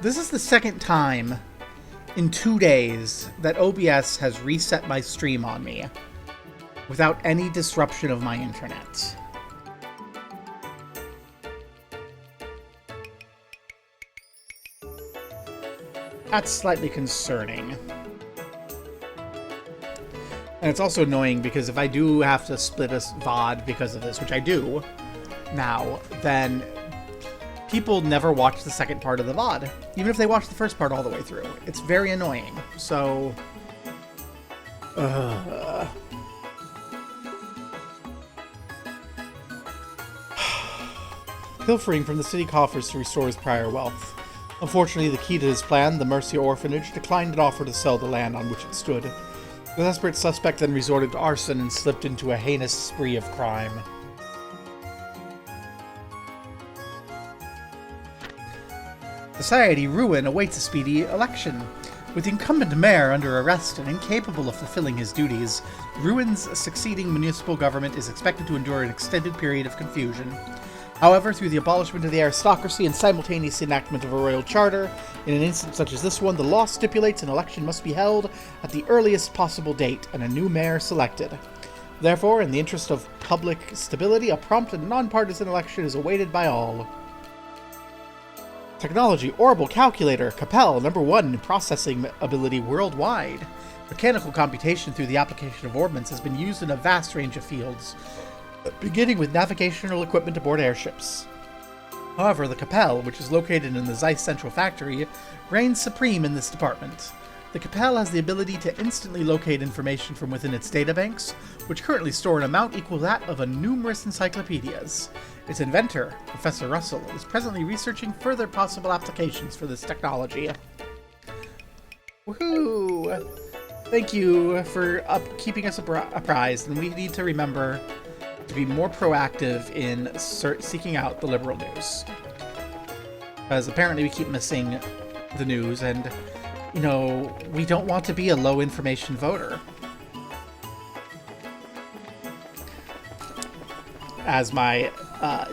This is the second time in 2 days that OBS has reset my stream on me without any disruption of my internet. That's slightly concerning. And it's also annoying because if I do have to split a VOD because of this, which I do now, then people never watch the second part of the VOD, even if they watch the first part all the way through. It's very annoying. So... Pilfering from the city coffers to restore his prior wealth. Unfortunately, the key to his plan, the Mercia Orphanage, declined an offer to sell the land on which it stood. The desperate suspect then resorted to arson and slipped into a heinous spree of crime. Society ruin awaits a speedy election. With the incumbent mayor under arrest and incapable of fulfilling his duties, Ruin's succeeding municipal government is expected to endure an extended period of confusion. However, through the abolishment of the aristocracy and simultaneous enactment of a royal charter, in an instance such as this one, the law stipulates an election must be held at the earliest possible date and a new mayor selected. Therefore, in the interest of public stability, a prompt and non-partisan election is awaited by all. Technology, Orbital Calculator, Capel, #1 in processing ability worldwide. Mechanical computation through the application of ordnance has been used in a vast range of fields, beginning with navigational equipment aboard airships. However, the Capel, which is located in the Zeiss Central Factory, reigns supreme in this department. The Capel has the ability to instantly locate information from within its databanks, which currently store an amount equal to that of a numerous encyclopedias. Its inventor, Professor Russell, is presently researching further possible applications for this technology. Woohoo! Thank you for keeping us apprised, and we need to remember to be more proactive in seeking out the liberal news. Because apparently we keep missing the news, and, you know, we don't want to be a low information voter. As my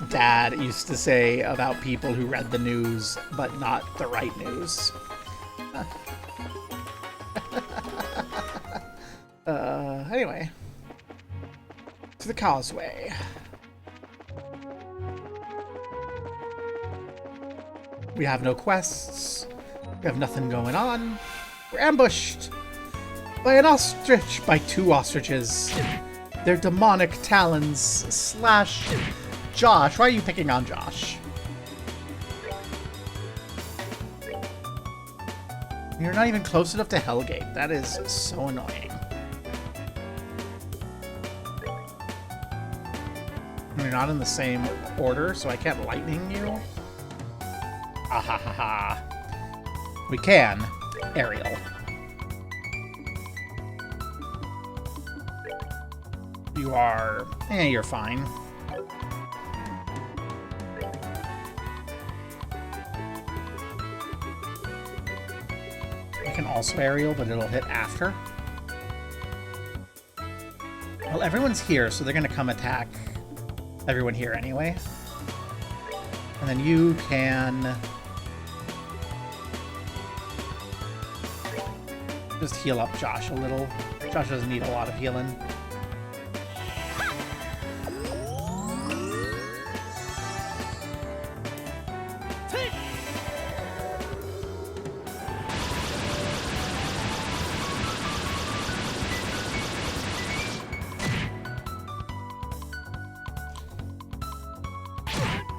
dad used to say about people who read the news, but not the right news. Anyway. To the causeway. We have no quests. We have nothing going on. We're ambushed by an ostrich, by 2 ostriches. Their demonic talons slash Josh. Why are you picking on Josh? You're not even close enough to Hellgate. That is so annoying. You're not in the same order, so I can't lightning you? Ah ha ha ha. We can. Aerial. You are... you're fine. I can also aerial, but it'll hit after. Well, everyone's here, so they're gonna come attack everyone here anyway. And then you can just heal up Josh a little. Josh doesn't need a lot of healing.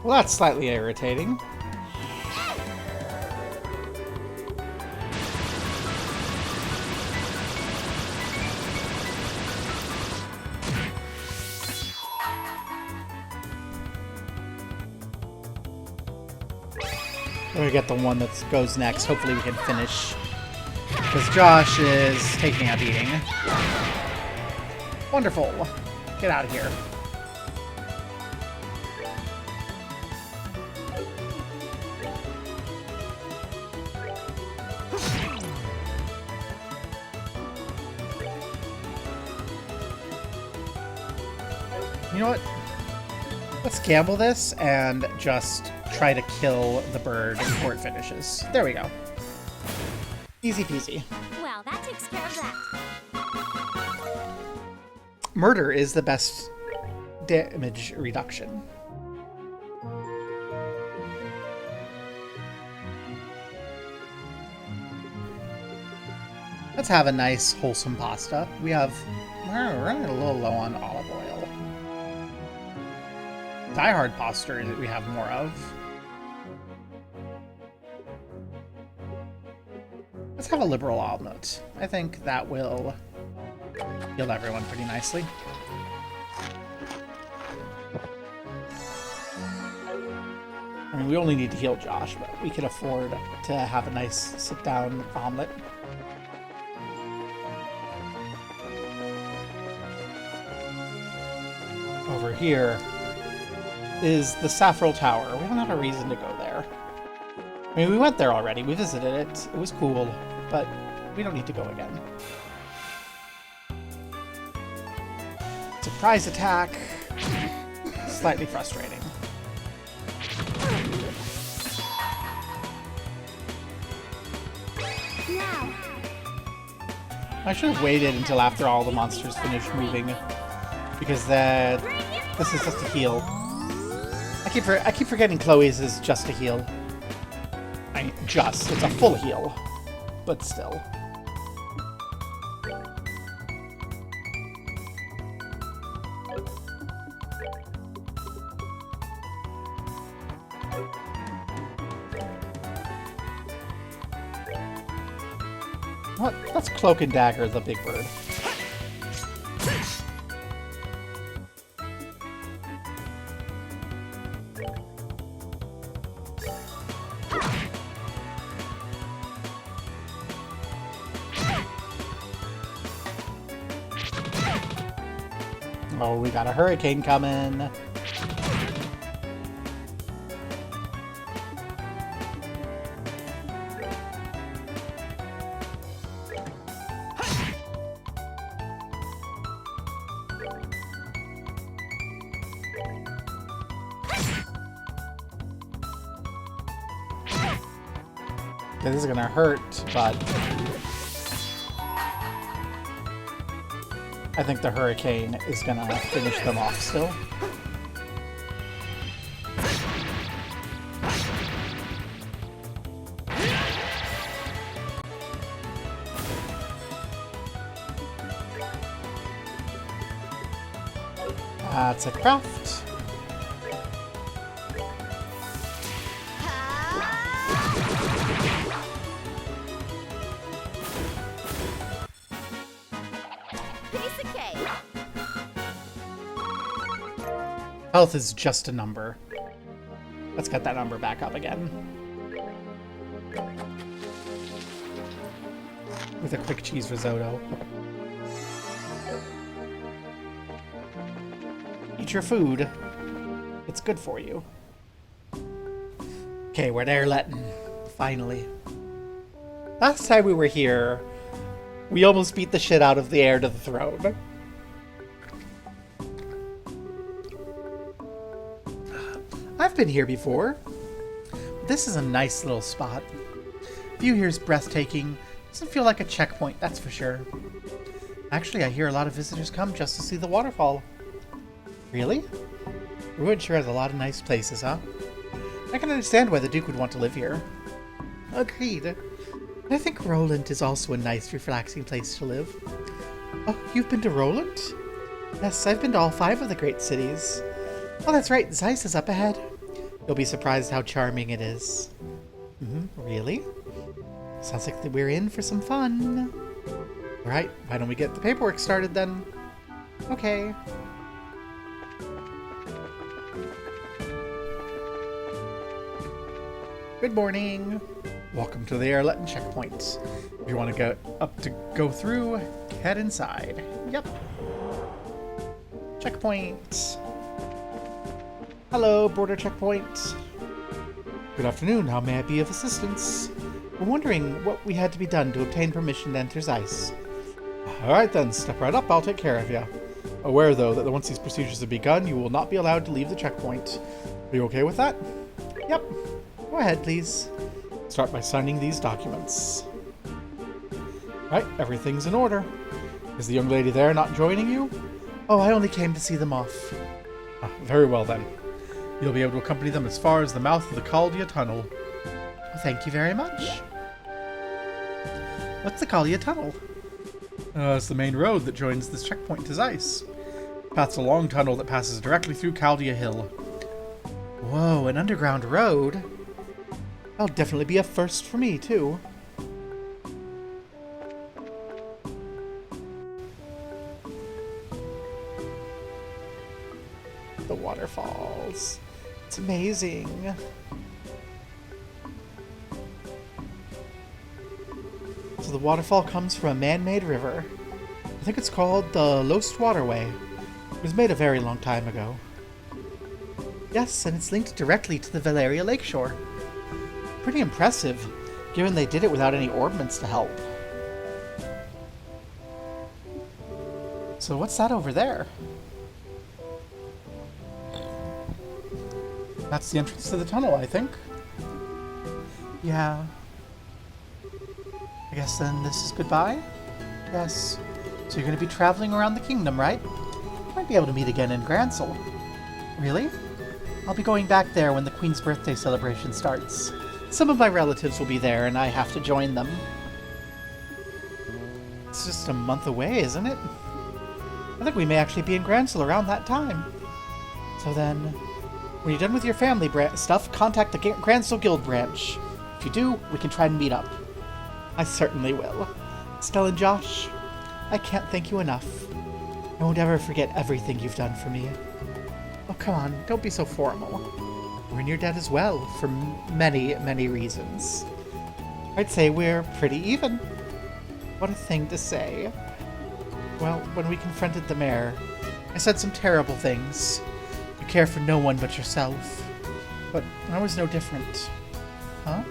Well, that's slightly irritating. We're gonna get the one that goes next. Hopefully we can finish. Because Josh is taking a beating. Wonderful. Get out of here. You know what? Let's gamble this and just try to kill the bird before it finishes. There we go. Easy peasy. Well, that takes care of that. Murder is the best damage reduction. Let's have a nice, wholesome pasta. We're running a little low on olive oil. Die Hard pasta that we have more of. Let's have a liberal omelet. I think that will heal everyone pretty nicely. I mean, we only need to heal Josh, but we can afford to have a nice sit-down omelet. Over here is the Saffrel Tower. We don't have a reason to go there. I mean, we went there already. We visited it. It was cool, but we don't need to go again. Surprise attack. Slightly frustrating. Now. I should have waited until after all the monsters finished moving, because this is just a heal. I keep forgetting Chloe's is just a heal. I mean, it's a full heal, but still. What? That's Cloak and Dagger, the big bird. Oh, we got a hurricane coming. This is gonna hurt, but I think the hurricane is gonna finish them off still. That's a craft. Health is just a number. Let's get that number back up again. With a quick cheese risotto. Eat your food. It's good for you. Okay, we're there, Letton. Finally. Last time we were here, we almost beat the shit out of the heir to the throne. I've been here before. This is a nice little spot. View here is breathtaking. Doesn't feel like a checkpoint, that's for sure. Actually, I hear a lot of visitors come just to see the waterfall. Really? Ruin sure has a lot of nice places, huh? I can understand why the Duke would want to live here. Agreed. I think Roland is also a nice, relaxing place to live. Oh, you've been to Roland? Yes, I've been to all 5 of the great cities. Oh, that's right, Zeiss is up ahead. You'll be surprised how charming it is. Really? Sounds like we're in for some fun. Alright, why don't we get the paperwork started then? Okay. Good morning. Welcome to the Erletten checkpoint. If you want to go through, head inside. Yep. Checkpoint. Hello, border checkpoint. Good afternoon. How may I be of assistance? We're wondering what we had to be done to obtain permission to enter Zeiss. Alright then, step right up. I'll take care of you. Aware, though, that once these procedures have begun, you will not be allowed to leave the checkpoint. Are you okay with that? Yep. Go ahead, please. Start by signing these documents. Right, everything's in order. Is the young lady there not joining you? Oh, I only came to see them off. Ah, very well then. You'll be able to accompany them as far as the mouth of the Caldia Tunnel. Thank you very much. What's the Caldia Tunnel? It's the main road that joins this checkpoint to Zeiss. That's a long tunnel that passes directly through Caldia Hill. Whoa, an underground road? That'll definitely be a first for me, too. The waterfalls. It's amazing. So the waterfall comes from a man-made river. I think it's called the Lost Waterway. It was made a very long time ago. Yes, and it's linked directly to the Valeria Lakeshore. Pretty impressive, given they did it without any ordnance to help. So what's that over there? That's the entrance to the tunnel, I think. Yeah. I guess then this is goodbye? Yes. So you're going to be traveling around the kingdom, right? Might be able to meet again in Gransel. Really? I'll be going back there when the Queen's birthday celebration starts. Some of my relatives will be there, and I have to join them. It's just a month away, isn't it? I think we may actually be in Gransel around that time. So then, when you're done with your family stuff, contact the Gransel Guild branch. If you do, we can try and meet up. I certainly will. Stella and Josh, I can't thank you enough. I won't ever forget everything you've done for me. Oh, come on, don't be so formal. We're in your debt as well, for many, many reasons. I'd say we're pretty even. What a thing to say. Well, when we confronted the mayor, I said some terrible things. You care for no one but yourself. But I was no different. Huh?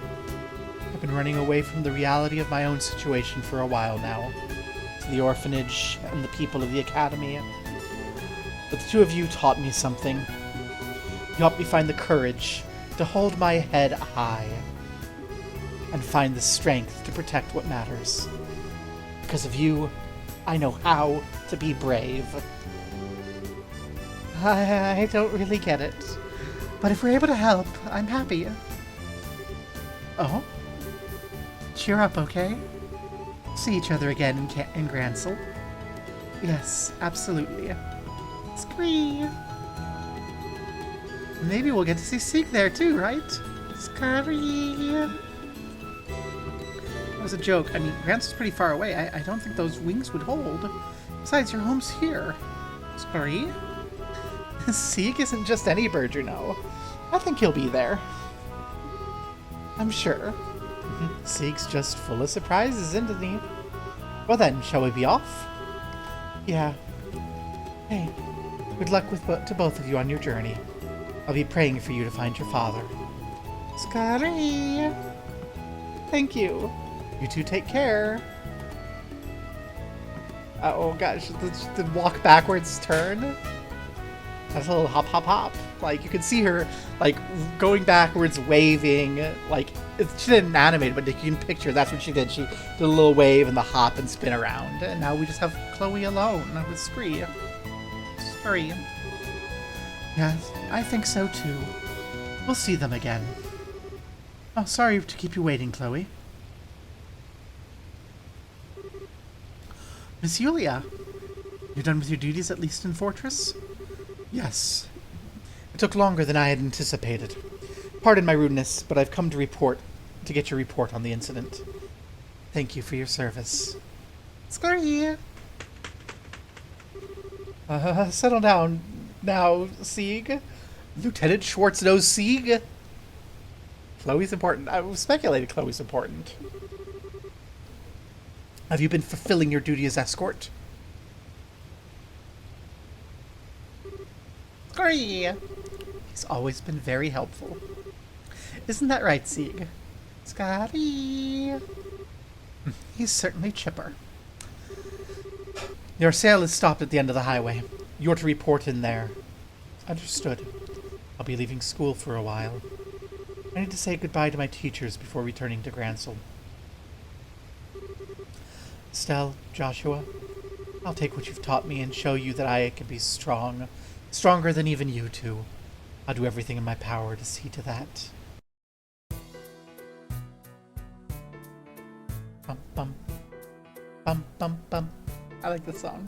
I've been running away from the reality of my own situation for a while now. To the orphanage and the people of the academy. But the two of you taught me something. You helped me find the courage to hold my head high. And find the strength to protect what matters. Because of you, I know how to be brave. I don't really get it. But if we're able to help, I'm happy. Oh? Cheer up, okay? See each other again in Gransel. Yes, absolutely. Scree! Maybe we'll get to see Sieg there too, right? Scree! That was a joke. I mean, Gransel's pretty far away. I don't think those wings would hold. Besides, your home's here. Scree? Sieg isn't just any bird, you know. I think he'll be there. I'm sure. Sieg's just full of surprises, isn't he? Well then, shall we be off? Yeah. Hey, good luck to both of you on your journey. I'll be praying for you to find your father. Scotty! Thank you. You two take care. Oh gosh, the walk backwards turn. That's a little hop, hop, hop. Like, you can see her, like, going backwards, waving. Like, she didn't animate it, but you can picture that's what she did. She did a little wave and the hop and spin around. And now we just have Chloe alone with Scree. Scree. Yes, I think so too. We'll see them again. Oh, sorry to keep you waiting, Chloe. Miss Yulia, you're done with your duties at Leaston Fortress? Yes. It took longer than I had anticipated. Pardon my rudeness, but I've come to get your report on the incident. Thank you for your service. Scurry! Settle down now, Sieg. Lieutenant Schwartznose Sieg? Chloe's important. I speculated Chloe's important. Have you been fulfilling your duty as escort? Scurry! He's always been very helpful. Isn't that right, Sieg? Scotty! He's certainly chipper. Your sail is stopped at the end of the highway. You're to report in there. Understood. I'll be leaving school for a while. I need to say goodbye to my teachers before returning to Grancel. Estelle, Joshua, I'll take what you've taught me and show you that I can be strong. Stronger than even you two. I'll do everything in my power to see to that. Bum bum. Bum bum bum. I like this song.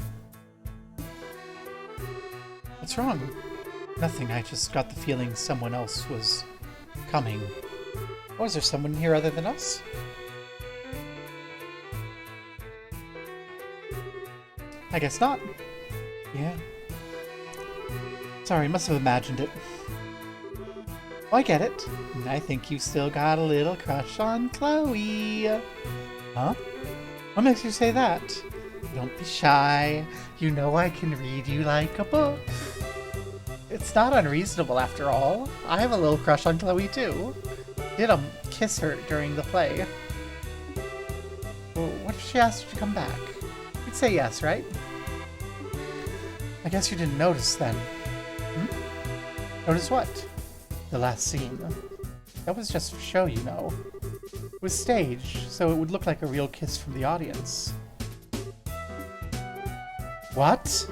What's wrong? Nothing, I just got the feeling someone else was coming. Oh, is there someone here other than us? I guess not. Yeah. Sorry, must have imagined it. Oh, I get it. I think you still got a little crush on Chloe. Huh? What makes you say that? Don't be shy. You know I can read you like a book. It's not unreasonable after all. I have a little crush on Chloe too. Did kiss her during the play. Well, what if she asked you to come back? You'd say yes, right? I guess you didn't notice then. Notice what? The last scene. That was just for show, you know. It was staged, so it would look like a real kiss from the audience. What?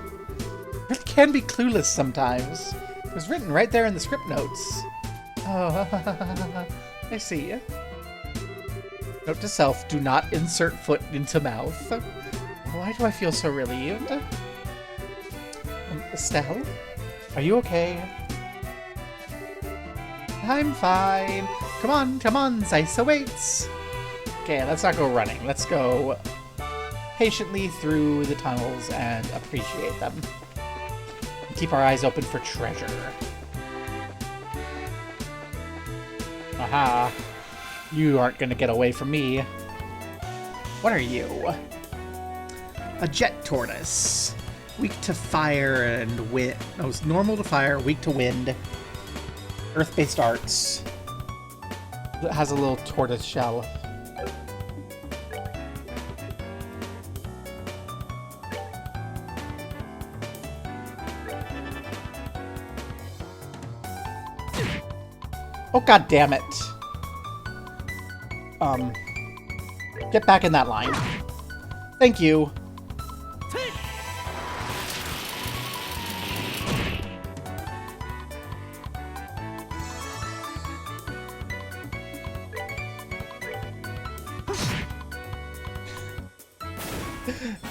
It can be clueless sometimes. It was written right there in the script notes. Oh, I see. Note to self, do not insert foot into mouth. Why do I feel so relieved? Estelle? Are you okay? I'm fine. Come on, Zeiss awaits. Okay, let's not go running. Let's go patiently through the tunnels and appreciate them. And keep our eyes open for treasure. Aha. You aren't gonna get away from me. What are you? A jet tortoise. Weak to fire and wind. No, it's normal to fire, weak to wind. Earth-based arts. It has a little tortoise shell. Oh, god damn it. Get back in that line. Thank you.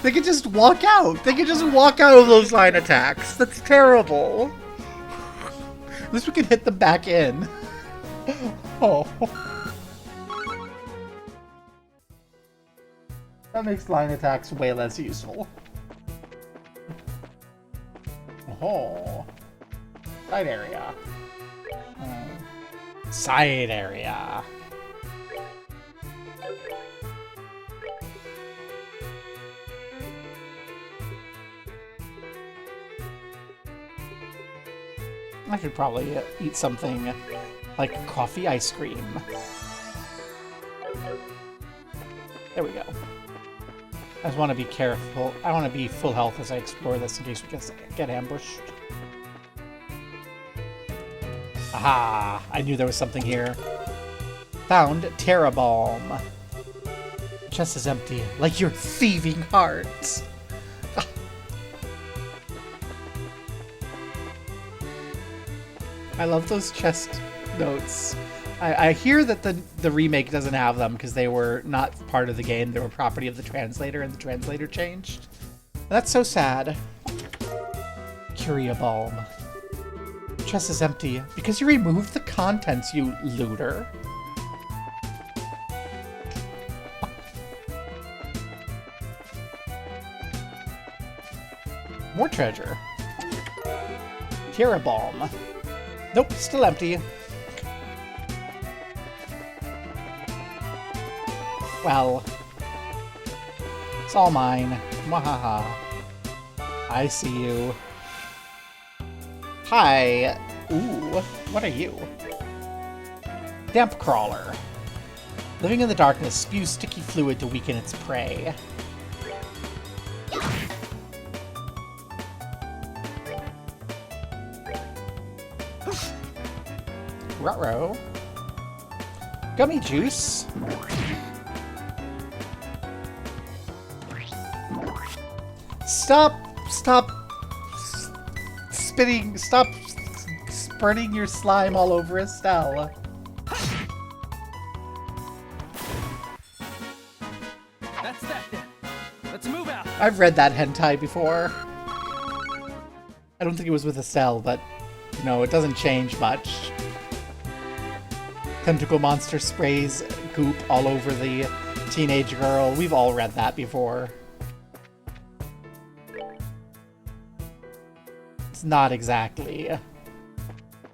They could just walk out. They could just walk out of those line attacks. That's terrible. At least we can hit them back in. Oh. That makes line attacks way less useful. Oh. Side area. Side area. I should probably eat something like coffee ice cream. There we go. I just want to be careful. I want to be full health as I explore this in case we get ambushed. Aha! I knew there was something here. Found Terra Balm. The chest is empty, like your thieving heart. I love those chest notes. I hear that the remake doesn't have them because they were not part of the game. They were property of the translator, and the translator changed. That's so sad. Curia Balm. Chest is empty because you removed the contents, you looter. More treasure. Terra Balm. Nope, still empty. Well, it's all mine. Mwahaha. I see you. Hi. Ooh, what are you? Damp crawler. Living in the darkness, spews sticky fluid to weaken its prey. Ruh-roh. Gummy juice. Stop spitting, stop spurting your slime all over Estelle. That's that then. Let's move out. I've read that hentai before. I don't think it was with Estelle, but, you know, it doesn't change much. Tentacle monster sprays goop all over the teenage girl. We've all read that before. It's not exactly...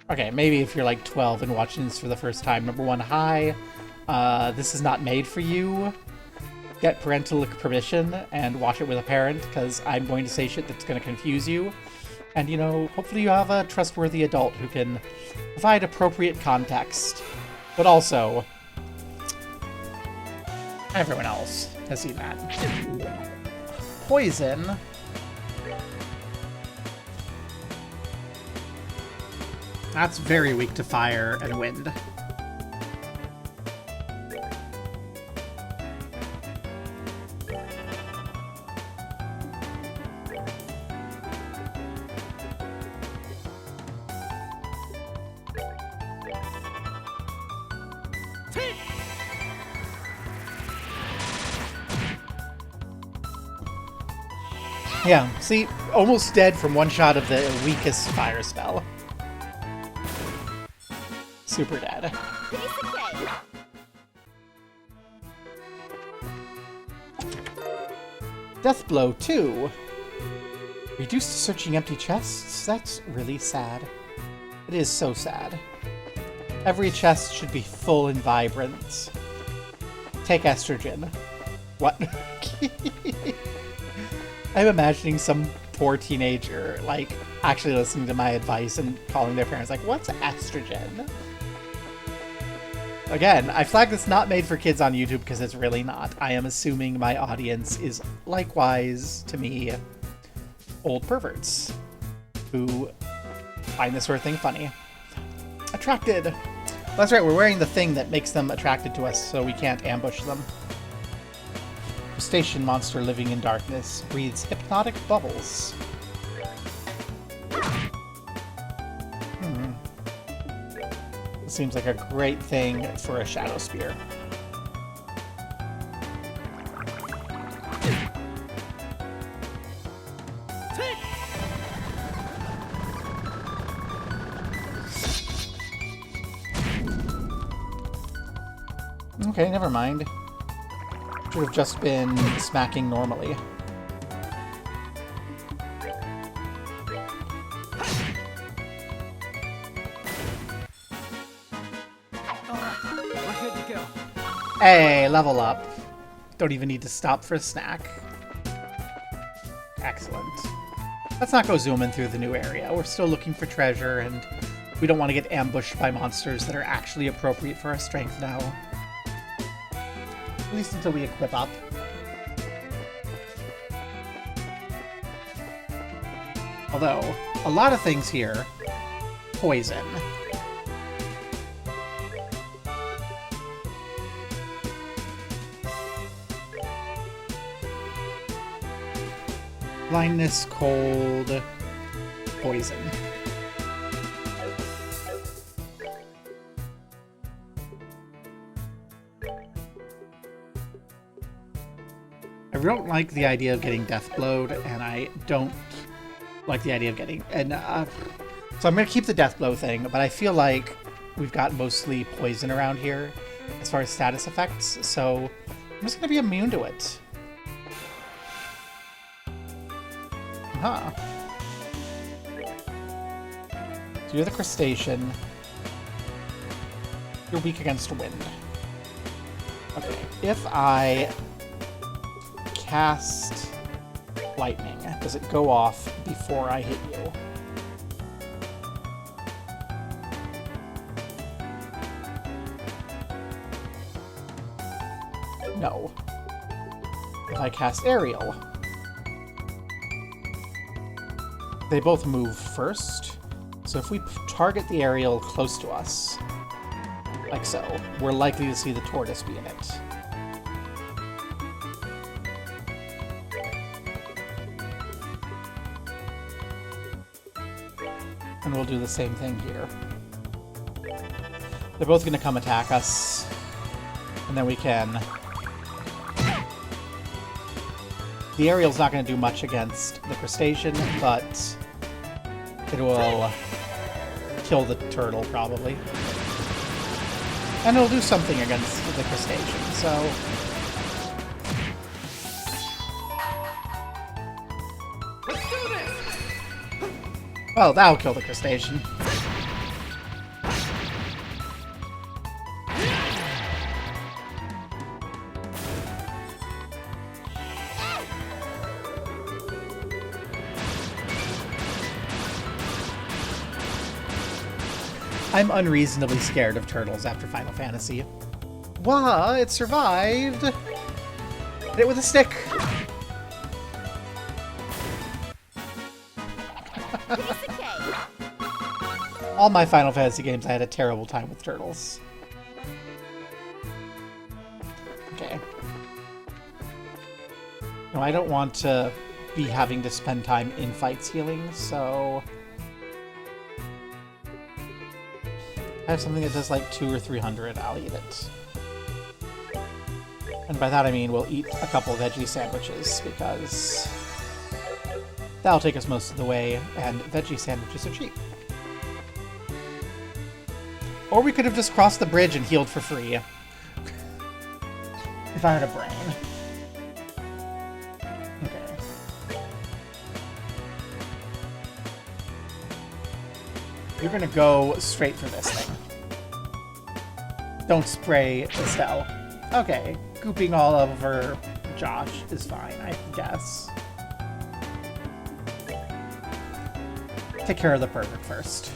Okay, maybe if you're like 12 and watching this for the first time. Number one, hi. This is not made for you. Get parental permission and watch it with a parent, because I'm going to say shit that's going to confuse you. And, you know, hopefully you have a trustworthy adult who can provide appropriate context. But also, everyone else has seen that. Poison. That's very weak to fire and wind. Yeah, see, almost dead from one shot of the weakest fire spell. Super dead. Piece of cake. Death Blow 2. Reduced to searching empty chests? That's really sad. It is so sad. Every chest should be full and vibrant. Take estrogen. What? I'm imagining some poor teenager, like, actually listening to my advice and calling their parents, like, what's estrogen? Again, I flag this not made for kids on YouTube because it's really not. I am assuming my audience is likewise, to me, old perverts who find this sort of thing funny. Attracted! That's right, we're wearing the thing that makes them attracted to us so we can't ambush them. Crustacean monster living in darkness breathes hypnotic bubbles. This seems like a great thing for a Shadow Spear. Okay, never mind. Should have just been smacking normally. We're good to go. Hey, level up. Don't even need to stop for a snack. Excellent. Let's not go zooming through the new area. We're still looking for treasure, and we don't want to get ambushed by monsters that are actually appropriate for our strength now. At least until we equip up. Although, a lot of things here, poison. Blindness, cold, poison. I don't like the idea of getting Deathblowed, and I don't like the idea of getting... so I'm going to keep the Deathblow thing, but I feel like we've got mostly poison around here as far as status effects, so I'm just going to be immune to it. Huh. So you're the crustacean. You're weak against wind. Okay, if I cast lightning, does it go off before I hit you? No. If I cast aerial, they both move first. So if we target the aerial close to us, like so, we're likely to see the tortoise be in it. And we'll do the same thing here. They're both going to come attack us. And then we can... The aerial's not going to do much against the crustacean, but it will kill the turtle, probably. And it'll do something against the crustacean, so... Let's do this! Well, that'll kill the crustacean. I'm unreasonably scared of turtles after Final Fantasy. Wow, it survived! Hit it with a stick! Piece of cake. All my Final Fantasy games, I had a terrible time with turtles. Okay. No, I don't want to be having to spend time in fights healing, so... I have something that does like 200 or 300, I'll eat it. And by that I mean we'll eat a couple veggie sandwiches, because that'll take us most of the way, and veggie sandwiches are cheap. Or we could have just crossed the bridge and healed for free. If I had a brain. Okay. You're gonna go straight for this thing. Don't spray Estelle. Okay, gooping all over Josh is fine, I guess. Take care of the pervert first.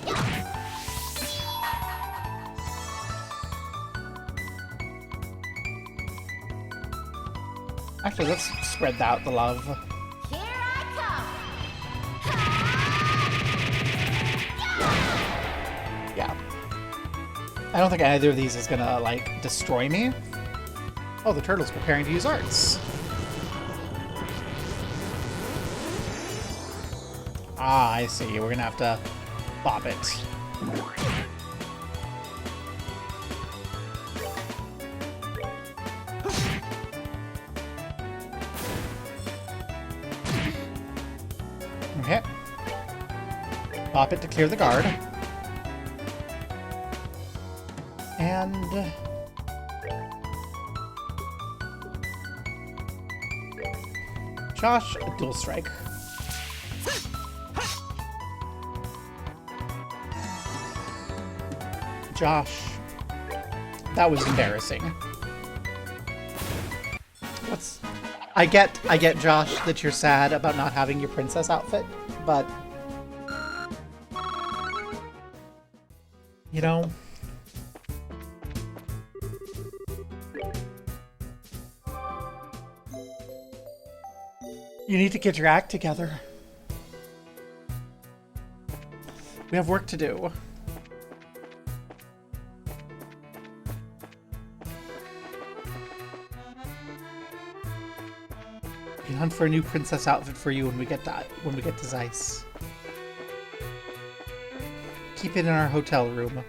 Actually, let's spread out the love. Here I come. Yeah. I don't think either of these is gonna, like, destroy me. Oh, the turtle's preparing to use arts. Ah, I see. We're gonna have to bop it. Okay. Bop it to clear the guard. And... Josh, a dual strike. Josh, that was embarrassing. What's... I get, Josh, that you're sad about not having your princess outfit, but... You know... You need to get your act together. We have work to do. We can hunt for a new princess outfit for you when we get to Zeiss. Keep it in our hotel room.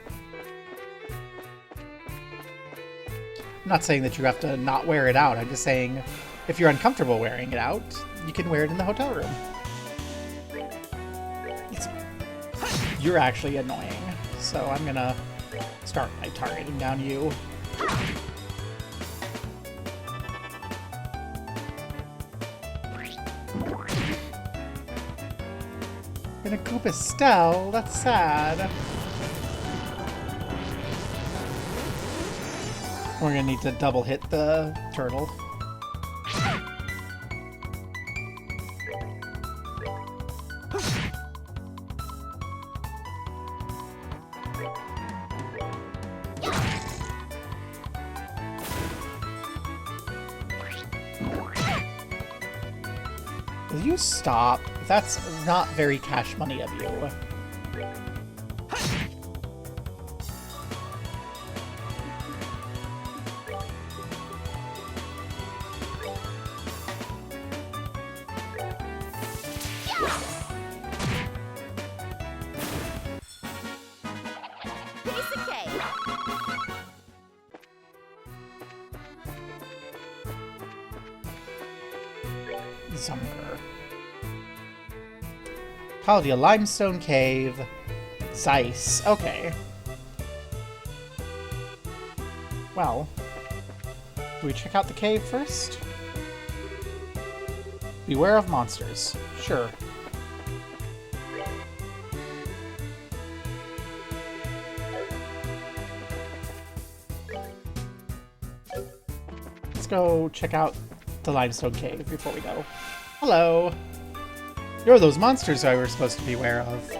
I'm not saying that you have to not wear it out. I'm just saying if you're uncomfortable wearing it out, you can wear it in the hotel room. You're actually annoying, so I'm gonna start by targeting down you. Gonna goop Estelle? That's sad. We're gonna need to double hit the turtle. Will you stop? That's not very cash money of you. Zunker. Paldea Limestone Cave. Zeiss. Okay. Well, do we check out the cave first? Beware of monsters. Sure. Let's go check out the limestone cave before we go. Hello! You're those monsters I were supposed to beware of.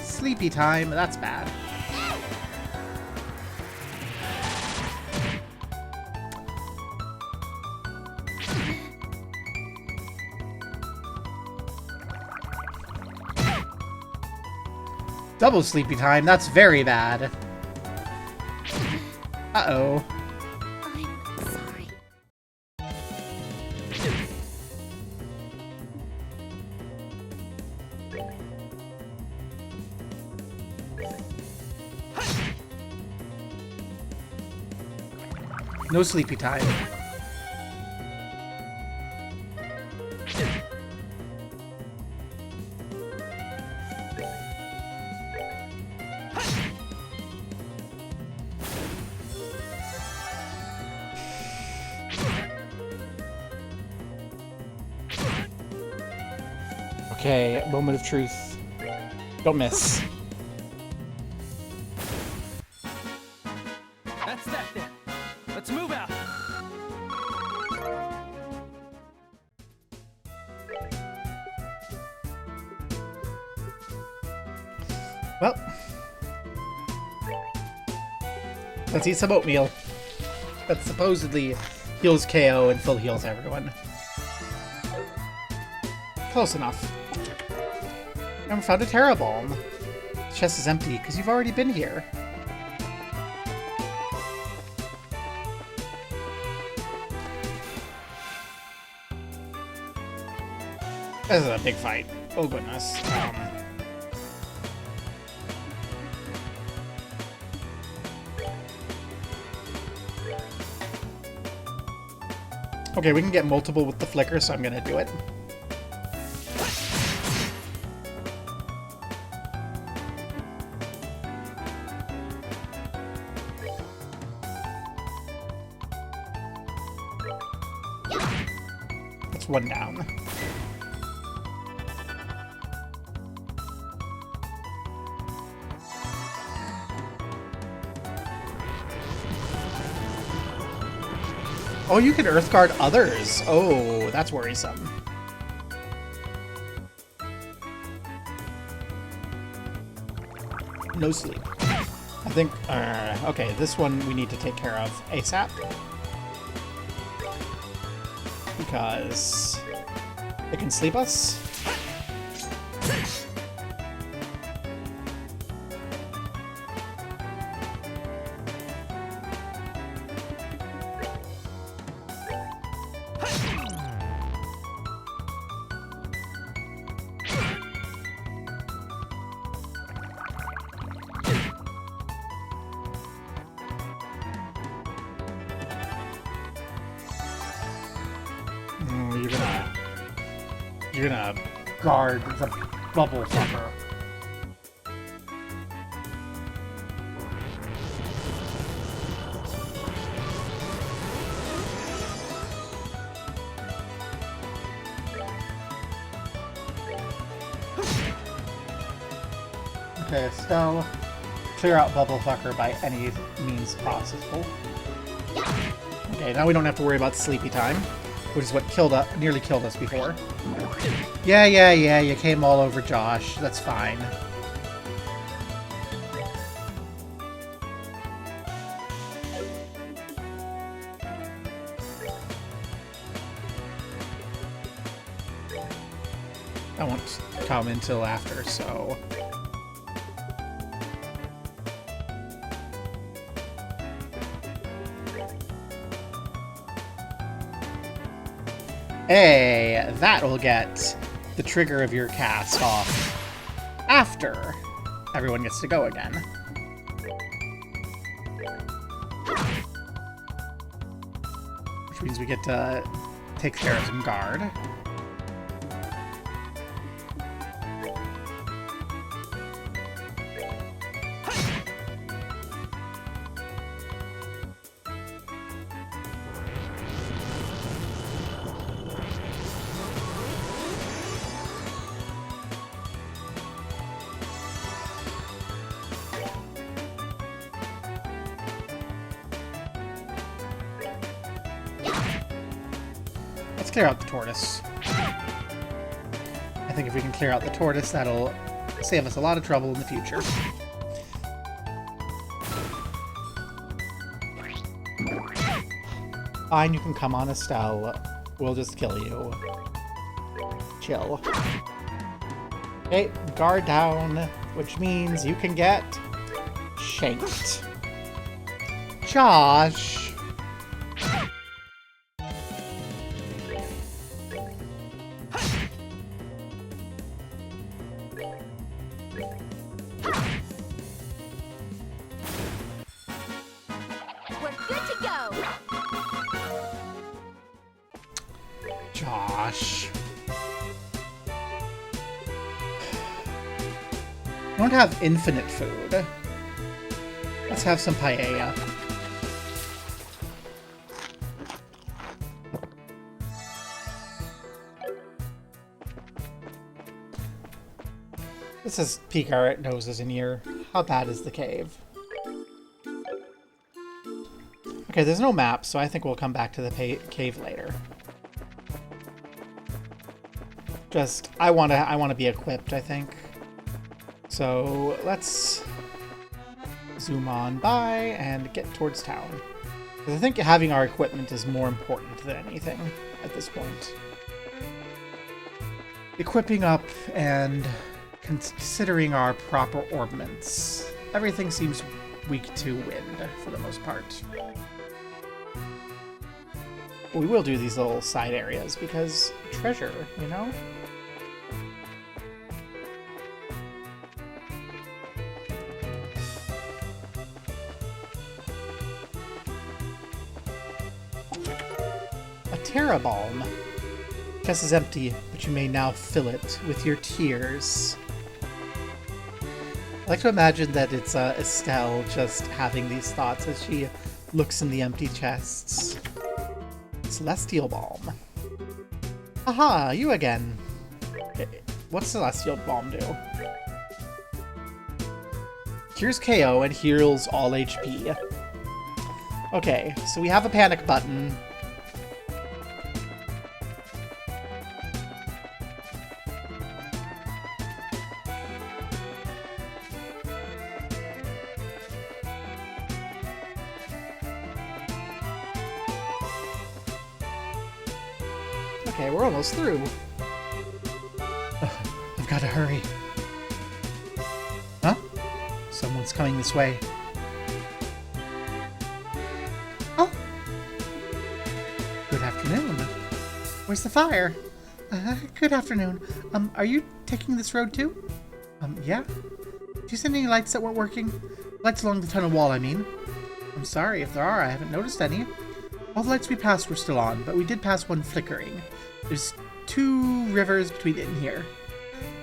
Sleepy time, that's bad. Double sleepy time, that's very bad. Uh-oh. I'm sorry. No sleepy time. Okay, moment of truth. Don't miss. That's that then. Let's move out. Well, let's eat some oatmeal. That supposedly heals KO and full heals everyone. Close enough. Never found a Terra Bomb. The chest is empty because you've already been here. This is a big fight. Oh goodness. Okay, we can get multiple with the flicker, so I'm gonna do it. That's one down. Oh, you can Earth Guard others. Oh, that's worrisome. No sleep. I think, okay, this one we need to take care of ASAP. Because it can sleep us. You're gonna guard the bubble fucker. Okay, Estelle, clear out bubble fucker by any means possible. Okay, now we don't have to worry about sleepy time, which is what nearly killed us before. Yeah, you came all over Josh. That's fine. I won't come until after, so... Hey, that will get the trigger of your cast off after everyone gets to go again. Which means we get to take care of some guard. Let's clear out the tortoise. I think if we can clear out the tortoise, that'll save us a lot of trouble in the future. Fine, you can come on, Estelle. We'll just kill you. Chill. Okay, guard down, which means you can get shanked. Josh! We're good to go. Josh. I don't have infinite food. Let's have some paella. This is peek our noses in here. How bad is the cave? Okay, there's no map, so I think we'll come back to the cave later. Just, I wanna be equipped, I think. So let's zoom on by and get towards town. 'Cause I think having our equipment is more important than anything at this point. Equipping up and considering our proper ordnance. Everything seems weak to wind for the most part. But we will do these little side areas because treasure, you know? A Terra Balm. Chest is empty, but you may now fill it with your tears. I like to imagine that it's Estelle just having these thoughts as she looks in the empty chests. Celestial Balm. Aha, you again. What's Celestial Balm do? Cures KO and heals all HP. Okay, so we have a panic button. Okay, we're almost through. I've got to hurry. Huh? Someone's coming this way. Oh! Good afternoon. Where's the fire? Good afternoon. Are you taking this road too? Yeah? Did you send any lights that weren't working? Lights along the tunnel wall, I mean. I'm sorry if there are, I haven't noticed any. All the lights we passed were still on, but we did pass one flickering. There's 2 rivers between it and here.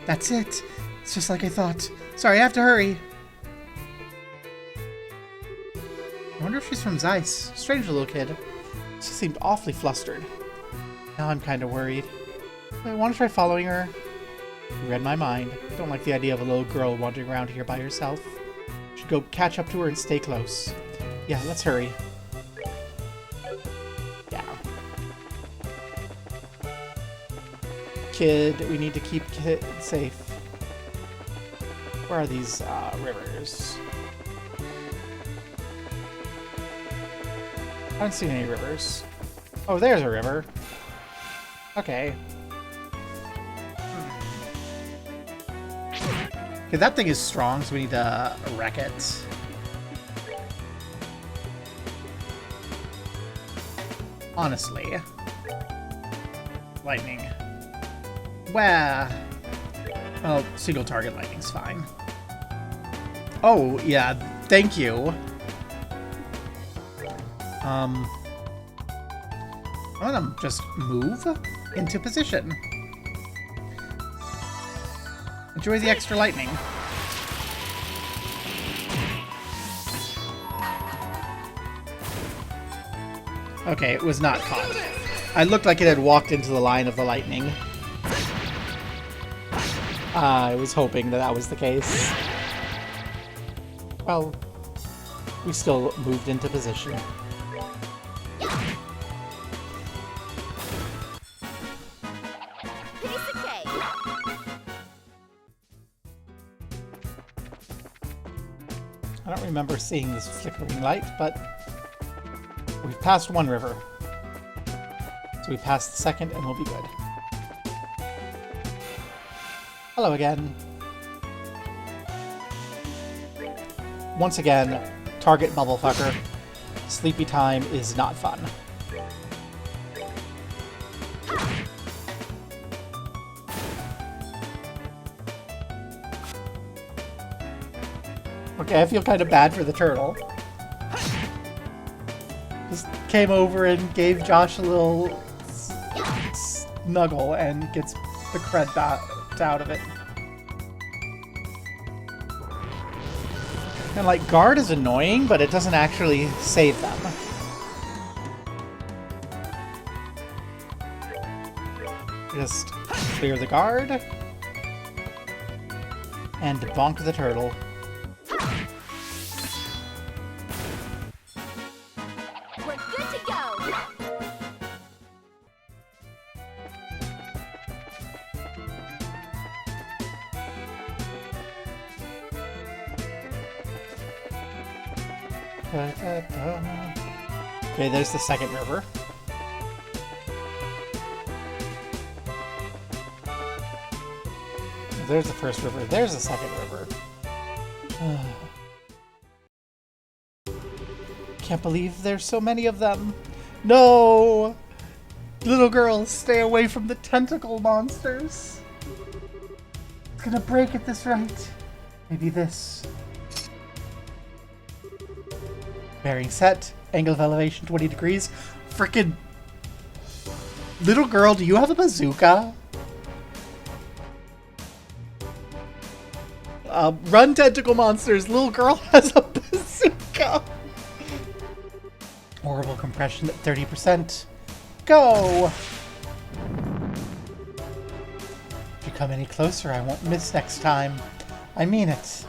That's it. It's just like I thought. Sorry, I have to hurry. I wonder if she's from Zeiss. Strange little kid. She seemed awfully flustered. Now I'm kind of worried. I want to try following her. You read my mind. Don't like the idea of a little girl wandering around here by herself. Should go catch up to her and stay close. Yeah, let's hurry. Kid, we need to keep Kid safe. Where are these rivers? I don't see any rivers. Oh, there's a river. Okay. Okay, that thing is strong, so we need to wreck it. Honestly. lightning. Where? Well, single target lightning's fine. Oh, yeah, thank you. I'm gonna just move into position. Enjoy the extra lightning. Okay, it was not caught. I looked like it had walked into the line of the lightning. I was hoping that that was the case. Well, we still moved into position. Piece of cake. I don't remember seeing this flickering light, but we've passed one river. So we passed the second and we'll be good. Hello again. Once again, target bubblefucker. Sleepy time is not fun. Okay, I feel kind of bad for the turtle. Just came over and gave Josh a little snuggle and gets the cred out of it. And like, guard is annoying, but it doesn't actually save them. Just clear the guard. And bonk the turtle. We're good to go. Okay, there's the second river. There's the first river. There's the second river. Can't believe there's so many of them. No! Little girls, stay away from the tentacle monsters. It's gonna break at this rate. Maybe this. Bearing set. Angle of elevation 20 degrees. Frickin' little girl, do you have a bazooka? Run, tentacle monsters! Little girl has a bazooka! Horrible compression at 30%. Go! If you come any closer, I won't miss next time. I mean it.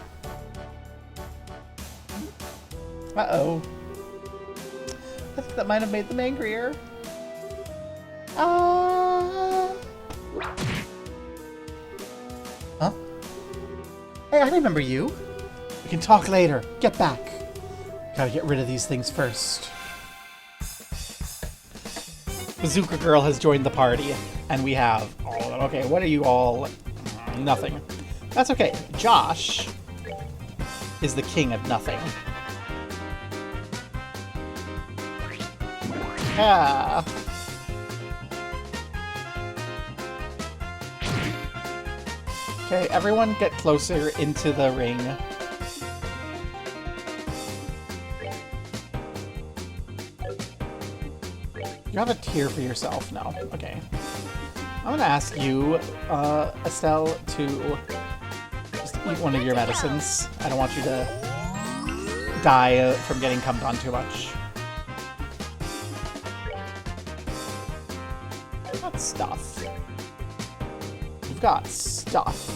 Uh-oh. I think that might have made them angrier. Huh? Hey, I remember you. We can talk later. Get back. Gotta get rid of these things first. Bazooka Girl has joined the party, and we have all of them. Okay, what are you all? Nothing. That's okay. Josh is the king of nothing. Yeah. Okay, everyone get closer into the ring. You have a tier for yourself? No. Okay. I'm gonna ask you, Estelle, to just eat one of your medicines. I don't want you to die from getting cummed on too much. You've got stuff. You've got stuff.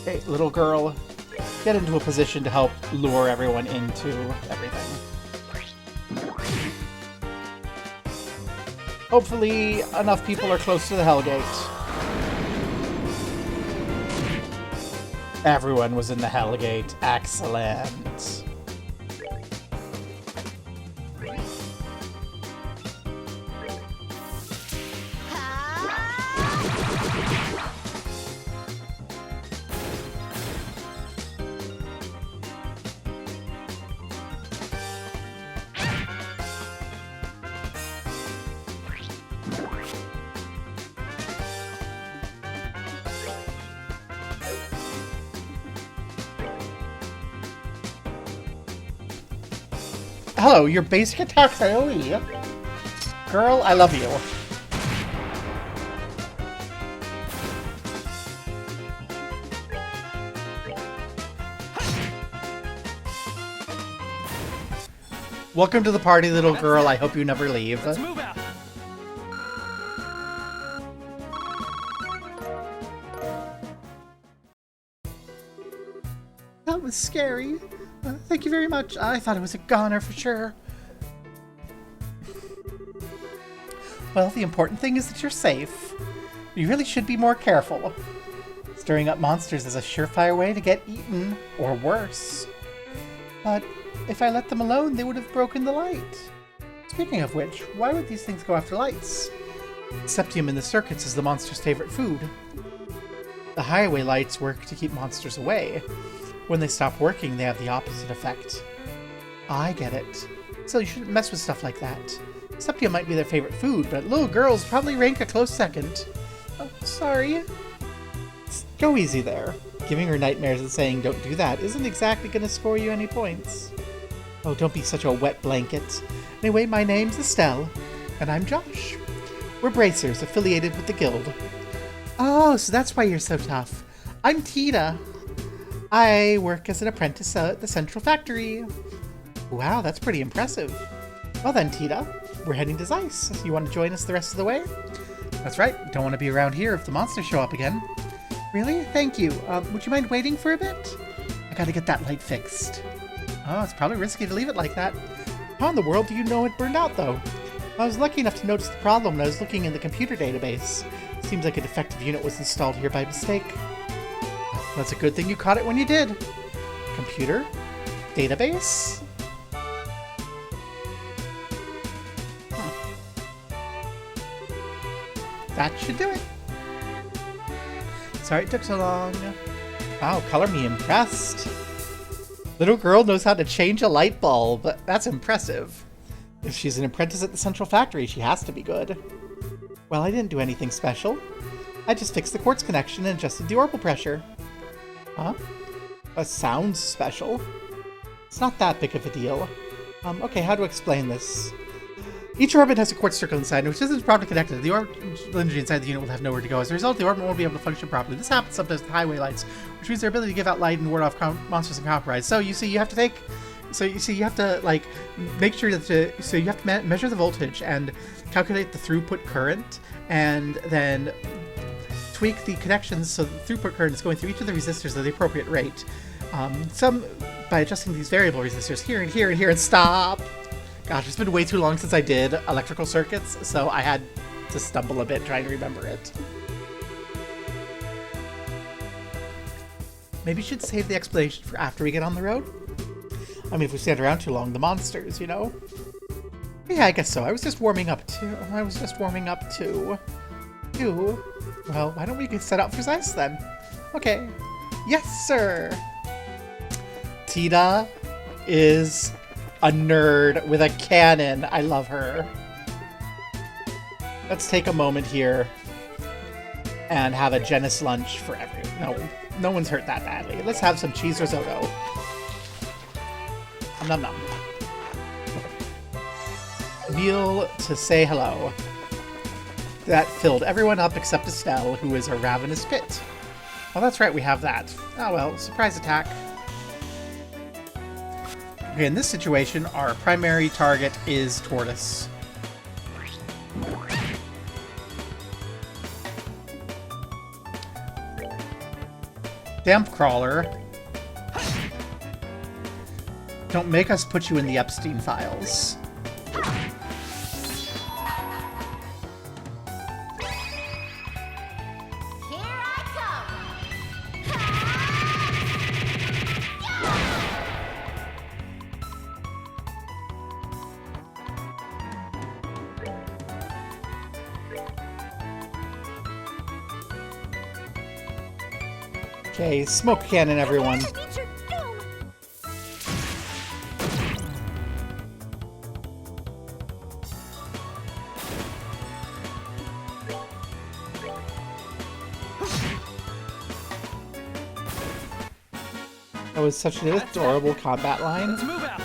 Okay, little girl, get into a position to help lure everyone into everything. Hopefully, enough people are close to the Hellgate. Everyone was in the Hellgate. Excellent. hello, your basic attack's AoE. Girl, I love you. Welcome to the party, little girl. I hope you never leave. Let's move out. That was scary. Thank you very much. I thought it was a goner for sure. Well, the important thing is that you're safe. You really should be more careful. Stirring up monsters is a surefire way to get eaten, or worse. But if I let them alone, they would have broken the light. Speaking of which, why would these things go after lights? Septium in the circuits is the monster's favorite food. The highway lights work to keep monsters away. When they stop working, they have the opposite effect. I get it. So you shouldn't mess with stuff like that. Septium might be their favorite food, but little girls probably rank a close second. Oh, sorry. Go easy there. Giving her nightmares and saying don't do that isn't exactly going to score you any points. Oh, don't be such a wet blanket. Anyway, my name's Estelle, and I'm Josh. We're bracers affiliated with the guild. Oh, so that's why you're so tough. I'm Tina. I work as an apprentice at the Central Factory. Wow, that's pretty impressive. Well then, Tina, we're heading to Zeiss. You want to join us the rest of the way? That's right. Don't want to be around here if the monsters show up again. Really? Thank you. Would you mind waiting for a bit? I gotta get that light fixed. Oh, it's probably risky to leave it like that. How in the world do you know it burned out, though? I was lucky enough to notice the problem when I was looking in the computer database. Seems like a defective unit was installed here by mistake. That's a good thing you caught it when you did. Computer? Database? That should do it. Sorry it took so long. Wow, color me impressed. Little girl knows how to change a light bulb. That's impressive. If she's an apprentice at the Central Factory, she has to be good. Well, I didn't do anything special. I just fixed the quartz connection and adjusted the orbital pressure. Huh? That sounds special. It's not that big of a deal. Okay, how to explain this? Each orbit has a quartz circle inside, and which isn't properly connected. The orbital energy inside the unit will have nowhere to go. As a result, the orbit won't be able to function properly. This happens sometimes with highway lights, which means their ability to give out light and ward off monsters and compromise. So you see, you have to take. So you see, you have to like make sure that so you have to measure the voltage and calculate the throughput current, and then tweak the connections so the throughput current is going through each of the resistors at the appropriate rate. Some by adjusting these variable resistors here and here and here and stop. Gosh, it's been way too long since I did electrical circuits, so I had to stumble a bit trying to remember it. Maybe you should save the explanation for after we get on the road? I mean, if we stand around too long, the monsters, you know? Yeah, I guess so. I was just warming up too. Well, why don't we get set up for Zeiss then? Okay. Yes, sir! Tina is a nerd with a cannon. I love her. Let's take a moment here and have a Genis lunch for everyone. No one's hurt that badly. Let's have some cheese risotto. Nom nom. Meal to say hello. That filled everyone up except Estelle, who is a ravenous pit. Oh, that's right, we have that. Oh well, surprise attack. Okay, in this situation, our primary target is Tortoise. Damp Crawler. Don't make us put you in the Epstein files. Okay, smoke cannon, everyone. That was such an adorable combat line. Let's move out.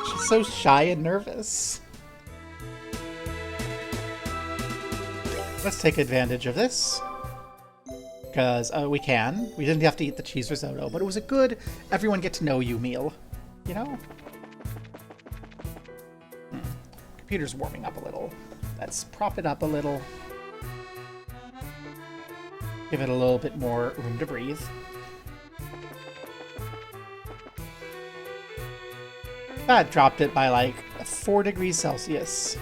She's So shy and nervous. Let's take advantage of this. Because we can. We didn't have to eat the cheese risotto, but it was a good everyone get to know you meal. You know? Computer's warming up a little. Let's prop it up a little. Give it a little bit more room to breathe. That dropped it by like 4 degrees Celsius.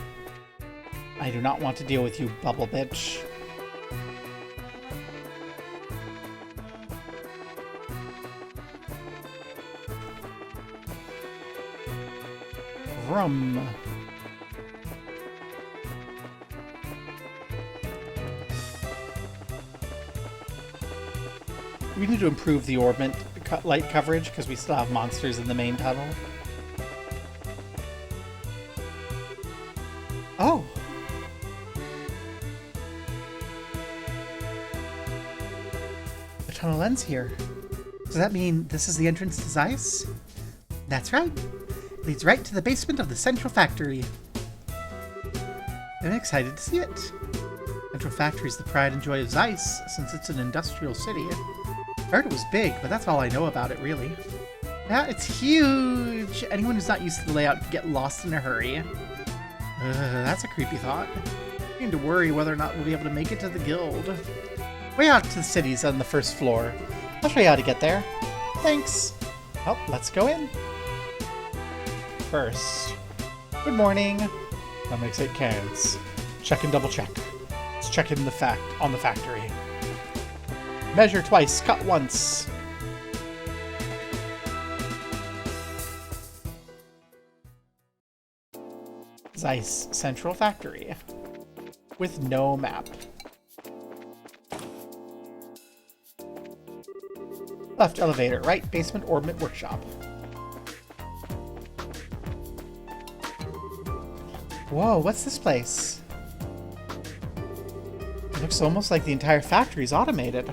I do not want to deal with you, bubble bitch. Vroom. We need to improve the orbit light coverage because we still have monsters in the main tunnel. Oh! The tunnel ends here. Does that mean this is the entrance to Zeiss? That's right. It leads right to the basement of the Central Factory. I'm excited to see it. Central Factory is the pride and joy of Zeiss, since it's an industrial city. I heard it was big, but that's all I know about it, really. Yeah, it's huge! Anyone who's not used to the layout can get lost in a hurry. That's a creepy thought. I need to worry whether or not we'll be able to make it to the guild. Way out to the city's on the first floor. I'll show you how to get there. Thanks! Well, let's go in. First, good morning. That makes 8 cans. Check and double check. Let's check in on the factory. Measure twice, cut once. Zeiss Central Factory. With no map. Left elevator, right basement orbit workshop. Whoa, what's this place? It looks almost like the entire factory is automated.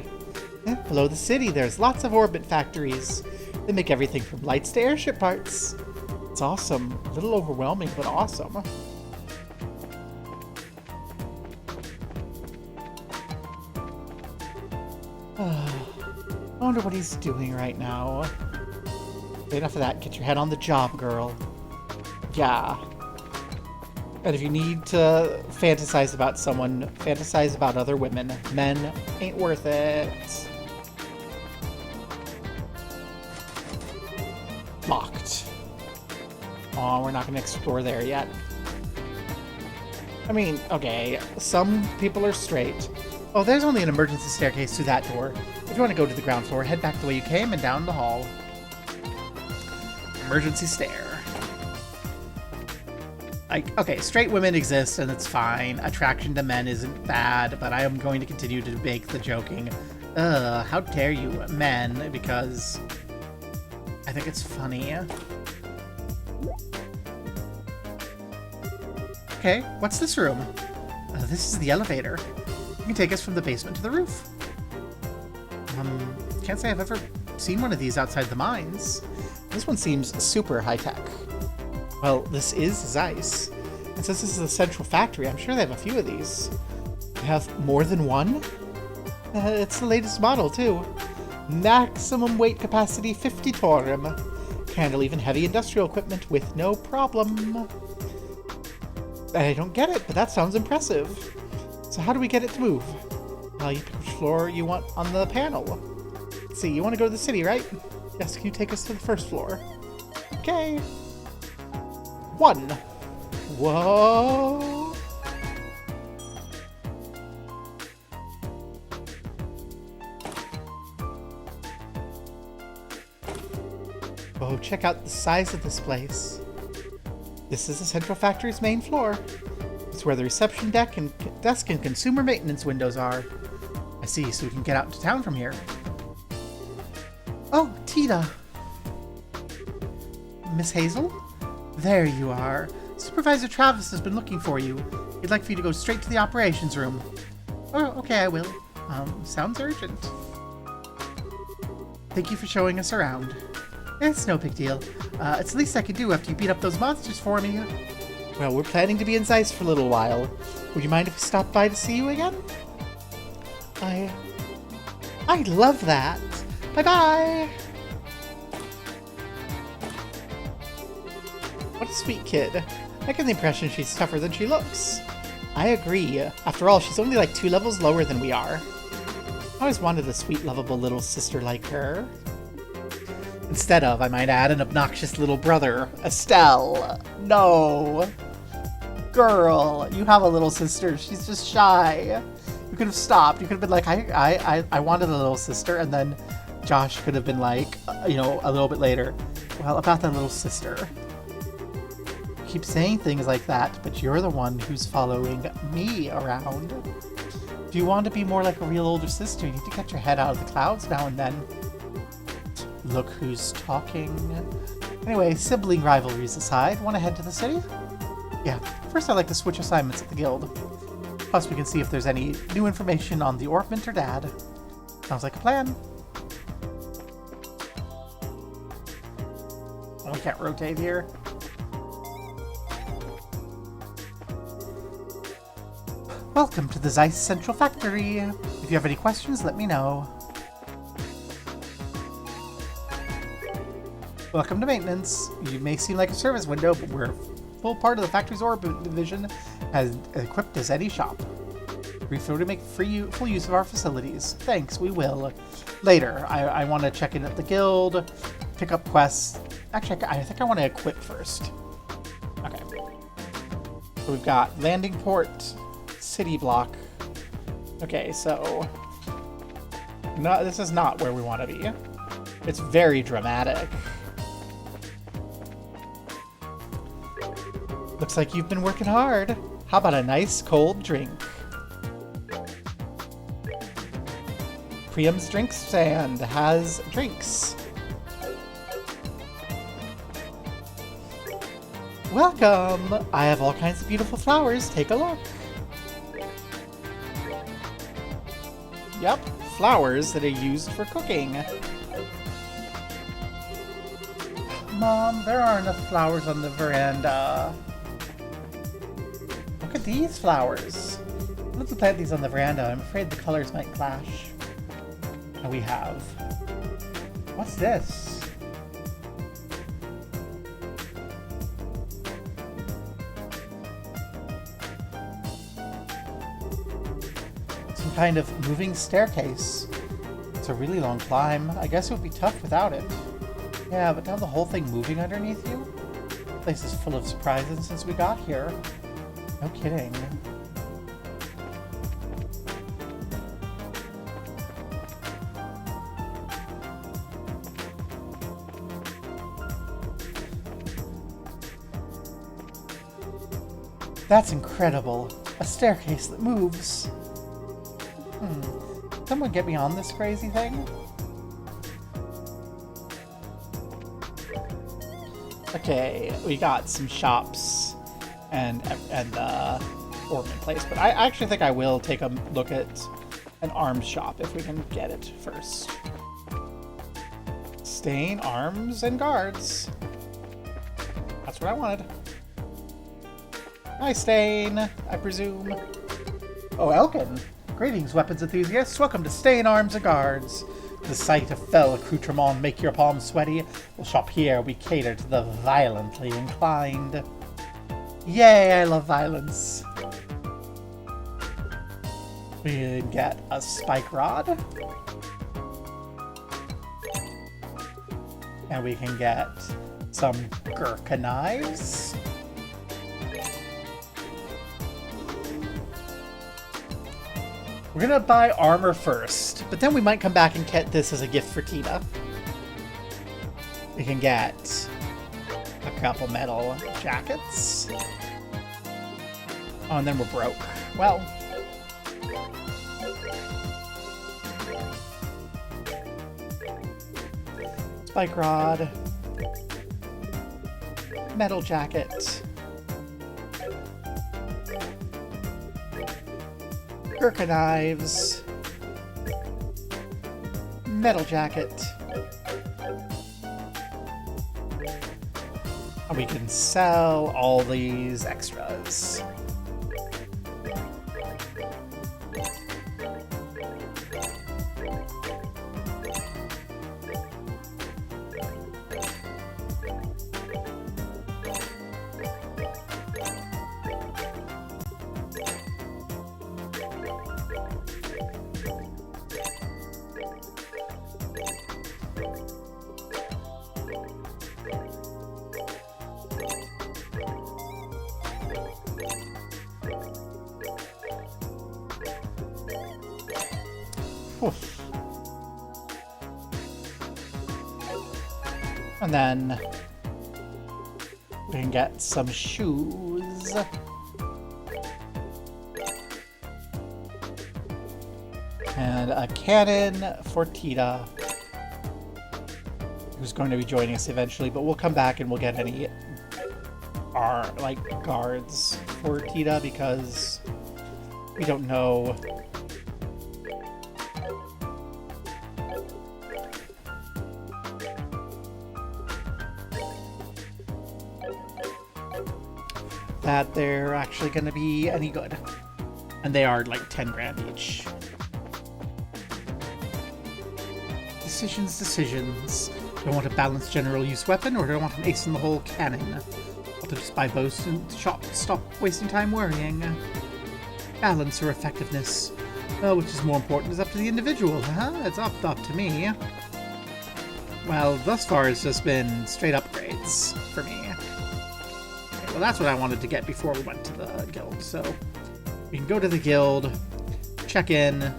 Below the city, there's lots of orbit factories. They make everything from lights to airship parts. It's awesome. A little overwhelming, but awesome. I wonder what he's doing right now. Enough of that. Get your head on the job, girl. Yeah. And if you need to fantasize about someone, fantasize about other women. Men ain't worth it. Locked. Aw, we're not going to explore there yet. I mean, okay, some people are straight. Oh, there's only an emergency staircase through that door. If you want to go to the ground floor, head back the way you came and down the hall. Emergency stair. Like, okay, straight women exist and it's fine. Attraction to men isn't bad, but I am going to continue to make the joking. How dare you, men, because I think it's funny. Okay, what's this room? This is the elevator. You can take us from the basement to the roof. Can't say I've ever seen one of these outside the mines. This one seems super high-tech. Well, this is Zeiss. And since this is a central factory, I'm sure they have a few of these. They have more than one? It's the latest model, too. Maximum weight capacity 50 torum. Can handle even heavy industrial equipment with no problem. I don't get it, but that sounds impressive. So how do we get it to move? Well, you pick which floor you want on the panel. Let's see, you want to go to the city, right? Yes, can you take us to the first floor? Okay. 1. Whoa. Oh, check out the size of this place. This is the Central Factory's main floor. It's where the reception desk and consumer maintenance windows are. I see, so we can get out into town from here. Oh, Tita! Miss Hazel? There you are. Supervisor Travis has been looking for you. He'd like for you to go straight to the operations room. Oh, okay, I will. Sounds urgent. Thank you for showing us around. It's no big deal. It's the least I can do after you beat up those monsters for me. Well, we're planning to be in Zeiss for a little while. Would you mind if we stopped by to see you again? I love that. Bye-bye. What a sweet kid. I get the impression she's tougher than she looks. I agree. After all, she's only like 2 levels lower than we are. I always wanted a sweet, lovable little sister like her. Instead of, I might add, an obnoxious little brother. Estelle. No. Girl, you have a little sister. She's just shy. You could have stopped. You could have been like, I wanted a little sister, and then Josh could have been like, you know, a little bit later, well, about that little sister. You keep saying things like that, but you're the one who's following me around. If you want to be more like a real older sister, you need to get your head out of the clouds now and then. Look who's talking. Anyway, sibling rivalries aside, want to head to the city? Yeah, first I'd like to switch assignments at the guild. Plus we can see if there's any new information on the Orb Minter Dad. Sounds like a plan. Oh, we can't rotate here. Welcome to the Zeiss Central Factory. If you have any questions, let me know. Welcome to maintenance. You may seem like a service window, but we're a full part of the factory's Orb division, as equipped as any shop. Be free to make full use of our facilities. Thanks, we will. Later, I want to check in at the guild, pick up quests. Actually, I think I want to equip first. Okay. So we've got landing port, city block. Okay, so no, this is not where we want to be. It's very dramatic. Looks like you've been working hard. How about a nice cold drink? Priam's Drink Stand has drinks. Welcome! I have all kinds of beautiful flowers. Take a look. Yep, flowers that are used for cooking. Mom, there aren't enough flowers on the veranda. Look at these flowers. Let's plant these on the veranda. I'm afraid the colors might clash. And we have... What's this? Some kind of moving staircase. It's a really long climb. I guess it would be tough without it. Yeah, but to have the whole thing moving underneath you? The place is full of surprises since we got here. No kidding. That's incredible. A staircase that moves. Someone get me on this crazy thing? Okay, we got some shops and ornament place, but I actually think I will take a look at an arms shop if we can get it first. Stain, arms, and guards. That's what I wanted. Hi, Stain, I presume. Oh, Elkin. Greetings, weapons enthusiasts. Welcome to Stain, Arms, and Guards. The sight of fell accoutrement make your palms sweaty. We'll shop here. We cater to the violently inclined. Yay, I love violence. We can get a spike rod. And we can get some Gurkha knives. We're gonna buy armor first, but then we might come back and get this as a gift for Tina. We can get a couple metal jackets. Oh, and then we're broke. Well. Spike rod. Metal jacket. Gurkha knives, metal jacket, we can sell all these extras. Oof. And then we can get some shoes. And a cannon for Tita, who's going to be joining us eventually, but we'll come back and we'll get any guards for Tita because we don't know. That they're actually going to be any good. And they are like 10 grand each. Decisions. Do I want a balanced general use weapon, or do I want an ace in the hole cannon? I'll just buy both and stop wasting time worrying. Balance or effectiveness. Which is more important is up to the individual, huh? It's up to me. Well, thus far it's just been straight upgrades for me. Well, that's what I wanted to get before we went to the guild. So we can go to the guild, check in,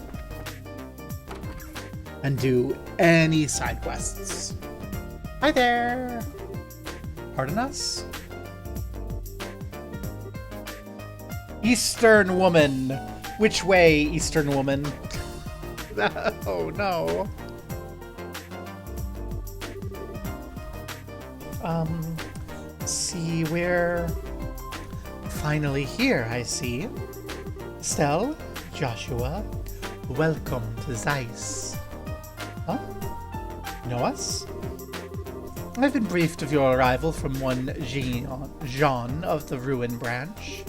and do any side quests. Hi there! Pardon us? Eastern woman! Which way, Eastern woman? Oh no. Let's see, we're finally here, I see. Estelle, Joshua, welcome to Zeiss. Huh? Know us? I've been briefed of your arrival from one Jean of the Ruin branch.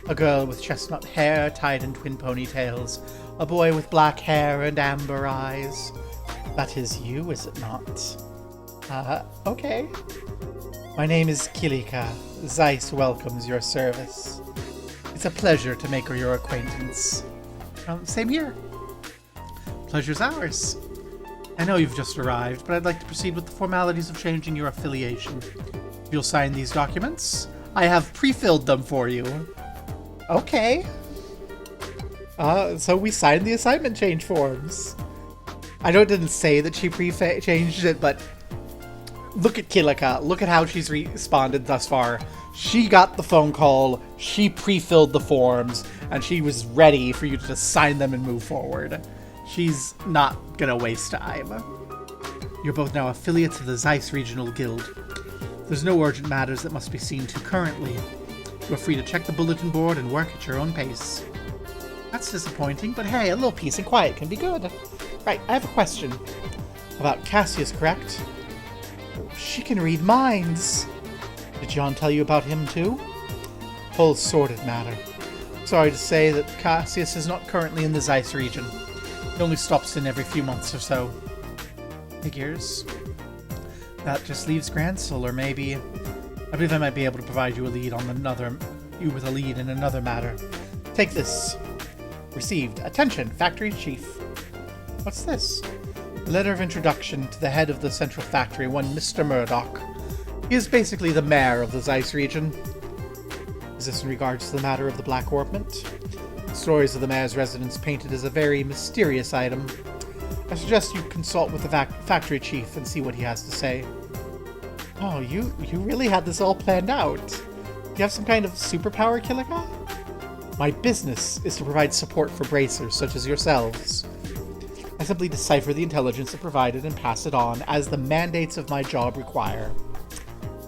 A girl with chestnut hair tied in twin ponytails. A boy with black hair and amber eyes. That is you, is it not? Okay. My name is Kilika. Zeiss welcomes your service. It's a pleasure to make your acquaintance. Same here. Pleasure's ours. I know you've just arrived, but I'd like to proceed with the formalities of changing your affiliation. If you'll sign these documents, I have pre-filled them for you. Okay. So we signed the assignment change forms. I know it didn't say that she pre-changed it, but look at Kilika. Look at how she's responded thus far. She got the phone call, she pre-filled the forms, and she was ready for you to just sign them and move forward. She's not gonna waste time. You're both now affiliates of the Zeiss Regional Guild. There's no urgent matters that must be seen to currently. You're free to check the bulletin board and work at your own pace. That's disappointing, but hey, a little peace and quiet can be good. Right, I have a question. About Cassius, correct? She can read minds. Did John tell you about him too? Whole sordid matter. Sorry to say that Cassius is not currently in the Zeiss region. He only stops in every few months or so. Figures. That just leaves Grancel, or maybe... I believe I might be able to provide you with a lead in another matter. Take this. Received. Attention, Factory Chief. What's this? A letter of introduction to the head of the central factory, one Mr. Murdoch. He is basically the mayor of the Zeiss region. Is this in regards to the matter of the Black Orbment? Stories of the mayor's residence painted as a very mysterious item. I suggest you consult with the factory chief and see what he has to say. Oh, you really had this all planned out. Do you have some kind of superpower, Kilika? My business is to provide support for bracers such as yourselves. I simply decipher the intelligence provided and pass it on as the mandates of my job require.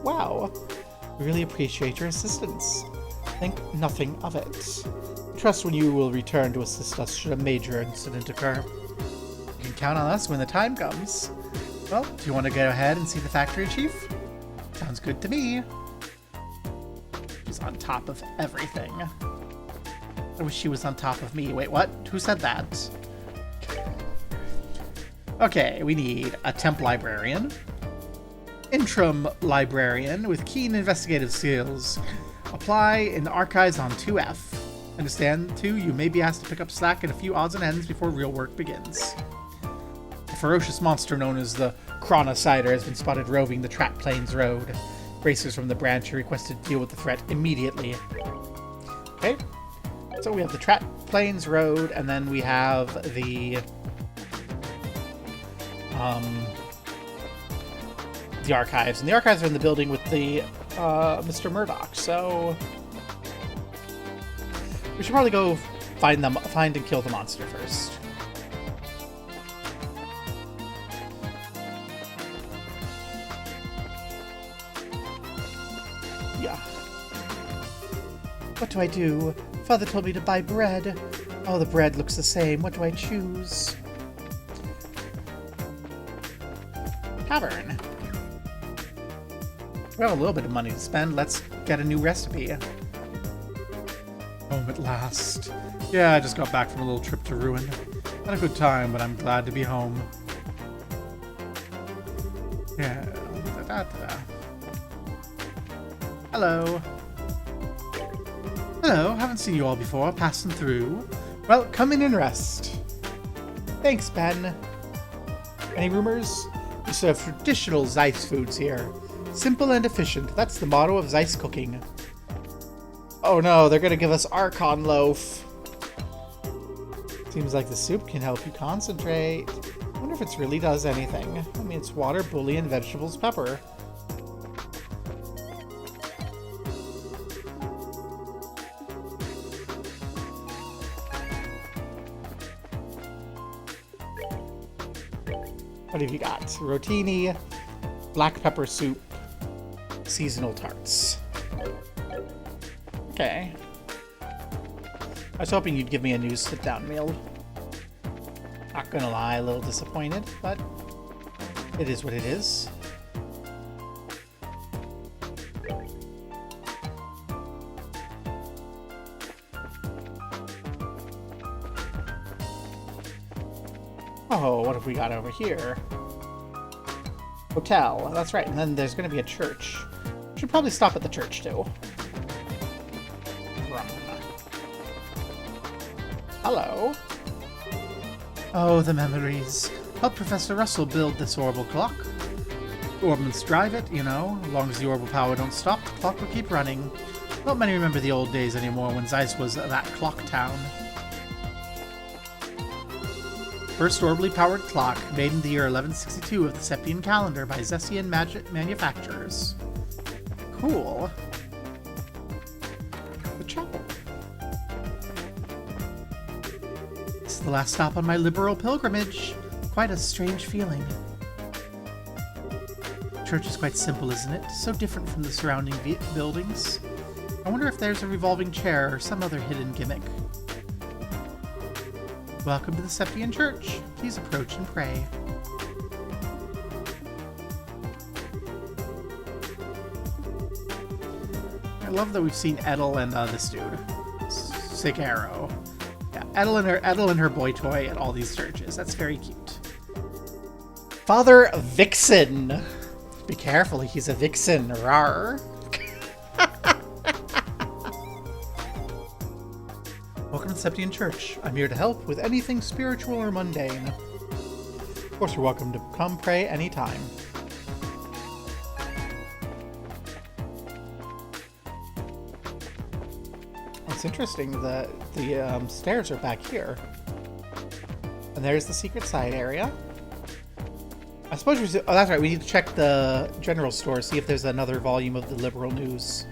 Wow. We really appreciate your assistance. Think nothing of it. Trust when you will return to assist us should a major incident occur. You can count on us when the time comes. Well, do you want to go ahead and see the factory chief? Sounds good to me. She's on top of everything. I wish she was on top of me. Wait, what? Who said that? Okay, we need a temp librarian. Interim librarian with keen investigative skills. Apply in the archives on 2F. Understand, too, you may be asked to pick up slack in a few odds and ends before real work begins. A ferocious monster known as the Chronocider has been spotted roving the Trap Plains Road. Racers from the branch are requested to deal with the threat immediately. Okay, so we have the Trap Plains Road, and then we have the archives. And the archives are in the building with the Mr. Murdoch, so we should probably go find and kill the monster first. Yeah. What do I do? Father told me to buy bread. Oh, the bread looks the same. What do I choose? Tavern. We have a little bit of money to spend. Let's get a new recipe. Home at last. Yeah, I just got back from a little trip to Ruin. Had a good time, but I'm glad to be home. Yeah. Hello. Hello, haven't seen you all before. Passing through. Well, come in and rest. Thanks, Ben. Any rumors? We serve traditional Zeiss foods here. Simple and efficient. That's the motto of Zeiss cooking. Oh no, they're gonna give us Archon loaf. Seems like the soup can help you concentrate. I wonder if it really does anything. I mean, it's water, bouillon, vegetables, pepper. What have you got? Rotini, black pepper soup, seasonal tarts. Okay. I was hoping you'd give me a new sit-down meal. Not gonna lie, a little disappointed, but it is what it is. Oh, what have we got over here? Hotel. That's right, and then there's going to be a church. Should probably stop at the church, too. Hello. Oh, the memories. Helped Professor Russell build this orbital clock. Orbments drive it, you know. As long as the orbital power don't stop, the clock will keep running. Not many remember the old days anymore when Zeiss was that clock town. First orbitally powered clock, made in the year 1162 of the Septian calendar by Zessian manufacturers. Cool. The chapel. This is the last stop on my liberal pilgrimage. Quite a strange feeling. Church is quite simple, isn't it? So different from the surrounding buildings. I wonder if there's a revolving chair or some other hidden gimmick. Welcome to the Septian Church. Please approach and pray. I love that we've seen Edel and this dude, Sick Arrow. Yeah, Edel and her boy toy at all these churches. That's very cute. Father Vixen. Be careful, he's a vixen. Rawr. Welcome to Septian Church. I'm here to help with anything spiritual or mundane. Of course, you're welcome to come pray anytime. It's interesting that the stairs are back here. And there's the secret side area. I suppose we should, oh, that's right. We need to check the general store, see if there's another volume of the Liberal News.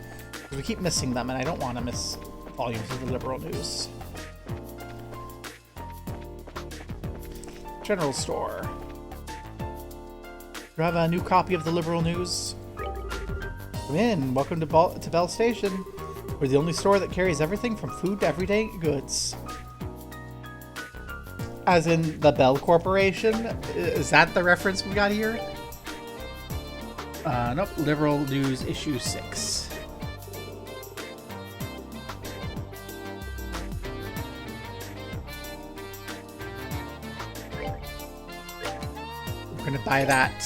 We keep missing them, and I don't want to miss volumes of the Liberal News. General store. You have a new copy of the Liberal News? Come in. Welcome to Bell Station. We're the only store that carries everything from food to everyday goods. As in the Bell Corporation? Is that the reference we got here? Nope. Liberal News issue 6. We're gonna buy that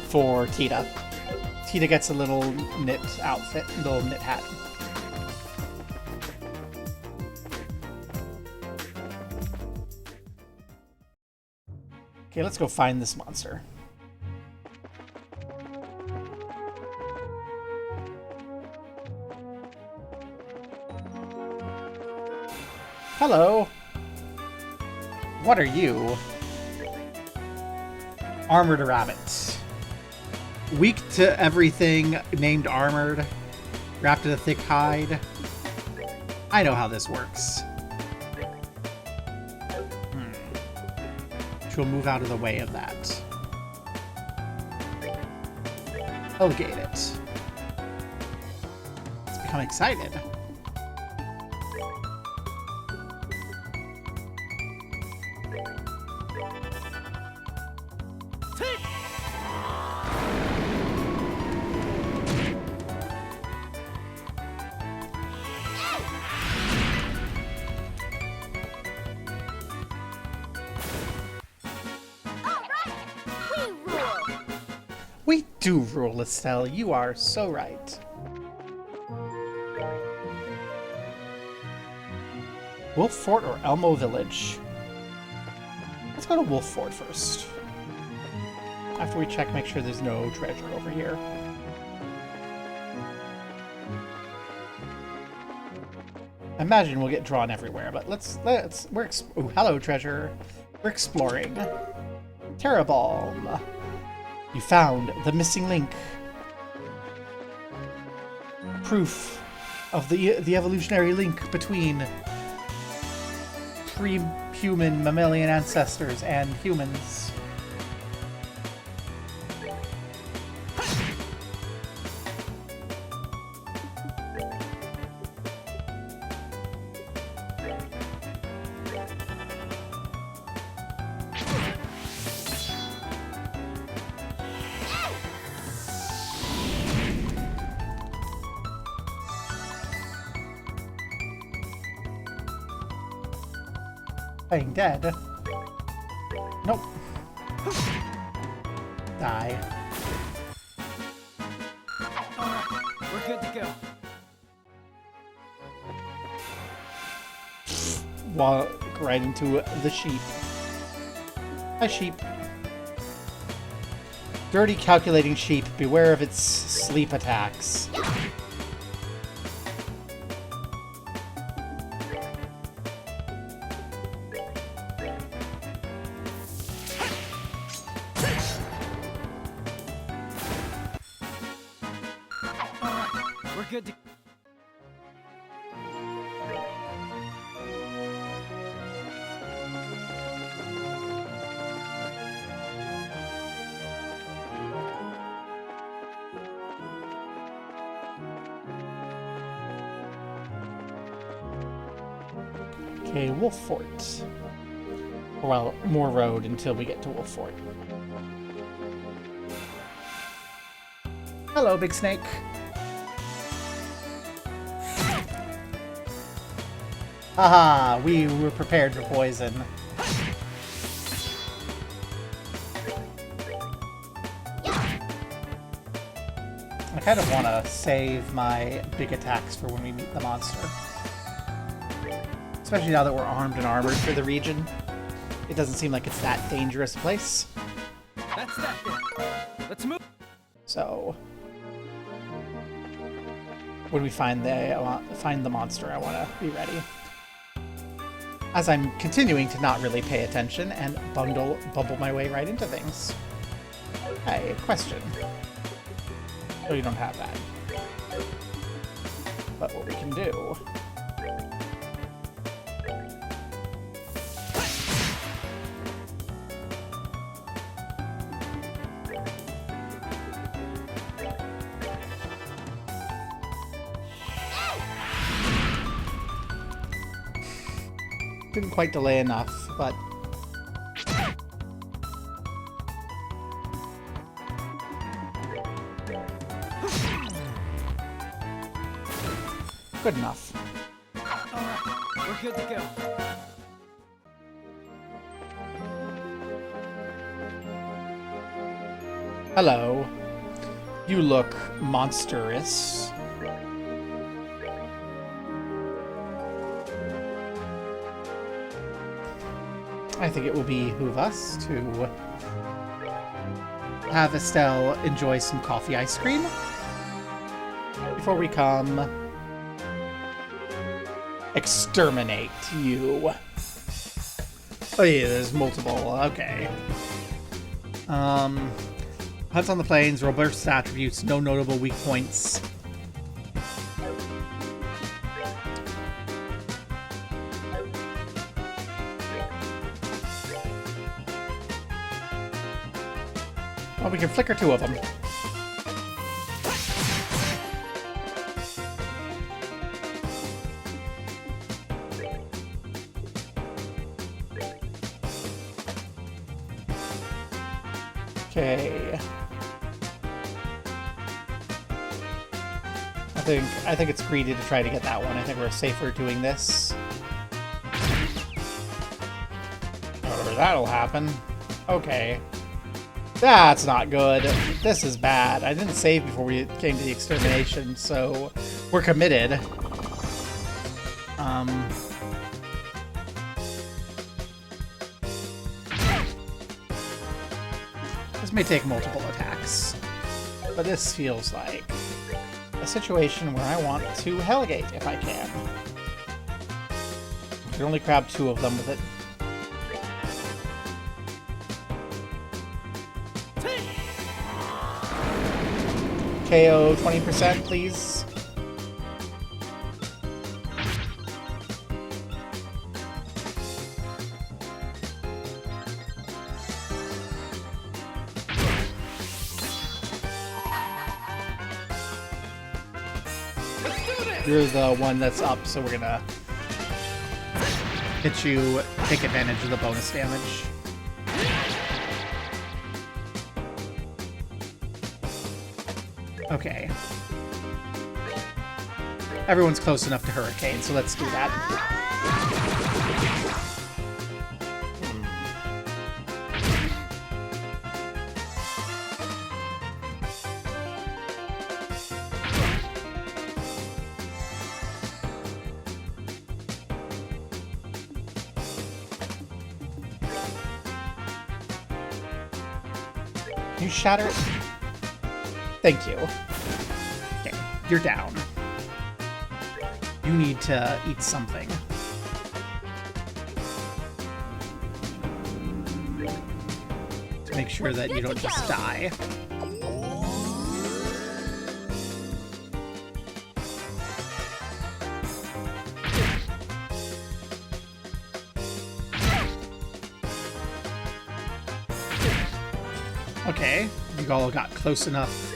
for Tita. Tita gets a little knit outfit, little knit hat. Okay, let's go find this monster. Hello. What are you? Armored rabbit. Weak to everything named armored. Wrapped in a thick hide. I know how this works. She'll move out of the way of that. Elevate it. Let's become excited. We do rule, Estelle. You are so right. Wolf Fort or Elmo Village? Let's go to Wolf Fort first. After we check, make sure there's no treasure over here. I imagine we'll get drawn everywhere, but ooh, hello, treasure. We're exploring. Terrabalm. You found the missing link. Proof of the evolutionary link between pre-human mammalian ancestors and humans. Playing dead. Nope. Die. We're good to go. Walk right into the sheep. Hi, sheep. Dirty calculating sheep. Beware of its sleep attacks. We're good to... Okay, Wolf Fort. Well, more road until we get to Wolf Fort. Hello, Big Snake. Haha, we were prepared for poison. I kind of want to save my big attacks for when we meet the monster. Especially now that we're armed and armored for the region. It doesn't seem like it's that dangerous a place. That's that then. Let's move. So, when we find the monster, I want to be ready. As I'm continuing to not really pay attention and bumble my way right into things. Hey, question. So you don't have that. But what we can do... Didn't quite delay enough, but... Good enough. Alright, we're good to go. Hello. You look monstrous. I think it will behoove us to have Estelle enjoy some coffee ice cream before we come exterminate you. Oh yeah, there's multiple. Okay. Huts on the plains, robust attributes, no notable weak points. Well, we can flicker 2 of them. Okay. I think it's greedy to try to get that one. I think we're safer doing this. Or that'll happen. Okay. That's not good. This is bad. I didn't save before we came to the extermination, so we're committed. This may take multiple attacks, but this feels like a situation where I want to Hellgate if I can. I can only grab 2 of them with it. KO 20%, please. You're the one that's up, so we're gonna hit you, take advantage of the bonus damage. Okay. Everyone's close enough to Hurricane, so let's do that. Can you shatter it? Thank you. Okay, you're down. You need to eat something. To make sure that you don't just die. Okay, you all got close enough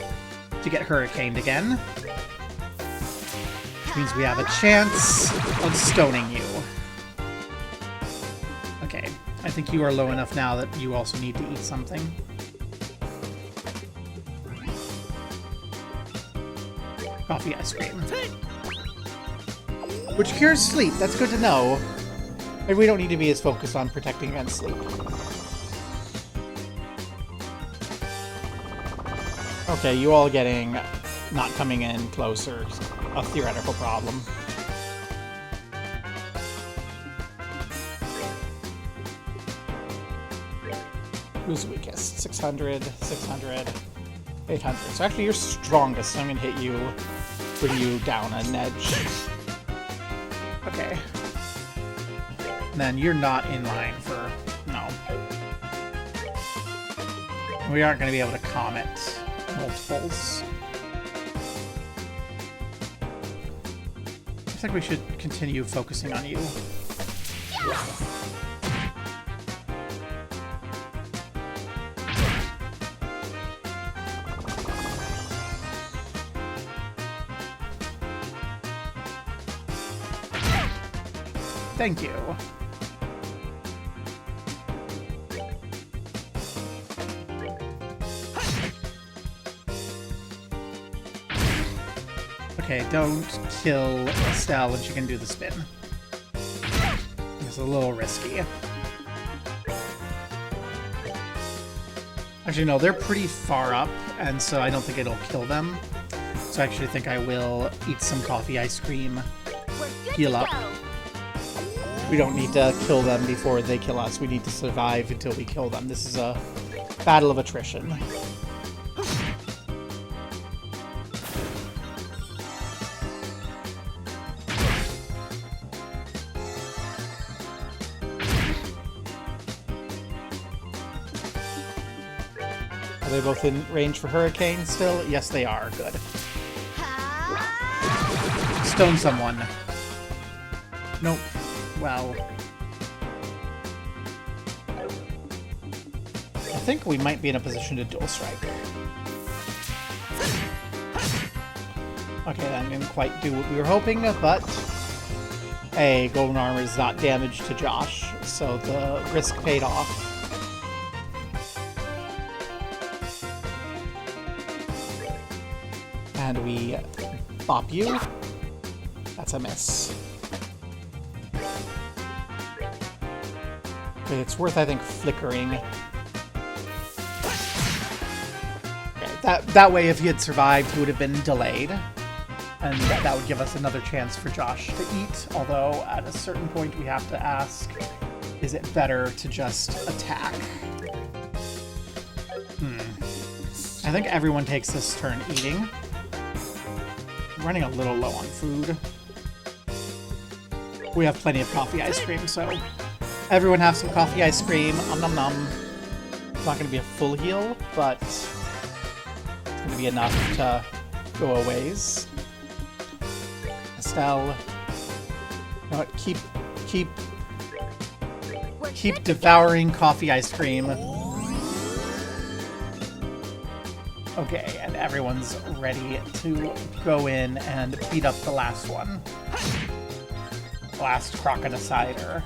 to get hurricaned again. Which means we have a chance of stoning you. Okay, I think you are low enough now that you also need to eat something. Coffee ice cream. Which cures sleep, that's good to know. Maybe we don't need to be as focused on protecting against sleep. Okay, you all getting not coming in closer, a theoretical problem. Who's the weakest? 600, 600, 800. So actually you're strongest, so I'm gonna hit you, put you down an edge. Okay. And then you're not in line for... no. We aren't gonna be able to comet multiples. I think we should continue focusing on you. Yes! Thank you. Okay, don't kill Estelle and she can do the spin. It's a little risky. Actually, no, they're pretty far up, and so I don't think it'll kill them. So I actually think I will eat some coffee ice cream, heal up. We don't need to kill them before they kill us. We need to survive until we kill them. This is a battle of attrition. Are they both in range for Hurricane still? Yes, they are. Good. Stone someone. Nope. Well, I think we might be in a position to dual strike. Okay, that didn't quite do what we were hoping, but hey, golden armor is not damaged to Josh, so the risk paid off. And we bop you. That's a miss. Okay, it's worth, I think, flickering. Okay, that way, if he had survived, he would have been delayed. And that would give us another chance for Josh to eat. Although, at a certain point, we have to ask, is it better to just attack? I think everyone takes this turn eating. I'm running a little low on food. We have plenty of coffee ice cream, so everyone have some coffee ice cream. Nom nom nom. It's not going to be a full heal, but it's going to be enough to go a ways. Estelle, you know what? Keep devouring coffee ice cream. Okay, and everyone's ready to go in and beat up the last one. Last Crocodicider.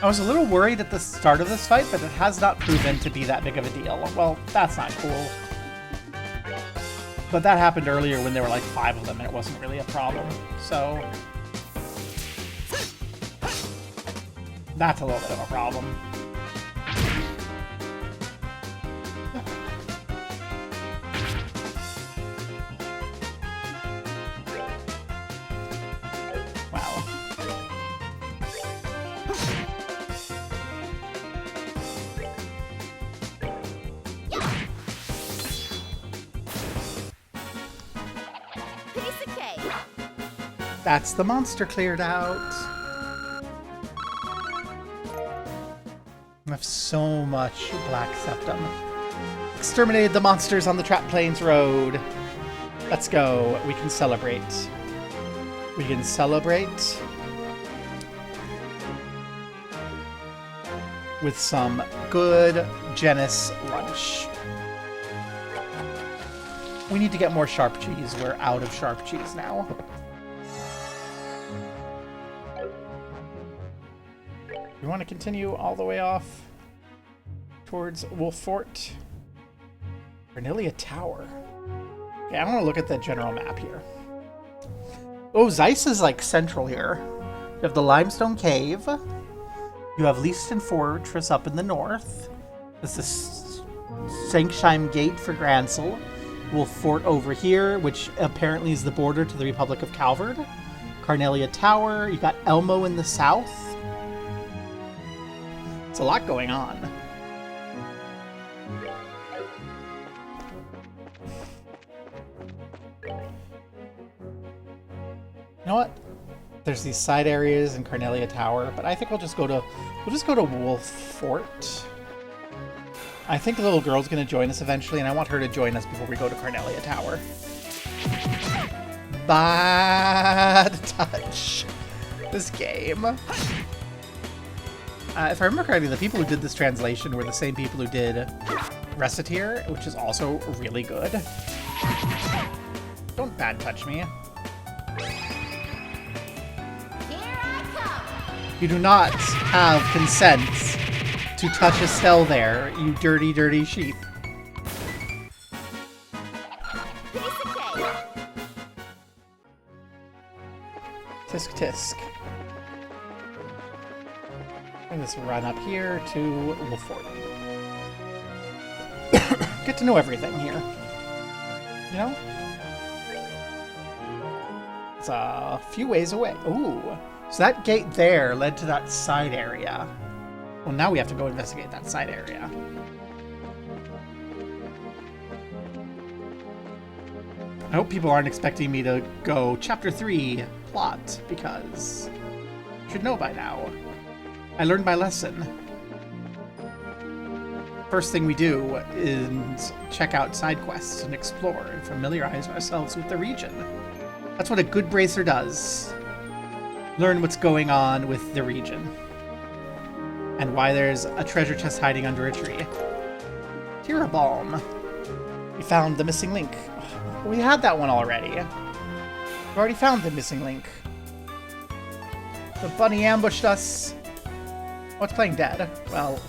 I was a little worried at the start of this fight, but it has not proven to be that big of a deal. Well, that's not cool. But that happened earlier when there were like 5 of them and it wasn't really a problem. So that's a little bit of a problem. Wow. Piece of cake. That's the monster cleared out. We have so much Black Septum. Exterminated the monsters on the Trap Plains Road. Let's go. We can celebrate. We can celebrate with some good Genis lunch. We need to get more sharp cheese. We're out of sharp cheese now. We want to continue all the way off towards Wolf Fort. Cornelia Tower. Okay, I want to look at the general map here. Oh, Zeiss is like central here. You have the Limestone Cave. You have Leaston Fortress up in the north. This is Sanksheim Gate for Gransel. Wolf Fort over here, which apparently is the border to the Republic of Calvard. Cornelia Tower. You got Elmo in the south. It's a lot going on. You know what? There's these side areas in Cornelia Tower, but I think we'll just go to Wolf Fort. I think the little girl's gonna join us eventually, and I want her to join us before we go to Cornelia Tower. Bad touch. This game. If I remember correctly, the people who did this translation were the same people who did Reciteer, which is also really good. Don't bad touch me. You do not have consent to touch Estelle there, you dirty, dirty sheep. tisk tisk. And let's run up here to Wolford. Get to know everything here. You know? It's a few ways away. Ooh. So that gate there led to that side area. Well, now we have to go investigate that side area. I hope people aren't expecting me to go Chapter 3 plot, because I should know by now. I learned my lesson. First thing we do is check out side quests and explore and familiarize ourselves with the region. That's what a good bracer does. Learn what's going on with the region. And why there's a treasure chest hiding under a tree. Tirabalm. We found the missing link. We had that one already. We've already found the missing link. The bunny ambushed us. Oh, it's playing dead. Well...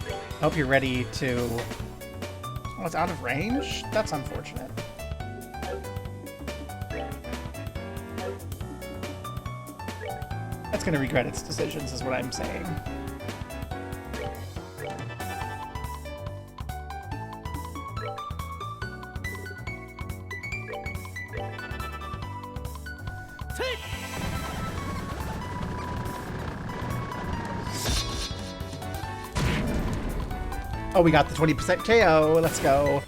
I hope you're ready to... Oh, it's out of range? That's unfortunate. It's gonna regret its decisions, is what I'm saying. Oh, we got the 20% KO. Let's go.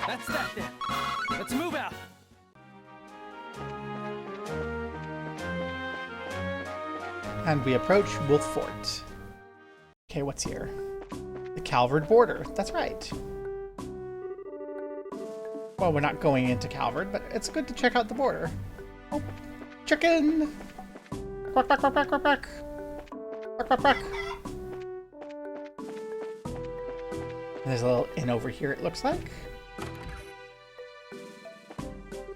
That's that then. Let's move out. And we approach Wolf Fort. Okay, what's here? The Calvard border. That's right. Well, we're not going into Calvard, but it's good to check out the border. Oh, chicken! Quack, quack, quack, quack, quack, quack. Quack, quack, quack. There's a little inn over here, it looks like.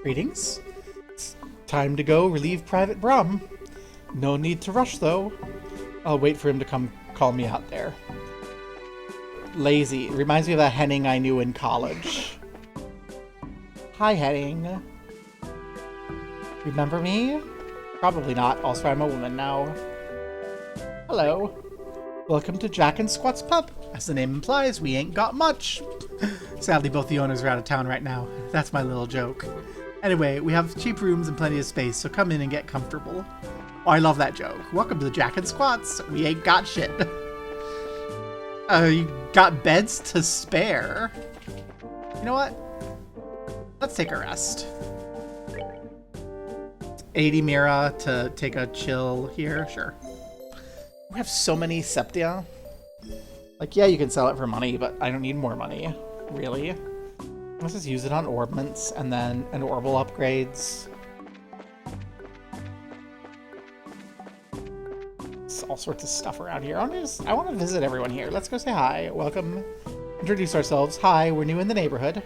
Greetings. It's time to go relieve Private Brum. No need to rush, though. I'll wait for him to come call me out there. Lazy. Reminds me of that Henning I knew in college. Hi, Henning. Remember me? Probably not. Also, I'm a woman now. Hello. Welcome to Jack and Squat's Pub. As the name implies, we ain't got much. Sadly, both the owners are out of town right now. That's my little joke. Anyway, we have cheap rooms and plenty of space, so come in and get comfortable. Oh, I love that joke. Welcome to the Jack and Squats. We ain't got shit. You got beds to spare. You know what? Let's take a rest. 80 Mira to take a chill here. Sure. We have so many Septia. Like, yeah, you can sell it for money, but I don't need more money. Really? Let's just use it on orbments and then an orbital upgrades. There's all sorts of stuff around here. I want to visit everyone here. Let's go say hi. Welcome. Introduce ourselves. Hi, we're new in the neighborhood.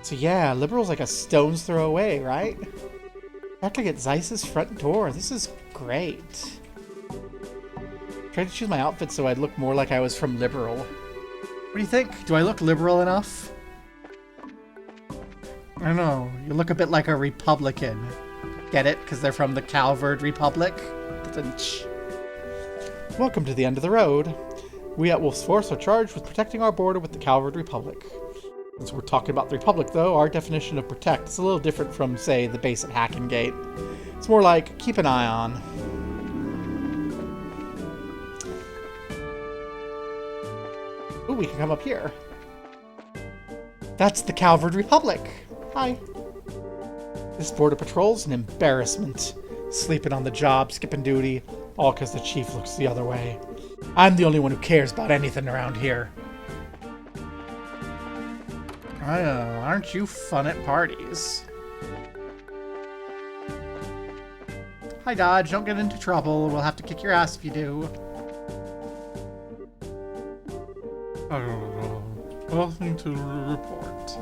So yeah, Liberal's like a stone's throw away, right? Practically at Zeiss's front door. This is great. Tried to choose my outfit so I'd look more like I was from Liberal. What do you think? Do I look liberal enough? I don't know. You look a bit like a Republican. Get it? Because they're from the Calvard Republic? Welcome to the end of the road. We at Wolf's Force are charged with protecting our border with the Calvard Republic. Since we're talking about the Republic, though, our definition of protect is a little different from, say, the base at Hacken Gate. It's more like keep an eye on. Ooh, we can come up here. That's the Calvard Republic. Hi. This border patrol's an embarrassment. Sleeping on the job, skipping duty, all because the chief looks the other way. I'm the only one who cares about anything around here. I know, aren't you fun at parties? Hi, Dodge, don't get into trouble. We'll have to kick your ass if you do. Nothing to report.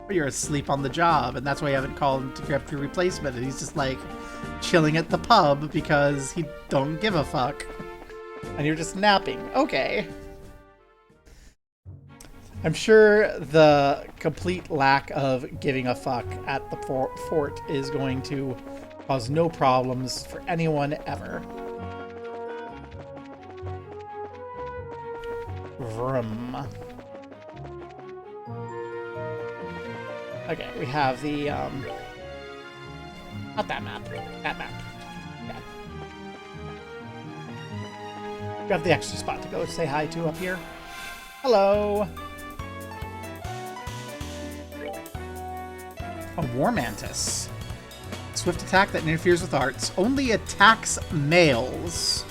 You're asleep on the job, and that's why you haven't called him to grab your replacement, and he's just like chilling at the pub because he don't give a fuck. And you're just napping. Okay. I'm sure the complete lack of giving a fuck at the fort is going to cause no problems for anyone ever. Vroom. Okay, we have the, not that map. That map. Yeah. We have the extra spot to go say hi to up here. Hello! A War Mantis. Swift attack that interferes with arts. Only attacks males.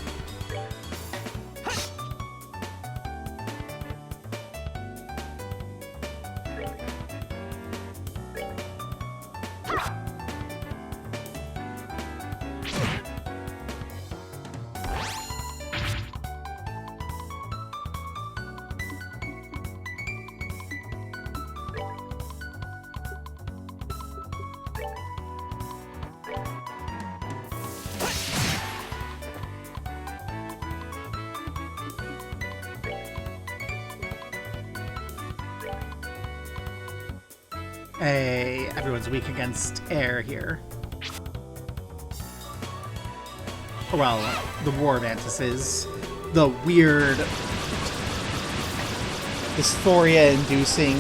Hey, everyone's weak against air here. Well, the War Mantis is. The weird, dysphoria-inducing,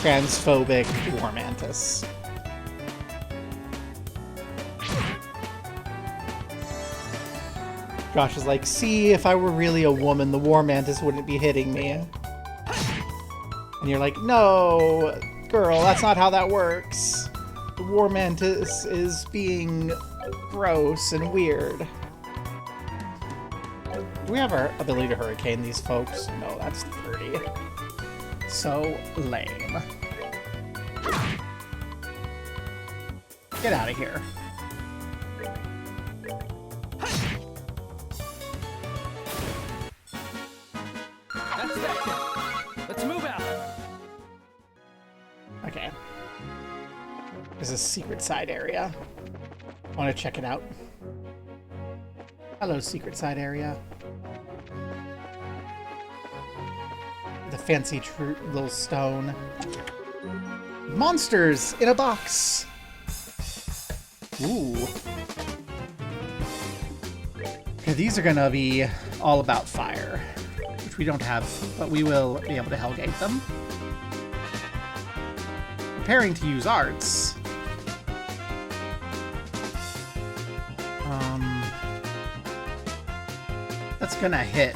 transphobic War Mantis. Josh is like, see, if I were really a woman, the War Mantis wouldn't be hitting me. And you're like, no, girl, that's not how that works. The War Mantis is being gross and weird. Do we have our ability to hurricane these folks? No, that's 30. So lame. Get out of here. That's that. Let's move out. Okay. There's a secret side area. I want to check it out. Hello, secret side area. The fancy little stone. Monsters in a box. Ooh. Okay, these are gonna be all about fire, which we don't have, but we will be able to Hellgate them. Preparing to use arts. That's gonna hit.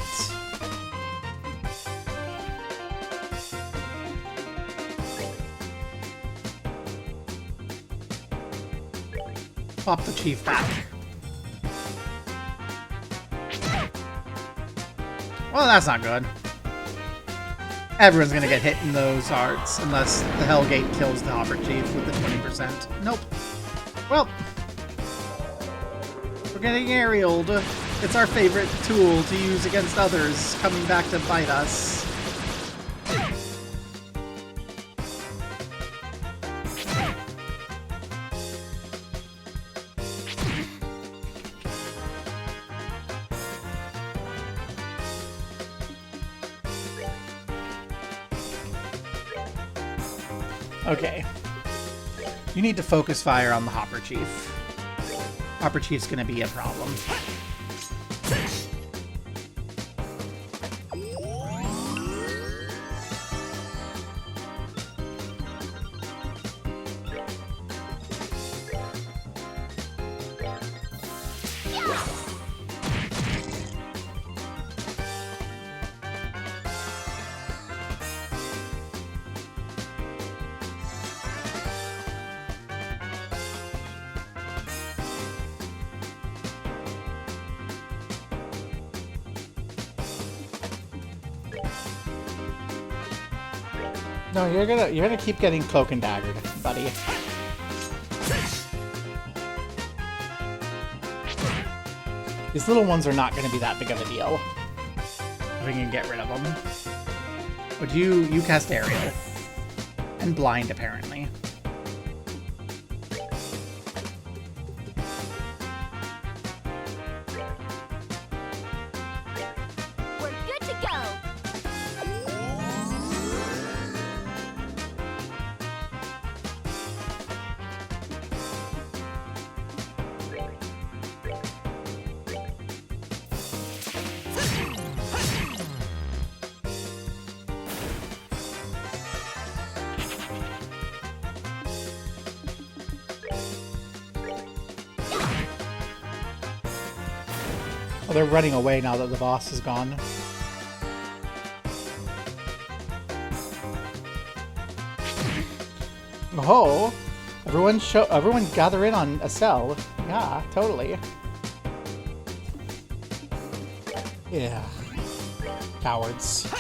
Pop the chief back. Well, that's not good. Everyone's gonna get hit in those arts unless the Hellgate kills the Hopper Chief with the 20%. Nope. Well, we're getting aerialed. It's our favorite tool to use against others coming back to bite us. Okay. You need to focus fire on the Hopper Chief. Hopper Chief's gonna be a problem. No, you're gonna keep getting cloak and daggered, buddy. These little ones are not gonna be that big of a deal. We can get rid of them. But you cast aerial. And blind, apparently. We're good to go. Well, they're running away now that the boss is gone. Oh, everyone gather in on a cell. Yeah, totally. Yeah. Cowards.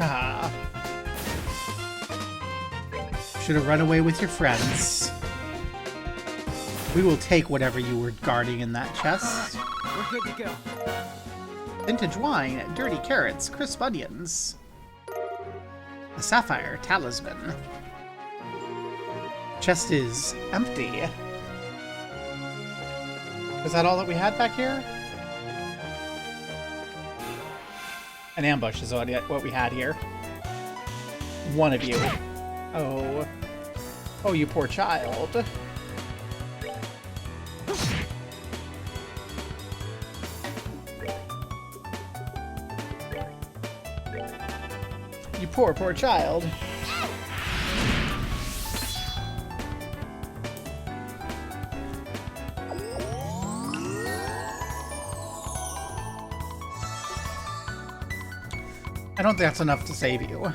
Ah. Should have run away with your friends. We will take whatever you were guarding in that chest. We're good to go. Vintage wine, dirty carrots, crisp onions. A sapphire talisman. Chest is empty. Was that all that we had back here? An ambush is what we had here. One of you. Oh. Oh, you poor child. You poor, poor child. I don't think that's enough to save you.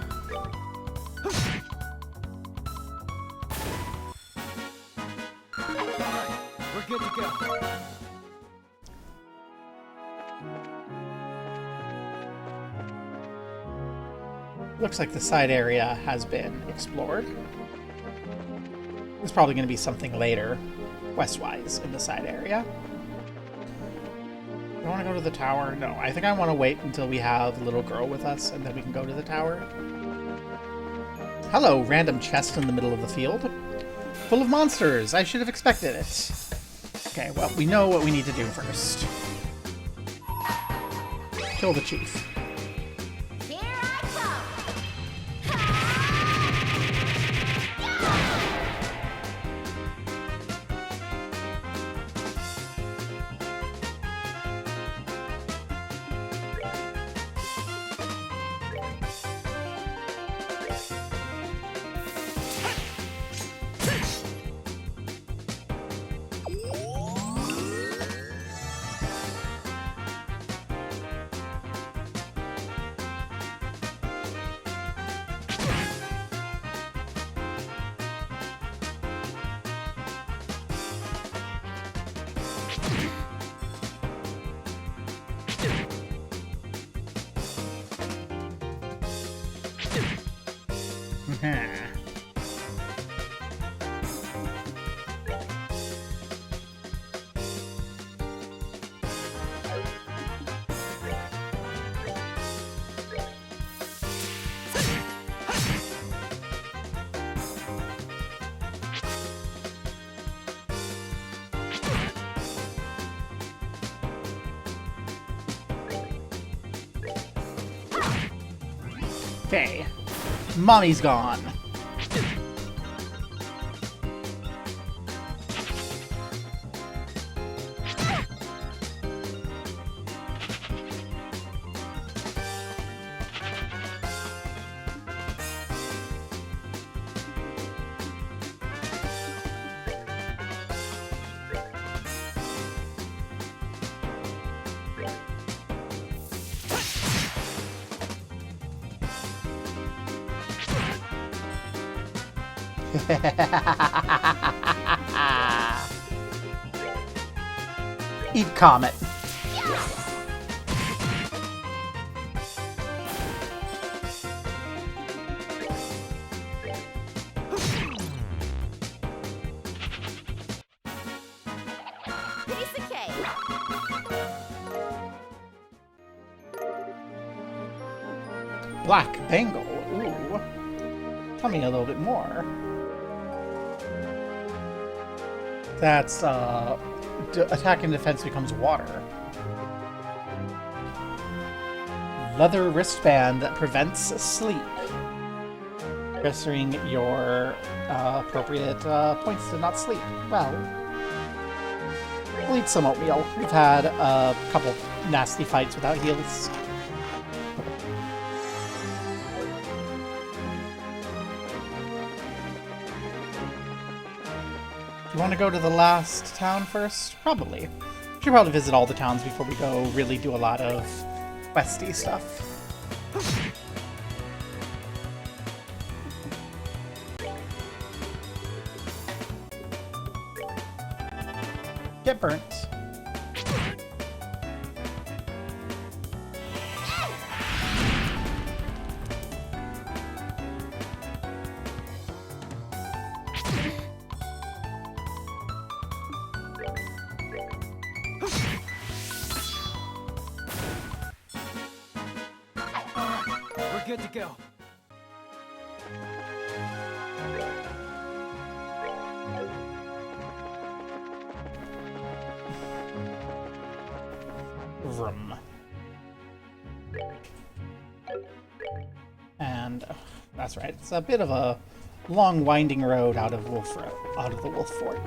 Alright, we're good to go. Looks like the side area has been explored. There's probably going to be something later, quest-wise, in the side area. I want to go to the tower. No, I think I want to wait until we have the little girl with us, and then we can go to the tower. Hello, random chest in the middle of the field. Full of monsters. I should have expected it. Okay, well, we know what we need to do first. Kill the chief. Here I come. Okay. Mommy's gone. Eat Comet. Piece of cake. Black Bangle. Ooh. Tell me a little bit more. That's, attack and defense becomes water. Leather wristband that prevents sleep. Registering your appropriate points to not sleep. Well, we'll eat some oatmeal. We've had a couple nasty fights without heals. You want to go to the last town first? Probably. We should probably visit all the towns before we go really do a lot of questy stuff. Get burnt. We're good to go. Vroom. And that's right. It's a bit of a long, winding road out of the Wolf Fort.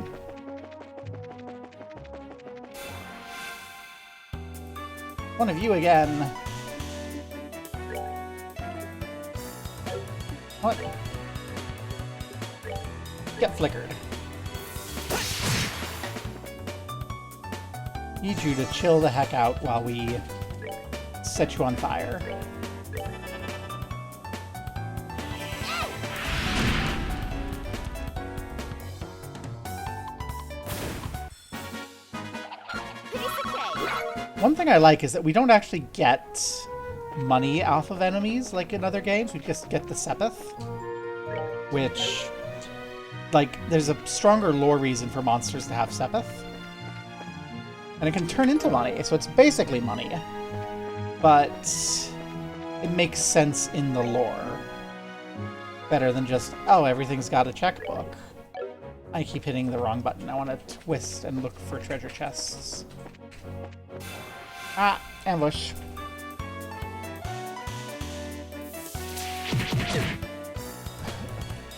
One of you again. What? Get flickered. Need you to chill the heck out while we set you on fire. Piece of cake. One thing I like is that we don't actually get money off of enemies like in other games. We just get the Sepith, which, like, there's a stronger lore reason for monsters to have Sepith. And it can turn into money, so it's basically money. But it makes sense in the lore. Better than just, oh, everything's got a checkbook. I keep hitting the wrong button. I want to twist and look for treasure chests. Ah, ambush.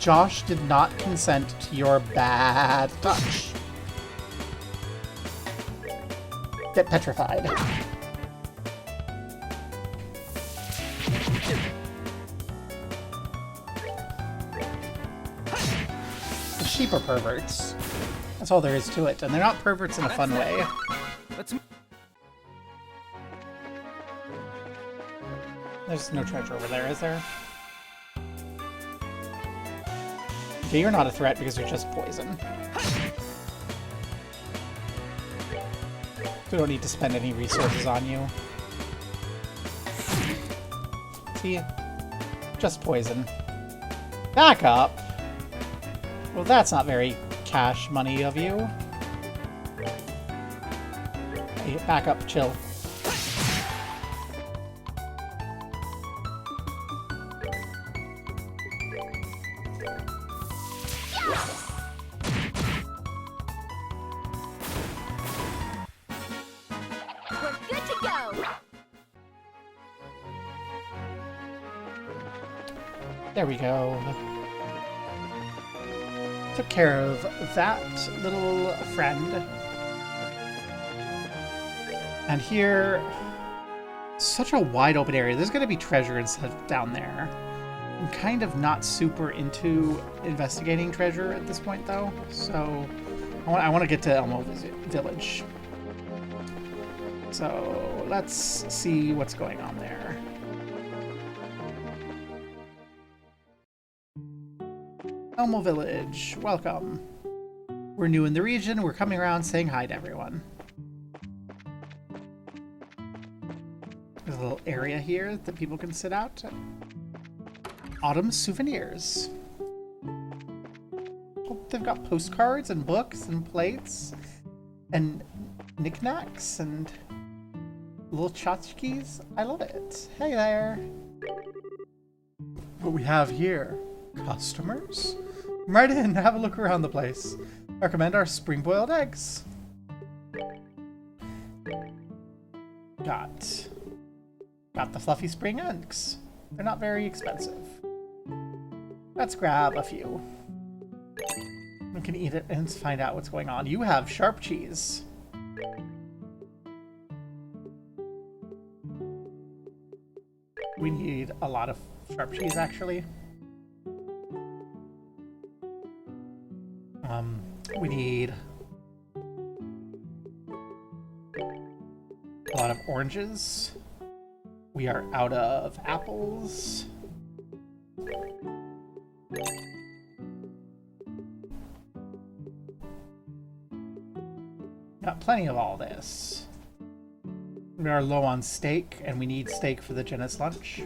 Josh did not consent to your bad touch. Get petrified. The sheep are perverts. That's all there is to it, and they're not perverts in a fun way. Let's. There's no treasure over there, is there? Okay, you're not a threat because you're just poison. We don't need to spend any resources on you. See? Just poison. Back up! Well, that's not very cash money of you. Hey, back up, chill. We're good to go. There we go. Took care of that little friend. And here, such a wide open area. There's going to be treasure and stuff down there. I'm kind of not super into investigating treasure at this point, though. So I want to get to Elmo Village. So let's see what's going on there. Elmo Village, welcome. We're new in the region. We're coming around saying hi to everyone. There's a little area here that people can sit out. Autumn souvenirs. Oh, they've got postcards and books and plates and knickknacks and little tchotchkes. I love it. Hey there. What we have here. Customers? Come right in, have a look around the place. I recommend our spring-boiled eggs. Got the fluffy spring eggs. They're not very expensive. Let's grab a few. We can eat it and find out what's going on. You have sharp cheese. We need a lot of sharp cheese, actually. We need a lot of oranges. We are out of apples. Got plenty of all this. We are low on steak, and we need steak for the Genis lunch.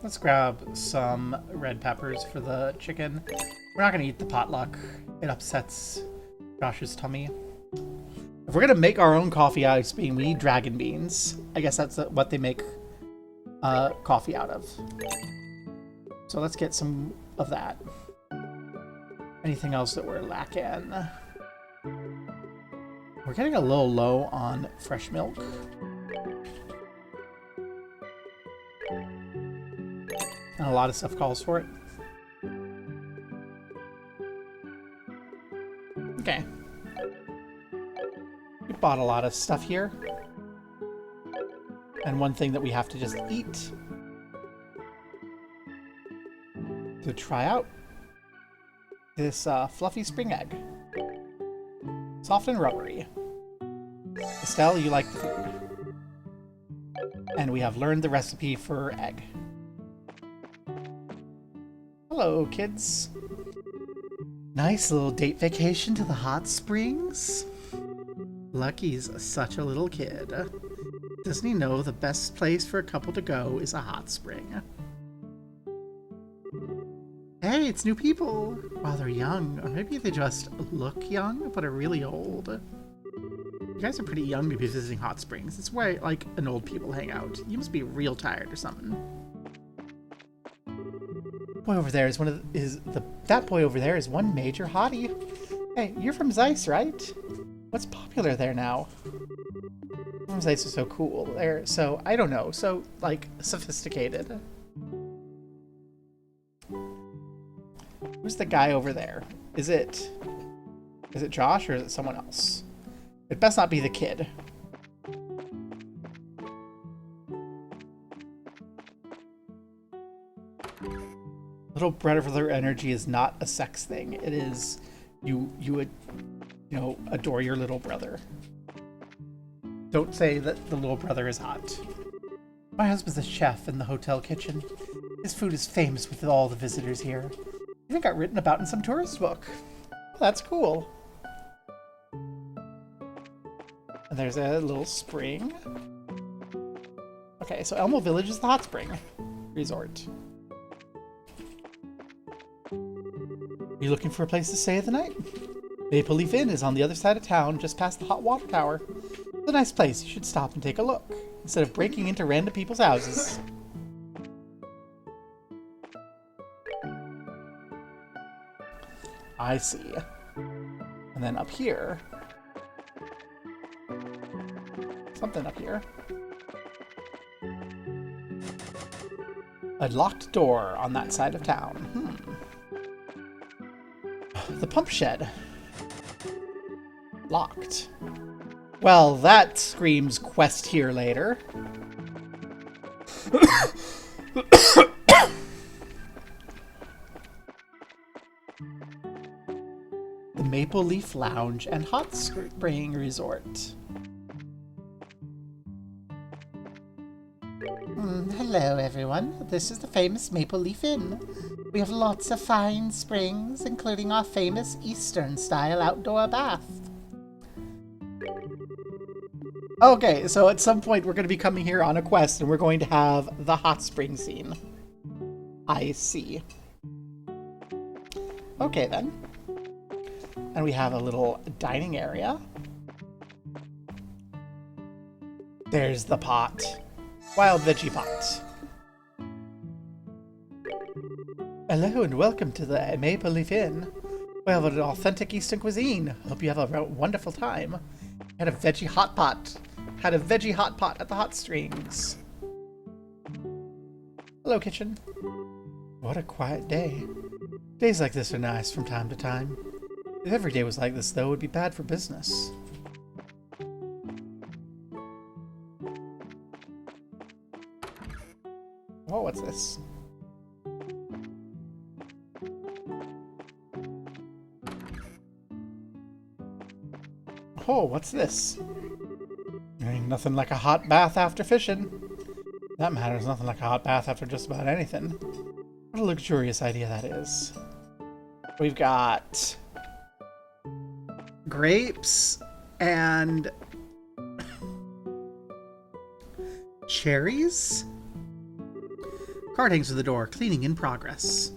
Let's grab some red peppers for the chicken. We're not going to eat the potluck. It upsets Josh's tummy. If we're going to make our own coffee ice bean, we need dragon beans. I guess that's what they make coffee out of. So let's get some of that. Anything else that we're lacking? We're getting a little low on fresh milk. And a lot of stuff calls for it. Okay. We bought a lot of stuff here. And one thing that we have to just eat to try out this fluffy spring egg. Soft and rubbery. Estelle, you like the food. And we have learned the recipe for egg. Hello, kids. Nice little date vacation to the hot springs. Lucky's such a little kid. Doesn't he know the best place for a couple to go is a hot spring? Hey, it's new people. Wow, they're young. Or maybe they just look young, but are really old. You guys are pretty young to be visiting hot springs. It's where, like, an old people hang out. You must be real tired or something. Boy over there is that boy over there is one major hottie. Hey, you're from Zeiss, right? What's popular there now? From Zeiss is so cool. They're so, I don't know, so like sophisticated. Who's the guy over there? Is it Josh or is it someone else? It best not be the kid. Little brother energy is not a sex thing. It is you would, you know, adore your little brother. Don't say that the little brother is hot. My husband's a chef in the hotel kitchen. His food is famous with all the visitors here. Even got written about in some tourist book. Oh, that's cool. And there's a little spring. Okay, so Elmo Village is the hot spring resort. Are you looking for a place to stay the night? Maple Leaf Inn is on the other side of town, just past the hot water tower. It's a nice place. You should stop and take a look, instead of breaking into random people's houses. I see. And then up here... something up here. A locked door on that side of town. The pump shed. Locked. Well, that screams quest here later. The Maple Leaf Lounge and Hot Spring Resort. Hello, everyone. This is the famous Maple Leaf Inn. We have lots of fine springs, including our famous Eastern-style outdoor bath. Okay, so at some point we're going to be coming here on a quest, and we're going to have the hot spring scene. I see. Okay, then. And we have a little dining area. There's the pot. Wild veggie pot. Hello and welcome to the Maple Leaf Inn. We have an authentic Eastern cuisine. Hope you have a wonderful time. Had a veggie hot pot. Had a veggie hot pot at the Hot Strings. Hello, kitchen. What a quiet day. Days like this are nice from time to time. If every day was like this, though, it would be bad for business. Oh, what's this? Oh, what's this? Ain't nothing like a hot bath after fishing. That matters, nothing like a hot bath after just about anything. What a luxurious idea that is. We've got grapes and cherries. Card hangs to the door. Cleaning in progress.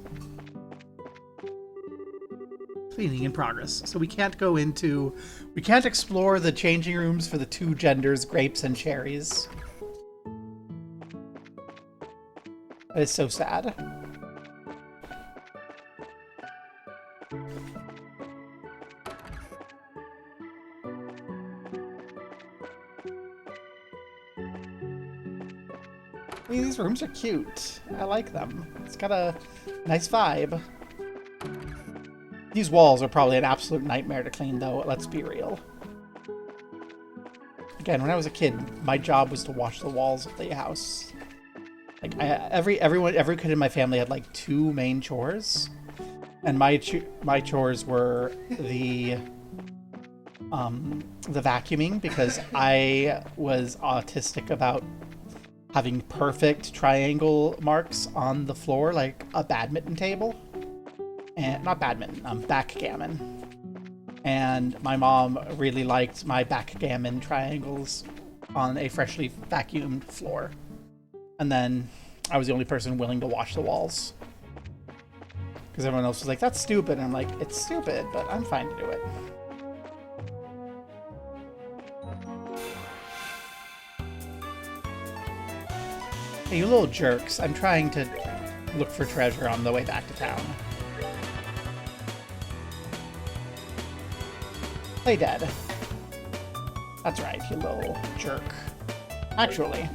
Cleaning in progress. So we can't go into... We can't explore the changing rooms for the two genders, grapes and cherries. That is so sad. These rooms are cute. I like them. It's got a nice vibe. These walls are probably an absolute nightmare to clean, though. Let's be real. Again, when I was a kid, my job was to wash the walls of the house. Like every kid in my family had like two main chores, and my chores were the vacuuming, because I was autistic about having perfect triangle marks on the floor like a badminton table. And not badminton, backgammon. And my mom really liked my backgammon triangles on a freshly vacuumed floor. And then I was the only person willing to wash the walls. Because everyone else was like, that's stupid. And I'm like, it's stupid, but I'm fine to do it. Hey, you little jerks. I'm trying to look for treasure on the way back to town. Play dead. That's right, you little jerk. Actually.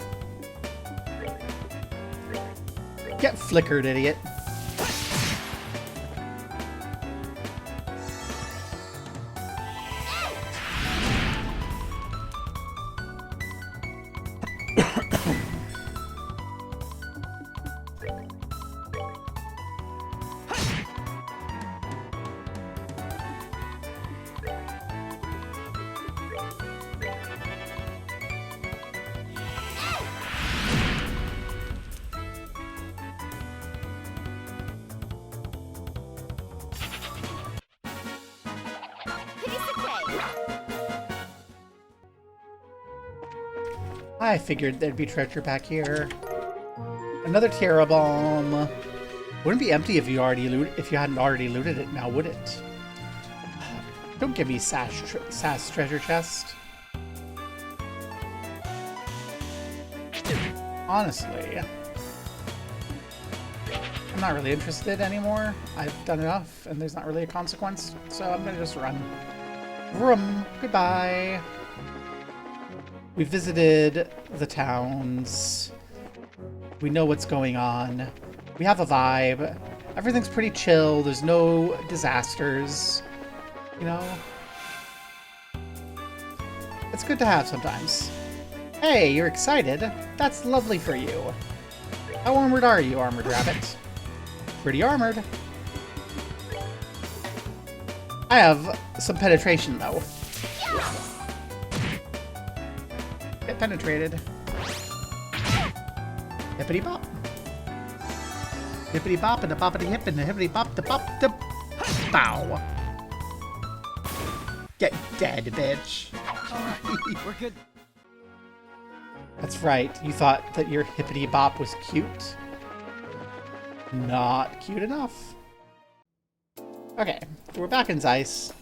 Get flickered, idiot. I figured there'd be treasure back here. Another Terra Bomb. Wouldn't be empty if you hadn't already looted it now, would it? Don't give me Sass treasure chest. Honestly, I'm not really interested anymore. I've done enough, and there's not really a consequence, so I'm gonna just run. Vroom. Goodbye. We visited the towns. We know what's going on. We have a vibe. Everything's pretty chill. There's no disasters. You know? It's good to have sometimes. Hey, you're excited? That's lovely for you. How armored are you, Armored Rabbit? Pretty armored. I have some penetration, though. Get penetrated. Hippity bop. Hippity bop and a boppity hip and a hippity bop the bop the bow. Get dead, bitch. Alright, we're good. That's right. You thought that your hippity bop was cute? Not cute enough. Okay, we're back in Zeiss.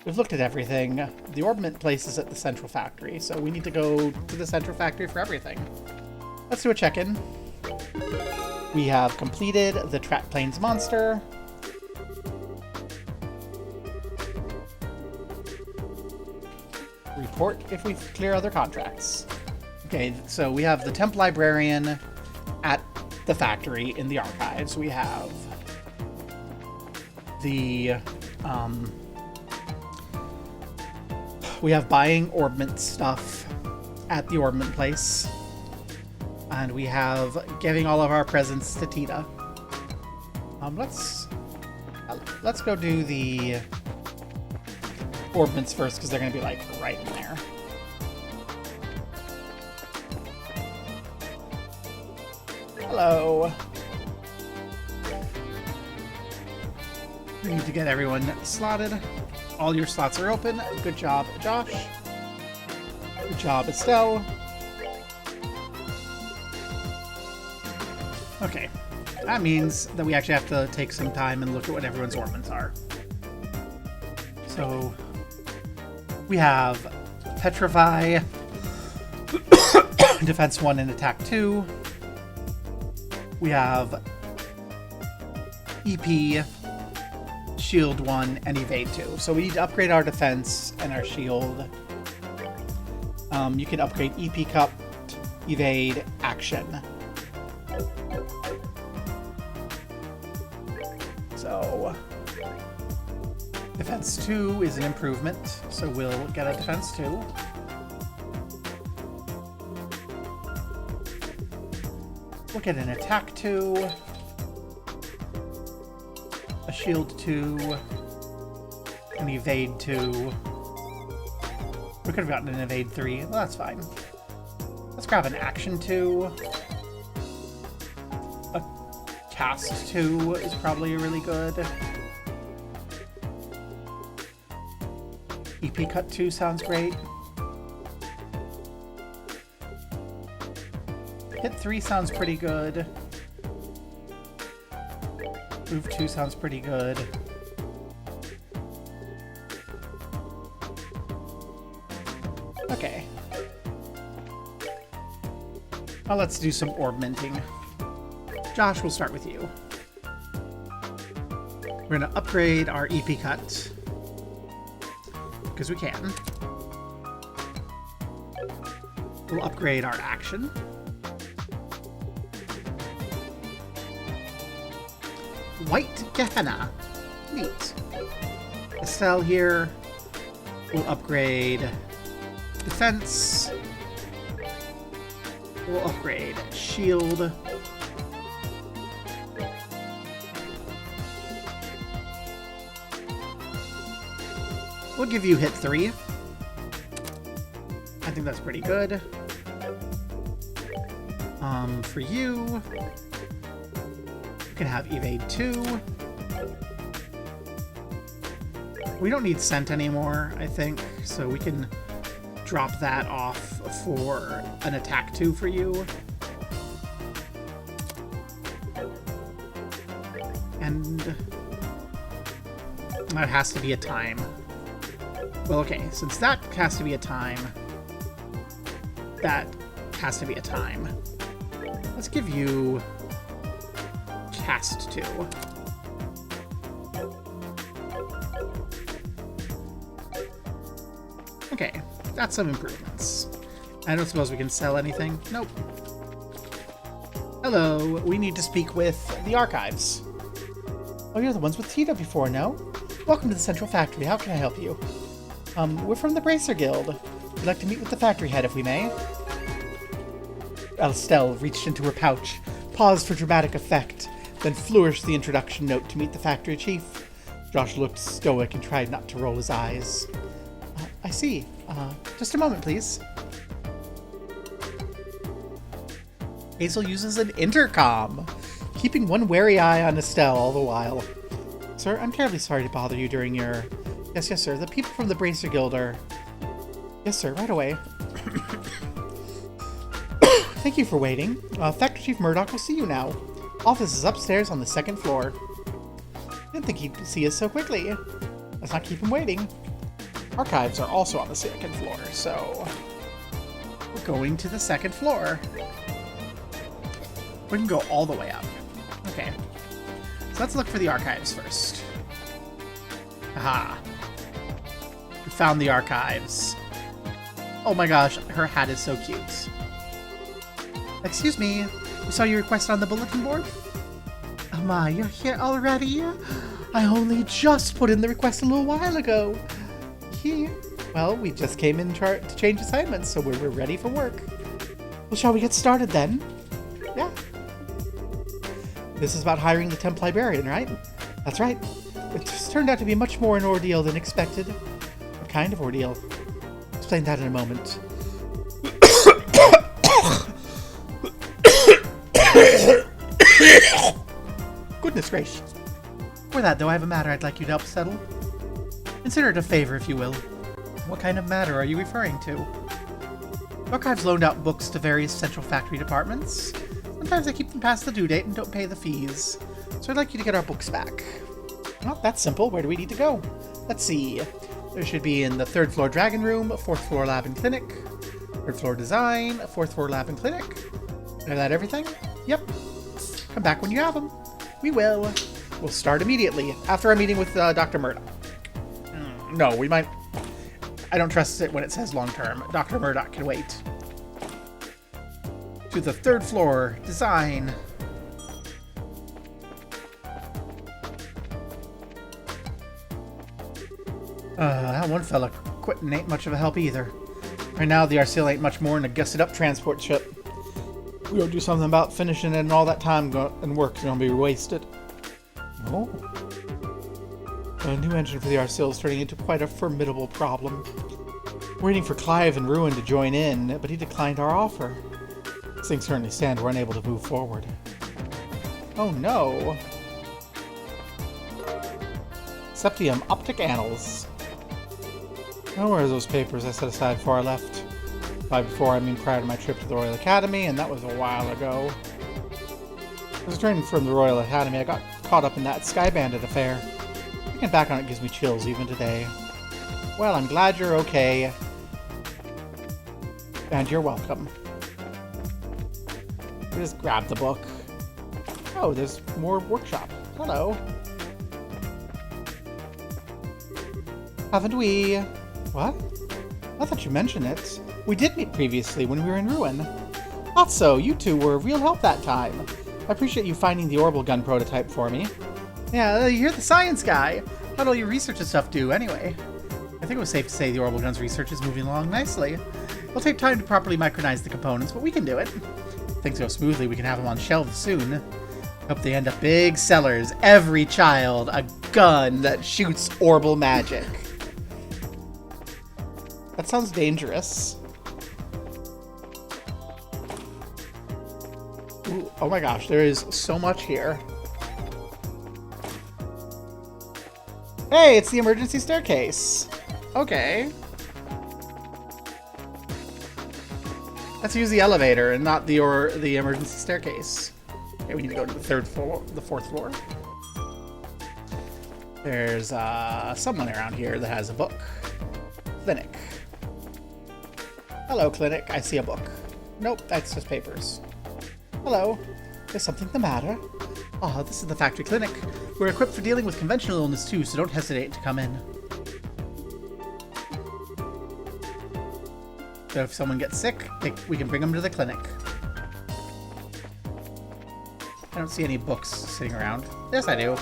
we've looked at everything. The orbment place is at the central factory, so we need to go to the central factory for everything. Let's do a check-in. We have completed the Trap Plains monster. Report if we clear other contracts. Okay, so we have the Temp Librarian at the factory in the archives. We have the we have buying orbment stuff at the orbment place, and we have giving all of our presents to Tita. Let's go do the orbments first, because they're gonna be like right in there. Hello. We need to get everyone slotted. All your slots are open. Good job, Josh. Good job, Estelle. Okay. That means that we actually have to take some time and look at what everyone's orbments are. So we have Petrify, Defense 1 and Attack 2. We have EP, Shield 1, and Evade 2. So we need to upgrade our defense and our shield. You can upgrade EP Cup, Evade, Action. So Defense 2 is an improvement, so we'll get a Defense 2. We'll get an Attack 2, a Shield 2, an Evade 2. We could have gotten an Evade 3. Well, that's fine. Let's grab an Action 2. A Cast 2 is probably really good. EP Cut 2 sounds great. Hit 3 sounds pretty good. Move 2 sounds pretty good. Okay. Now let's do some orb minting. Josh, we'll start with you. We're gonna upgrade our EP Cut, because we can. We'll upgrade our Action. White Gehenna. Neat. Estelle here. We'll upgrade Defense. We'll upgrade Shield. We'll give you hit 3. I think that's pretty good. For you, you can have Evade 2. We don't need Scent anymore, I think, so we can drop that off for an Attack 2 for you. And that has to be a time. Well, okay, since that has to be a time, that has to be a time. Let's give you Cast 2. Okay, that's some improvements. I don't suppose we can sell anything. Nope. Hello, we need to speak with the archives. Oh, you're the ones with Tita before, no? Welcome to the Central Factory. How can I help you? We're from the Bracer Guild. We'd like to meet with the factory head, if we may. Estelle reached into her pouch, paused for dramatic effect, then flourished the introduction note to meet the factory chief. Josh looked stoic and tried not to roll his eyes. I see. Just a moment, please. Hazel uses an intercom, keeping one wary eye on Estelle all the while. Sir, I'm terribly sorry to bother you during your... Yes, sir. The people from the Bracer Guild are... Yes, sir. Right away. Thank you for waiting. Factory Chief Murdoch will see you now. Office is upstairs on the 2nd floor. Didn't think he'd see us so quickly. Let's not keep him waiting. archives are also on the second floor, so we're going to the second floor. We can go all the way up. Okay. So let's look for the archives first. Aha. We found the archives. Oh my gosh, her hat is so cute. Excuse me, we saw your request on the bulletin board? Oh my, you're here already? I only just put in the request a little while ago. Here. Well, we just came in to change assignments, so we're ready for work. Well, shall we get started then? Yeah. This is about hiring the temp librarian, right? That's right. It just turned out to be much more an ordeal than expected. What kind of ordeal? Explain that in a moment. Goodness gracious. For that, though, I have a matter I'd like you to help settle. Consider it a favor, if you will. What kind of matter are you referring to? Archives loaned out books to various central factory departments. Sometimes they keep them past the due date and don't pay the fees. So I'd like you to get our books back. Well, that's simple. Where do we need to go? Let's see. There should be in the 3rd floor Dragon Room, 4th floor Lab and Clinic, 3rd floor Design, 4th floor Lab and Clinic. Is that everything? Yep. Come back when you have them. We will. We'll start immediately, after our meeting with Dr. Murdoch. No, we might... I don't trust it when it says long-term. Dr. Murdoch can wait. To the 3rd floor, Design. That one fella quitting ain't much of a help either. Right now, the Arceal ain't much more than a gusted-up transport ship. We gotta do something about finishing it, and all that time and work's gonna be wasted. Oh. A new engine for the Arceal is turning into quite a formidable problem. We're waiting for Clive and Ruin to join in, but he declined our offer. As things currently stand, we're unable to move forward. Oh no! Septium Optic Annals. Oh, where are those papers I set aside before I left? By before, I mean prior to my trip to the Royal Academy, and that was a while ago. As I was returning from the Royal Academy, I got caught up in that Sky Bandit affair. Thinking back on it gives me chills even today. Well, I'm glad you're okay. And you're welcome. Just grab the book. Oh, there's more workshop. Hello. Haven't we... What? I thought you mentioned it. We did meet previously when we were in Ruin. Thought so. You two were a real help that time. I appreciate you finding the orbital gun prototype for me. Yeah, you're the science guy. How'd all your research and stuff do, anyway? I think it was safe to say the orbital gun's research is moving along nicely. It'll take time to properly micronize the components, but we can do it. If things go smoothly, we can have them on shelves soon. Hope they end up big sellers. Every child a gun that shoots orbital magic. That sounds dangerous. Ooh, oh my gosh, there is so much here. Hey, it's the emergency staircase. Okay. Let's use the elevator and not the emergency staircase. Okay, we need to go to the 3rd floor, the 4th floor. There's someone around here that has a book. Clinic. Hello, Clinic. I see a book. Nope, that's just papers. Hello. Is something the matter? Ah, this is the factory clinic. We're equipped for dealing with conventional illness too, so don't hesitate to come in. So if someone gets sick, we can bring them to the clinic. I don't see any books sitting around. Yes, I do.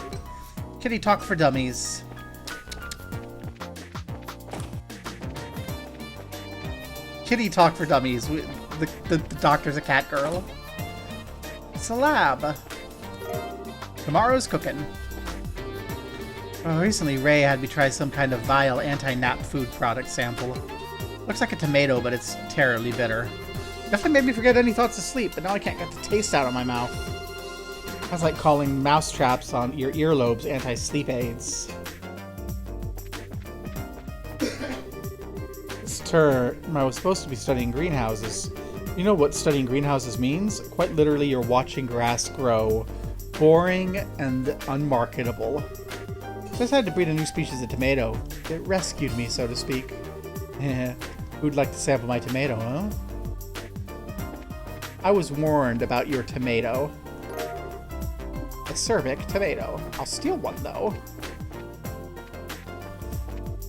Kitty Talk for Dummies. Kitty Talk for Dummies. The doctor's a cat girl. It's a lab. Tomorrow's cooking. Well, recently, Ray had me try some kind of vile anti-nap food product sample. Looks like a tomato, but it's terribly bitter. Definitely made me forget any thoughts of sleep, but now I can't get the taste out of my mouth. That's like calling mousetraps on your earlobes anti-sleep aids. This term, I was supposed to be studying greenhouses. You know what studying greenhouses means? Quite literally, you're watching grass grow. Boring and unmarketable. So I decided to breed a new species of tomato. It rescued me, so to speak. Who'd like to sample my tomato, huh? I was warned about your tomato. Acerbic tomato. I'll steal one, though.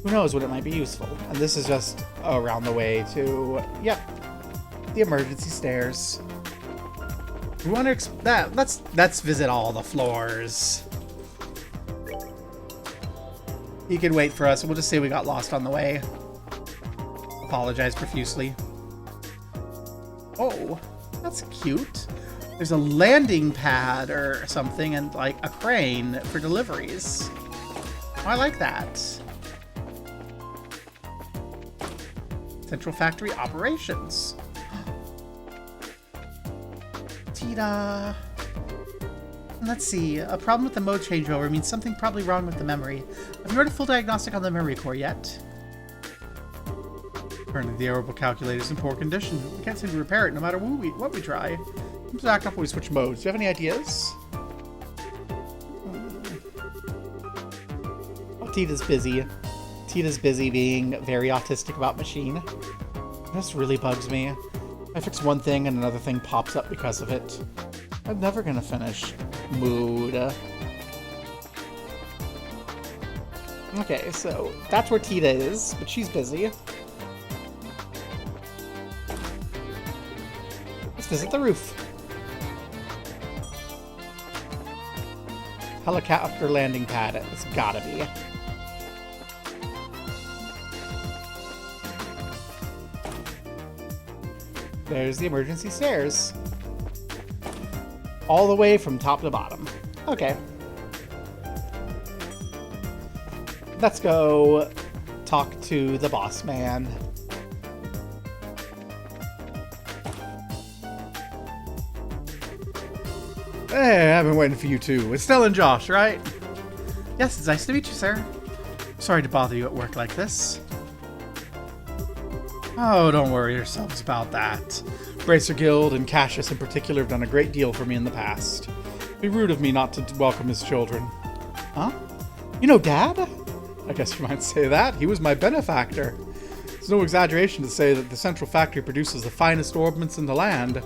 Who knows when it might be useful. And this is just around the way to, yep, the emergency stairs. We want to let's visit all the floors. You can wait for us. We'll just say we got lost on the way. Apologize profusely. Oh, that's cute. There's a landing pad or something and like a crane for deliveries. Oh, I like that. Central factory operations. Ta-da! Let's see. A problem with the mode changeover means something probably wrong with the memory. Have you run a full diagnostic on the memory core yet? Currently, the arable calculator is in poor condition. We can't seem to repair it no matter what we try. It seems to act up when we switch modes. Do you have any ideas? Oh, Tita's busy. Tita's busy being very autistic about machine. This really bugs me. I fix one thing and another thing pops up because of it. I'm never gonna finish. Mood. Okay, so that's where Tita is, but she's busy. Let's visit the roof. Helicopter landing pad. It's gotta be. There's the emergency stairs. All the way from top to bottom. Okay. Let's go talk to the boss man. Hey, I've been waiting for you too. It's Stella and Josh, right? Yes, it's nice to meet you, sir. Sorry to bother you at work like this. Oh, don't worry yourselves about that. Bracer Guild and Cassius in particular have done a great deal for me in the past. It'd be rude of me not to welcome his children. Huh? You know Dad? I guess you might say that. He was my benefactor. It's no exaggeration to say that the Central Factory produces the finest orbments in the land.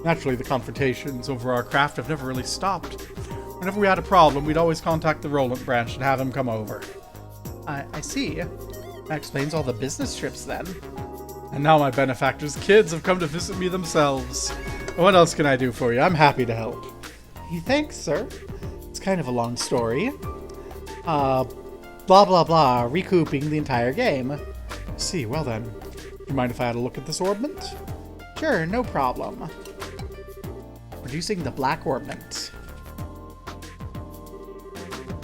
Naturally, the confrontations over our craft have never really stopped. Whenever we had a problem, we'd always contact the Roland branch and have him come over. I see. That explains all the business trips then. And now my benefactor's kids have come to visit me themselves. What else can I do for you? I'm happy to help. Thanks, sir. It's kind of a long story. Blah, blah, blah, recouping the entire game. I see, well then. Do you mind if I had a look at this orbment? Sure, no problem. Producing the black orbment.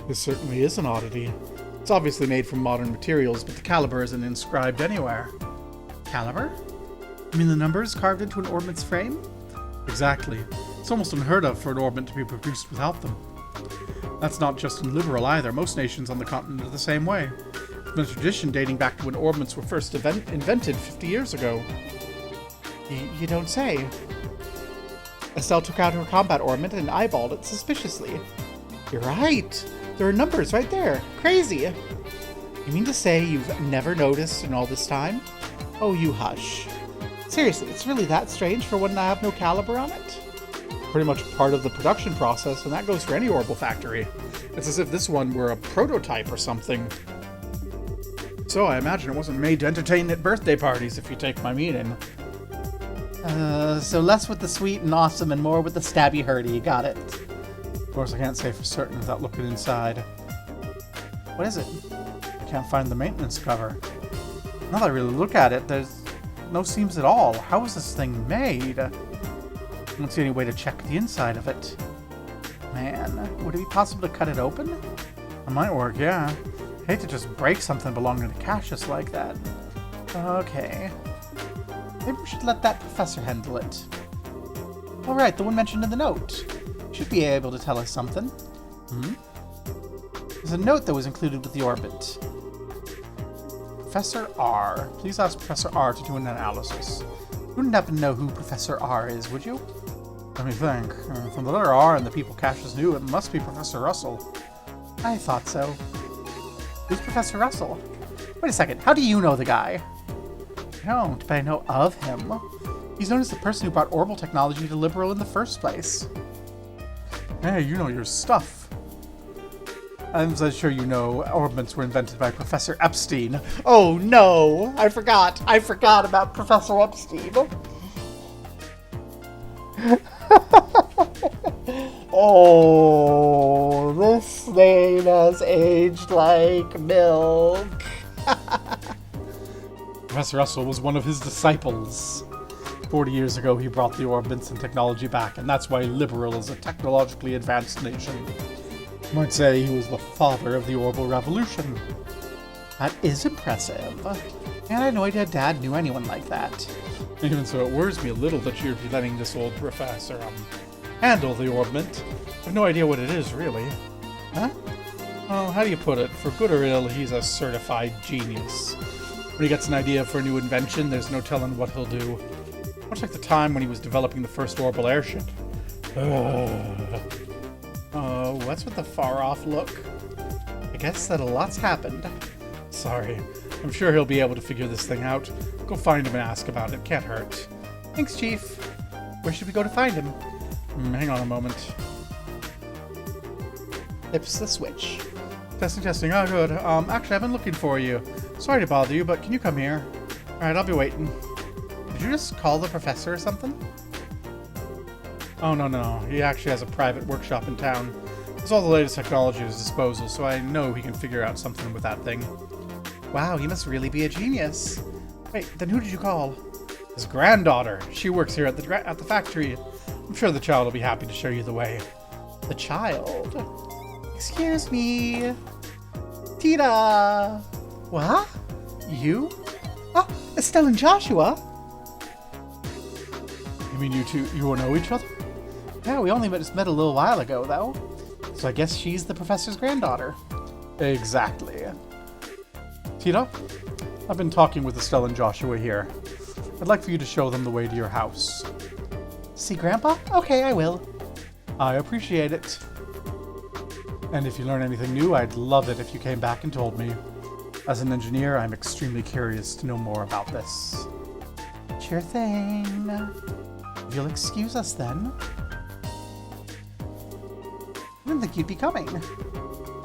This certainly is an oddity. It's obviously made from modern materials, but the caliber isn't inscribed anywhere. Caliber? You mean the numbers carved into an orbment's frame? Exactly. It's almost unheard of for an orbment to be produced without them. That's not just in Liberal either. Most nations on the continent are the same way. It's been a tradition dating back to when orbments were first invented 50 years ago. You don't say. Estelle took out her combat orbment and eyeballed it suspiciously. You're right. There are numbers right there. Crazy. You mean to say you've never noticed in all this time? Oh, you hush. Seriously, it's really that strange for one to have no caliber on it? Pretty much part of the production process, and that goes for any orbital factory. It's as if this one were a prototype or something. So I imagine it wasn't made to entertain at birthday parties, if you take my meaning. So less with the sweet and awesome and more with the stabby hurdy. Got it. Of course, I can't say for certain without looking inside. What is it? I can't find the maintenance cover. Now that I really look at it, there's no seams at all. How is this thing made? I don't see any way to check the inside of it. Man, would it be possible to cut it open? It might work, yeah. I hate to just break something belonging to Cassius like that. Okay. Maybe we should let that professor handle it. Alright, the one mentioned in the note. Should be able to tell us something. There's a note that was included with the orbit. Professor R. Please ask Professor R to do an analysis. You wouldn't happen to know who Professor R is, would you? Let me think. From the letter R and the people Cassius knew, it must be Professor Russell. I thought so. Who's Professor Russell? Wait a second, how do you know the guy? I don't, but I know of him. He's known as the person who brought orbital technology to Liberal in the first place. Hey, you know your stuff. I'm so sure you know orbments were invented by Professor Epstein. Oh no! I forgot about Professor Epstein. Oh, this name has aged like milk. Professor Russell was one of his disciples. 40 years ago, he brought the orbments and technology back, and that's why Liberal is a technologically advanced nation. You might say he was the father of the orbital revolution. That is impressive. And I had no idea Dad knew anyone like that. Even so, it worries me a little that you're letting this old professor, handle the orbment. I have no idea what it is, really. Huh? Well, how do you put it? For good or ill, he's a certified genius. When he gets an idea for a new invention, there's no telling what he'll do. Much like the time when he was developing the first orbital airship. Oh, what's with the far-off look? I guess that a lot's happened. Sorry. I'm sure he'll be able to figure this thing out. Go find him and ask about it. Can't hurt. Thanks, Chief. Where should we go to find him? Hang on a moment. Flips the switch. Testing. Oh, good. Actually, I've been looking for you. Sorry to bother you, but can you come here? Alright, I'll be waiting. Did you just call the professor or something? Oh, no. He actually has a private workshop in town. There's all the latest technology at his disposal, so I know he can figure out something with that thing. Wow, he must really be a genius. Wait, then who did you call? His granddaughter. She works here at the factory. I'm sure the child will be happy to show you the way. The child? Excuse me. Tita! What? You? Oh, Estelle and Joshua? You mean you all know each other? Yeah, we only just met a little while ago, though. So I guess she's the professor's granddaughter. Exactly. Tita, I've been talking with Estelle and Joshua here. I'd like for you to show them the way to your house. See Grandpa? Okay, I will. I appreciate it. And if you learn anything new, I'd love it if you came back and told me. As an engineer, I'm extremely curious to know more about this. Sure thing. If you'll excuse us then. I didn't think you'd be coming.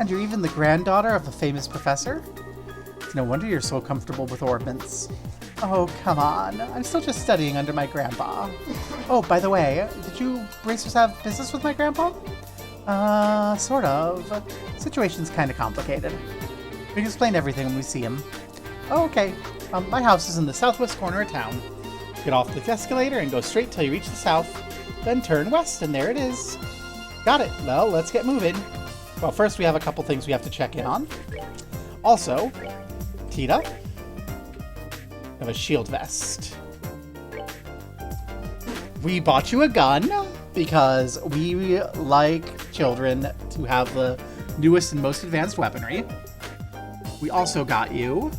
And you're even the granddaughter of the famous professor? It's no wonder you're so comfortable with orbments. Oh, come on. I'm still just studying under my grandpa. Oh, by the way, did you racers have business with my grandpa? Sort of. Situation's kind of complicated. We can explain everything when we see him. Oh, okay. My house is in the southwest corner of town. Get off the escalator and go straight till you reach the south. Then turn west, and there it is. Got it. Well, let's get moving. Well, first we have a couple things we have to check in on. Also, Tita, you have a shield vest. We bought you a gun because we like children to have the newest and most advanced weaponry. We also got you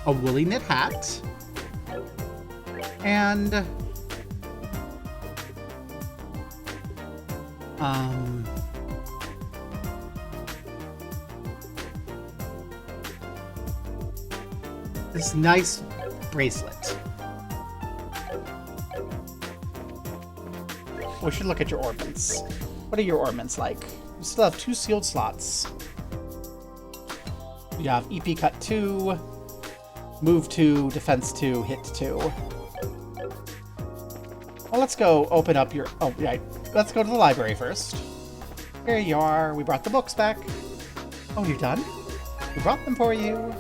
a woolly knit hat and this nice bracelet. We should look at your orbments. What are your orbments like? You still have 2 sealed slots. You have EP Cut 2, Move 2, Defense 2, Hit 2. Well, let's go open up your... Oh, yeah. Let's go to the library first. Here you are. We brought the books back. Oh, you're done? We brought them for you.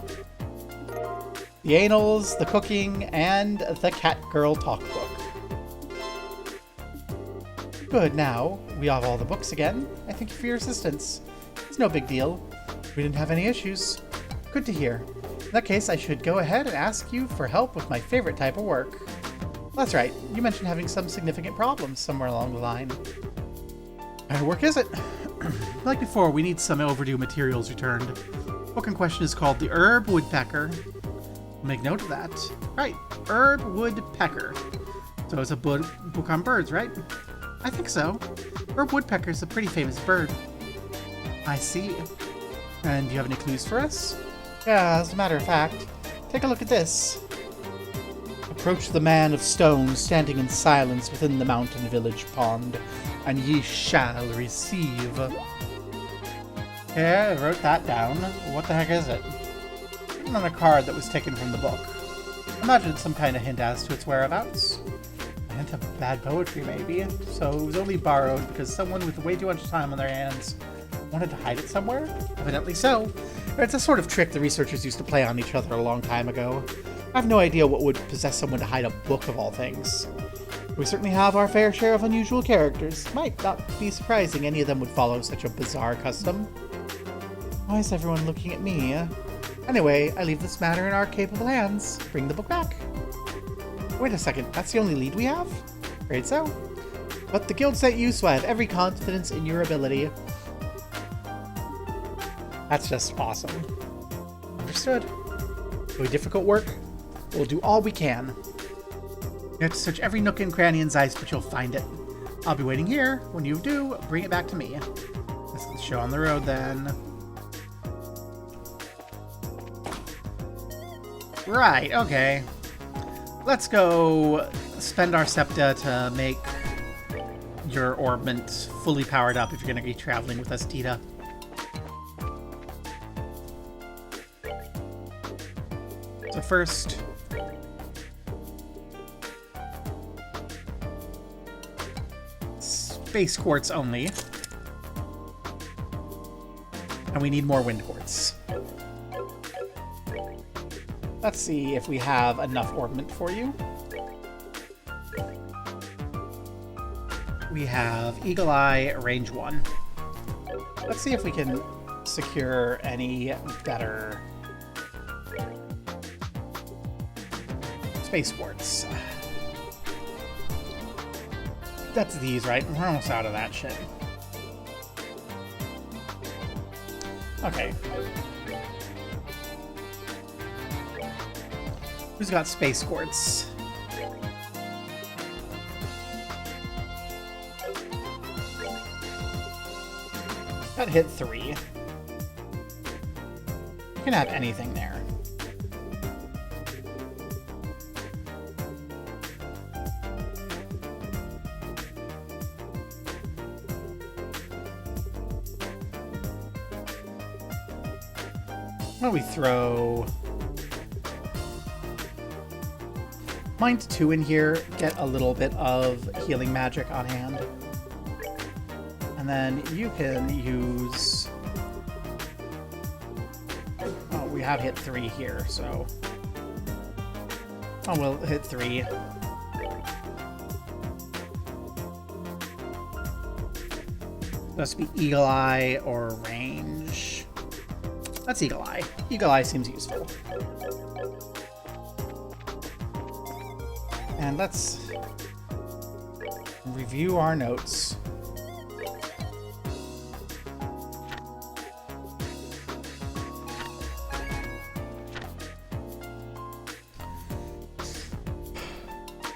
The Annals, the Cooking, and the Cat Girl Talk Book. Good, now we have all the books again. I thank you for your assistance. It's no big deal. We didn't have any issues. Good to hear. In that case, I should go ahead and ask you for help with my favorite type of work. That's right, you mentioned having some significant problems somewhere along the line. What kind of work is it? Like before, we need some overdue materials returned. The book in question is called The Herb Woodpecker. Make note of that. Right, Herb Woodpecker. So it's a book on birds, right? I think so. Herb Woodpecker is a pretty famous bird. I see. And do you have any clues for us? Yeah, as a matter of fact, take a look at this. Approach the man of stone standing in silence within the mountain village pond, and ye shall receive. Yeah, I wrote that down. What the heck is it? Written on a card that was taken from the book. Imagine it's some kind of hint as to its whereabouts. A hint of bad poetry, maybe. So it was only borrowed because someone with way too much time on their hands wanted to hide it somewhere? Evidently so. It's a sort of trick the researchers used to play on each other a long time ago. I have no idea what would possess someone to hide a book of all things. We certainly have our fair share of unusual characters. Might not be surprising any of them would follow such a bizarre custom. Why is everyone looking at me? Anyway, I leave this matter in our capable hands. Bring the book back. Wait a second, that's the only lead we have? Afraid so. But the guild sent you, so I have every confidence in your ability. That's just awesome. Understood. It'll be difficult work. We'll do all we can. You have to search every nook and cranny in Zeiss, but you'll find it. I'll be waiting here. When you do, bring it back to me. Let's get the show on the road then. Right, okay. Let's go spend our septa to make your orbment fully powered up if you're going to be traveling with us, Tita. So first, space quartz only. And we need more wind quartz. Let's see if we have enough orbment for you. We have Eagle Eye, range 1. Let's see if we can secure any better space quartz. That's these, right? We're almost out of that shit. Okay. Who's got space quartz? That hit 3. You can have anything there. Why don't we throw Mind 2 in here, get a little bit of healing magic on hand. And then you can use... Oh, we have hit 3 here, so... Oh, we'll hit 3. Must be Eagle Eye or range. That's Eagle Eye. Eagle Eye seems useful. And let's review our notes.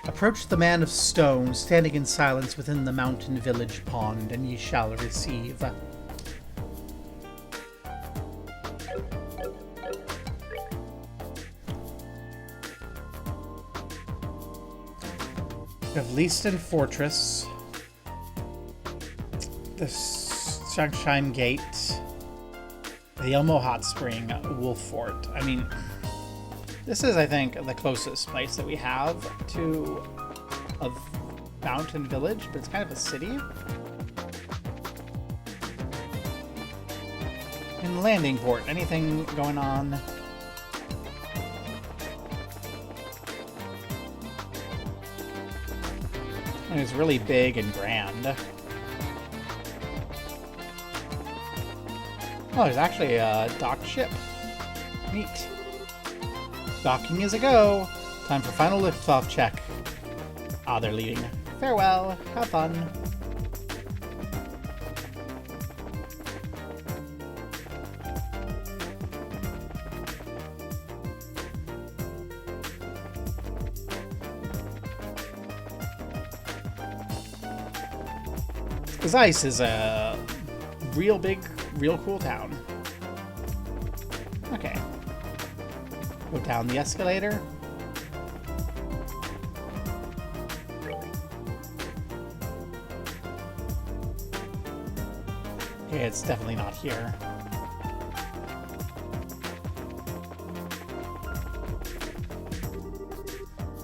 Approach the man of stone, standing in silence within the mountain village pond, and ye shall receive. We have Leaston Fortress, the Sunshine Gate, the Elmo Hot Spring, Wolf Fort. I mean, this is, I think, the closest place that we have to a mountain village, but it's kind of a city. In the landing port, anything going on? It's really big and grand. Oh, there's actually a docked ship. Neat. Docking is a go. Time for final liftoff check. Ah, they're leaving. Farewell. Have fun. Zeiss is a real big, real cool town. Okay. Go down the escalator. Okay, it's definitely not here.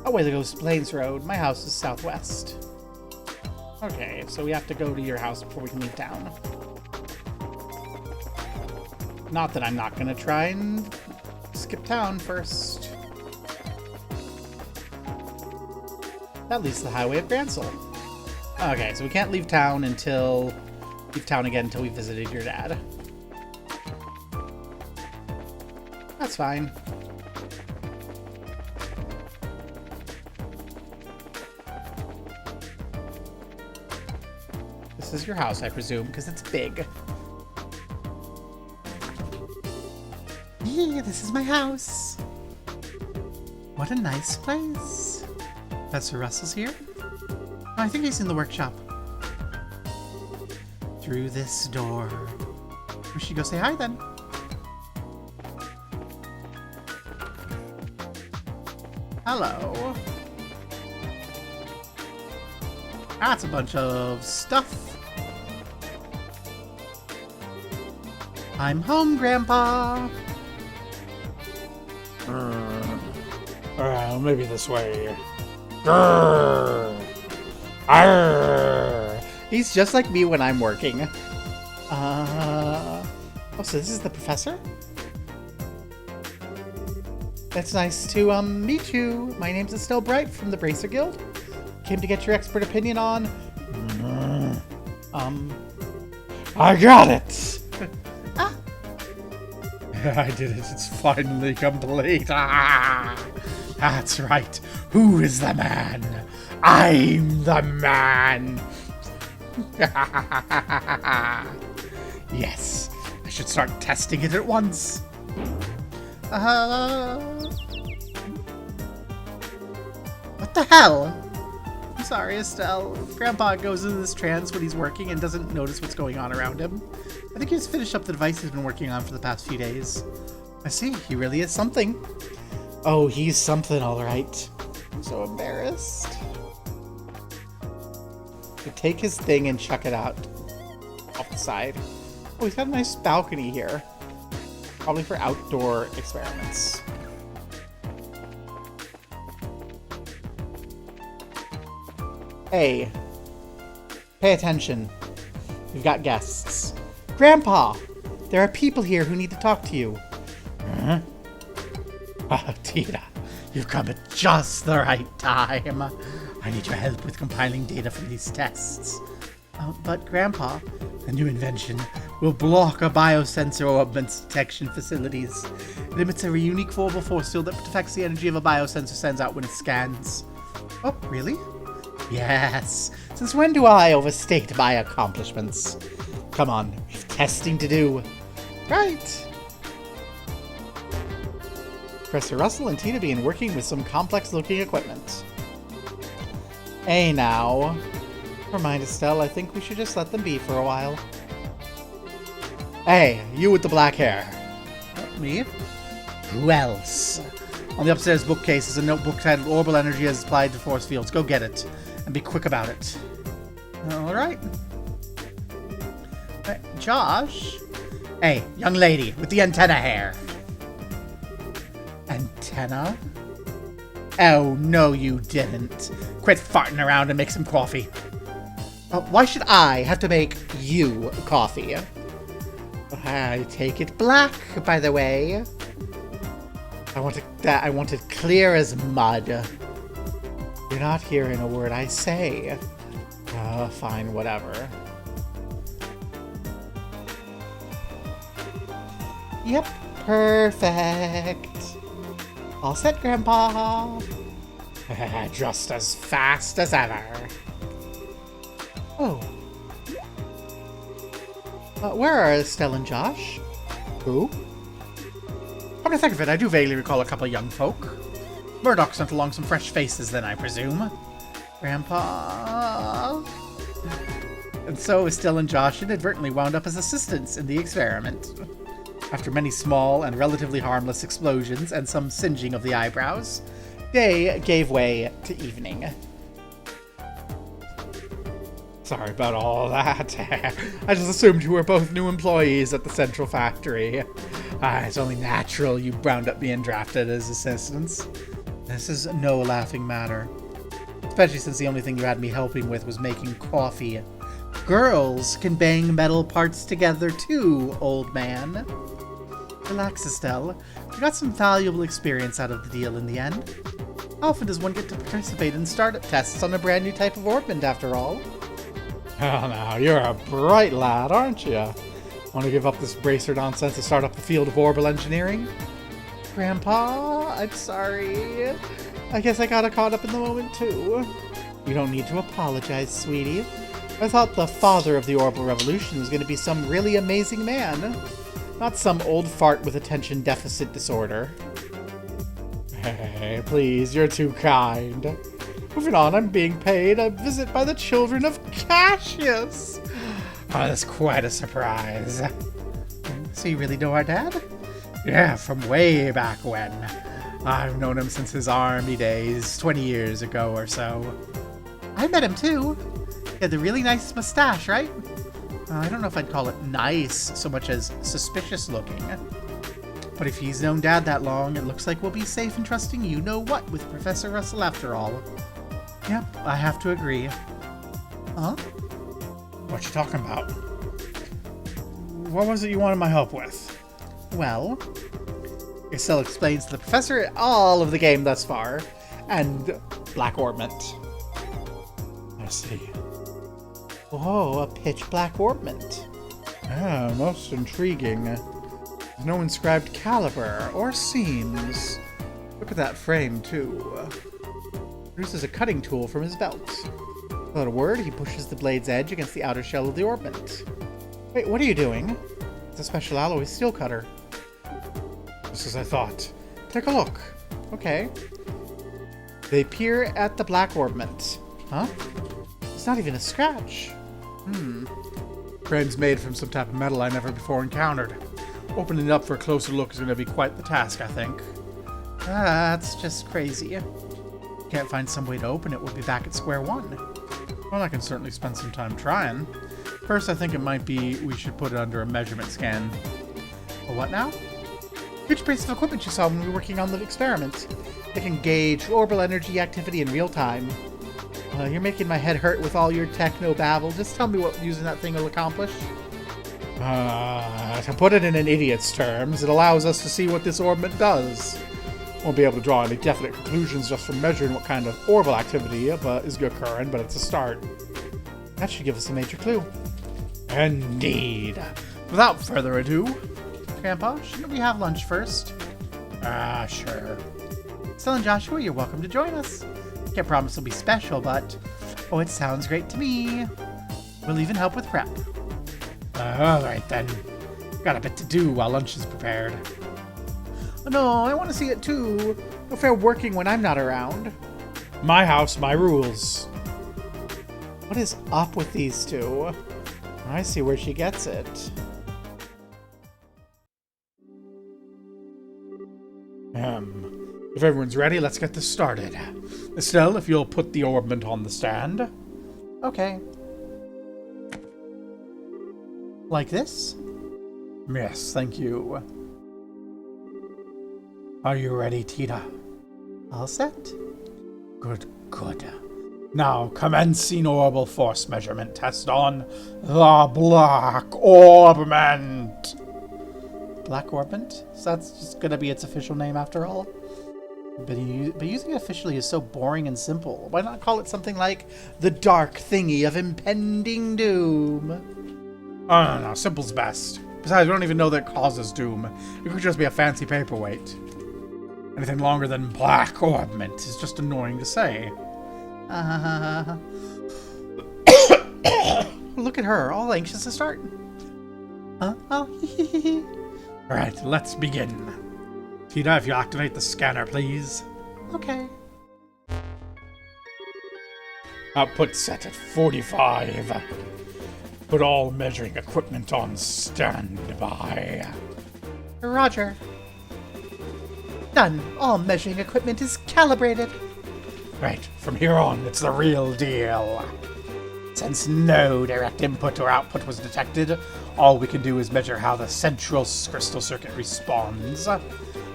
Oh, way to go, Plains Road. My house is southwest. Okay, so we have to go to your house before we can leave town. Not that I'm not gonna try and skip town first. That leads to the highway of Gransel. Okay, so we can't leave town again until we visited your dad. That's fine. This is your house, I presume, because it's big. Yeah, this is my house. What a nice place. Professor Russell's here? Oh, I think he's in the workshop. Through this door. We should go say hi then. Hello. That's a bunch of stuff. I'm home, Grandpa. Maybe this way. He's just like me when I'm working. Oh, so this is the professor? It's nice to meet you. My name's Estelle Bright from the Bracer Guild. Came to get your expert opinion on... I got it! Ah. I did it. It's finally complete. Ah, that's right. Who is the man? I'm the man. Yes, I should start testing it at once. What the hell? I'm sorry, Estelle. Grandpa goes into this trance when he's working and doesn't notice what's going on around him. I think he's finished up the device he's been working on for the past few days. I see, he really is something. Oh, he's something, all right. I'm so embarrassed. So take his thing and chuck it out off the side. Oh, he's got a nice balcony here. Probably for outdoor experiments. Hey, pay attention. We've got guests. Grandpa, there are people here who need to talk to you. Huh? Ah, Tina, you've come at just the right time. I need your help with compiling data from these tests. But Grandpa, the new invention will block a biosensor orbit's detection facilities. It emits a unique formal force field that detects the energy of a biosensor sends out when it scans. Oh, really? Yes. Since when do I overstate my accomplishments? Come on, we've testing to do. Right. Professor Russell and Tina begin working with some complex-looking equipment. Hey now. Never mind, Estelle. I think we should just let them be for a while. Hey, you with the black hair. Me? Who else? On the upstairs bookcase is a notebook titled Orbital Energy as applied to force fields. Go get it. And be quick about it. Alright. Josh? Hey, young lady with the antenna hair. Antenna? Oh, no you didn't. Quit farting around and make some coffee. Why should I have to make you coffee? I take it black, by the way. I want it clear as mud. You're not hearing a word I say. Fine, whatever. Yep, perfect. All set, Grandpa. Just as fast as ever. Oh. Where are Estelle and Josh? Who? Come to think of it, I do vaguely recall a couple of young folk. Murdoch sent along some fresh faces then, I presume. Grandpa... And so Estelle and Josh inadvertently wound up as assistants in the experiment. After many small and relatively harmless explosions and some singeing of the eyebrows, day gave way to evening. Sorry about all that. I just assumed you were both new employees at the central factory. It's only natural you wound up being drafted as assistants. This is no laughing matter. Especially since the only thing you had me helping with was making coffee. Girls can bang metal parts together too, old man. Relax, Estelle. You got some valuable experience out of the deal in the end. How often does one get to participate in startup tests on a brand new type of orbment, after all? Oh, now, you're a bright lad, aren't you? Want to give up this bracer nonsense to start up the field of orbital engineering? Grandpa, I'm sorry. I guess I got caught up in the moment, too. You don't need to apologize, sweetie. I thought the father of the orbital revolution was going to be some really amazing man. Not some old fart with attention deficit disorder. Hey, please, you're too kind. Moving on, I'm being paid a visit by the children of Cassius. Oh, that's quite a surprise. So you really know our dad? Yeah, from way back when. I've known him since his army days, 20 years ago or so. I met him too. He had the really nice mustache, right? I don't know if I'd call it nice so much as suspicious looking. But if he's known Dad that long, it looks like we'll be safe in trusting you-know-what with Professor Russell after all. Yep, I have to agree. Huh? What you talking about? What was it you wanted my help with? Well, Estelle explains to the professor all of the game thus far, and Black Orbment. I see. Whoa, a pitch black orbment. Ah, most intriguing. No inscribed caliber or seams. Look at that frame, too. Produces a cutting tool from his belt. Without a word, he pushes the blade's edge against the outer shell of the orbment. Wait, what are you doing? It's a special alloy steel cutter. Just as I thought. Take a look. Okay. They peer at the black orbment. Huh? It's not even a scratch. Frame's made from some type of metal I never before encountered. Opening it up for a closer look is going to be quite the task, I think. That's just crazy. Can't find some way to open it, we'll be back at square one. Well, I can certainly spend some time trying. First, I think it might be we should put it under a measurement scan. A what now? Huge piece of equipment you saw when we were working on the experiment. It can gauge orbital energy activity in real time. You're making my head hurt with all your techno babble. Just tell me what using that thing will accomplish. To put it in an idiot's terms, it allows us to see what this orbit does. Won't be able to draw any definite conclusions just from measuring what kind of orbital activity is occurring, but it's a start. That should give us a major clue. Indeed. Without further ado, Grandpa, shouldn't we have lunch first? Sure. Estelle and Joshua, you're welcome to join us. Can't promise it'll be special, but oh, it sounds great to me. We'll even help with prep. Alright then. Got a bit to do while lunch is prepared. No, I want to see it too. No fair working when I'm not around. My house, my rules. What is up with these two? I see where she gets it. If everyone's ready, let's get this started. Estelle, if you'll put the orbment on the stand. Okay. Like this? Yes, thank you. Are you ready, Tita? All set. Good. Now, commencing orbital force measurement test on the Black Orbment. Black Orbment? So that's just gonna be its official name after all? But using it officially is so boring and simple. Why not call it something like the dark thingy of impending doom? Oh, no, simple's best. Besides, we don't even know that it causes doom. It could just be a fancy paperweight. Anything longer than Black Orbment is just annoying to say. Look at her, all anxious to start. Alright, let's begin. Tita, if you activate the scanner, please. Okay. Output set at 45. Put all measuring equipment on standby. Roger. Done. All measuring equipment is calibrated. Right, from here on, it's the real deal. Since no direct input or output was detected, all we can do is measure how the central crystal circuit responds.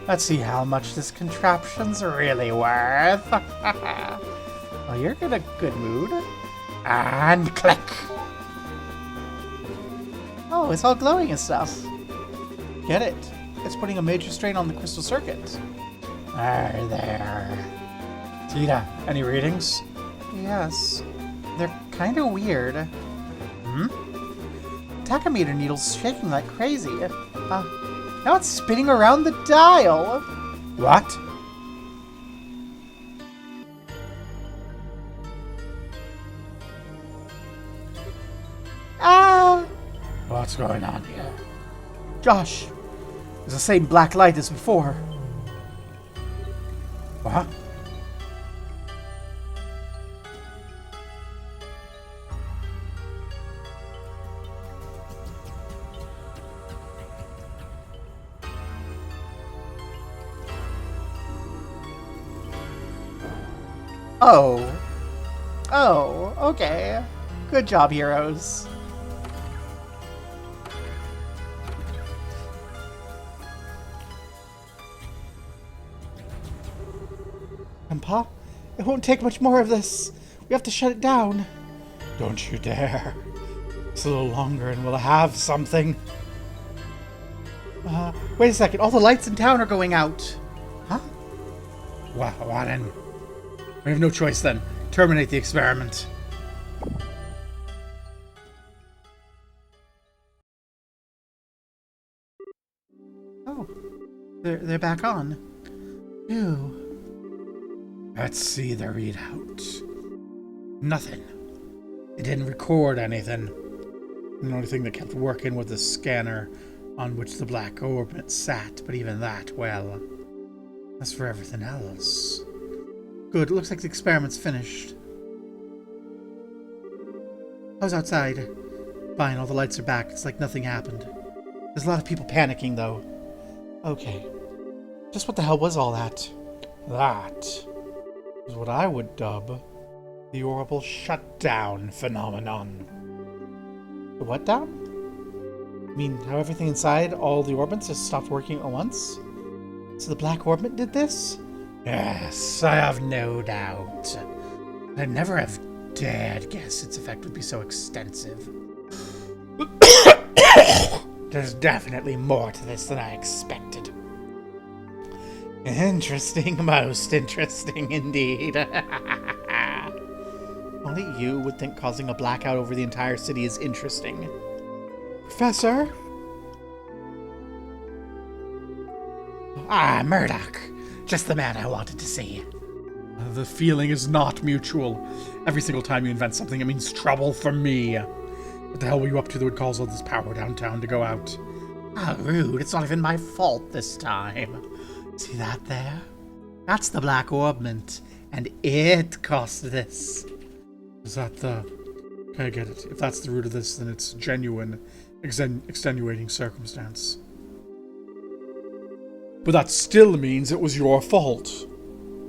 Let's see how much this contraption's really worth. Well, you're in a good mood. And click! Oh, it's all glowing and stuff. Get it? It's putting a major strain on the crystal circuit. There. Tita, any readings? Yes. They're kind of weird. Tachometer needle's shaking like crazy. Now it's spinning around the dial. What? What's going on here? Gosh, it's the same black light as before. What? Oh, okay. Good job, heroes. Grandpa, it won't take much more of this. We have to shut it down. Don't you dare. It's a little longer and we'll have something. Wait a second. All the lights in town are going out. Huh? What then? We have no choice then. Terminate the experiment. Oh. They're back on. Ew. Let's see the readout. Nothing. It didn't record anything. The only thing that kept working was the scanner on which the black orb sat, but even that, well, as for everything else... Good, it looks like the experiment's finished. How's outside? Fine, all the lights are back. It's like nothing happened. There's a lot of people panicking, though. Okay. Just what the hell was all that? That is what I would dub the orbital shutdown phenomenon. The what down? I mean, how everything inside all the orbits just stopped working at once? So the black orbit did this? Yes, I have no doubt. I'd never have dared guess its effect would be so extensive. There's definitely more to this than I expected. Interesting, most interesting indeed. Only you would think causing a blackout over the entire city is interesting. Professor? Ah, Murdoch. Just the man I wanted to see. The feeling is not mutual. Every single time you invent something, it means trouble for me. What the hell were you up to that would cause all this power downtown to go out? How rude. It's not even my fault this time. See that there? That's the Black Orbment, and it caused this. Is that the... Okay, I get it. If that's the root of this, then it's genuine, extenuating circumstance. But that still means it was your fault.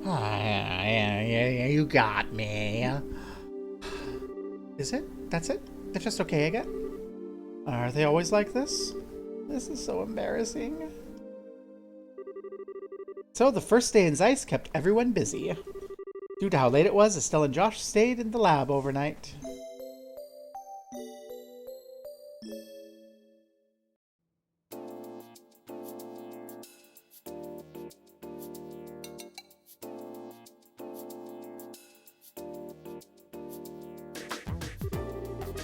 Yeah, you got me. Is it? That's it? That's just okay, I get? Are they always like this? This is so embarrassing. So the first day in Zeiss kept everyone busy. Due to how late it was, Estelle and Josh stayed in the lab overnight.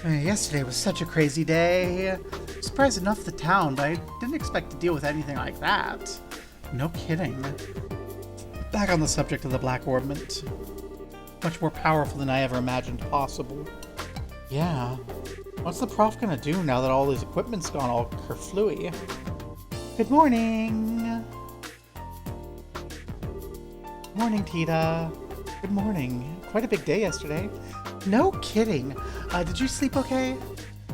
Yesterday was such a crazy day. Surprised enough the town, but I didn't expect to deal with anything like that. No kidding. Back on the subject of the Black Orbment. Much more powerful than I ever imagined possible. Yeah. What's the prof gonna do now that all his equipment's gone all kerflooey? Good morning! Morning, Tita. Good morning. Quite a big day yesterday. No kidding. Did you sleep okay?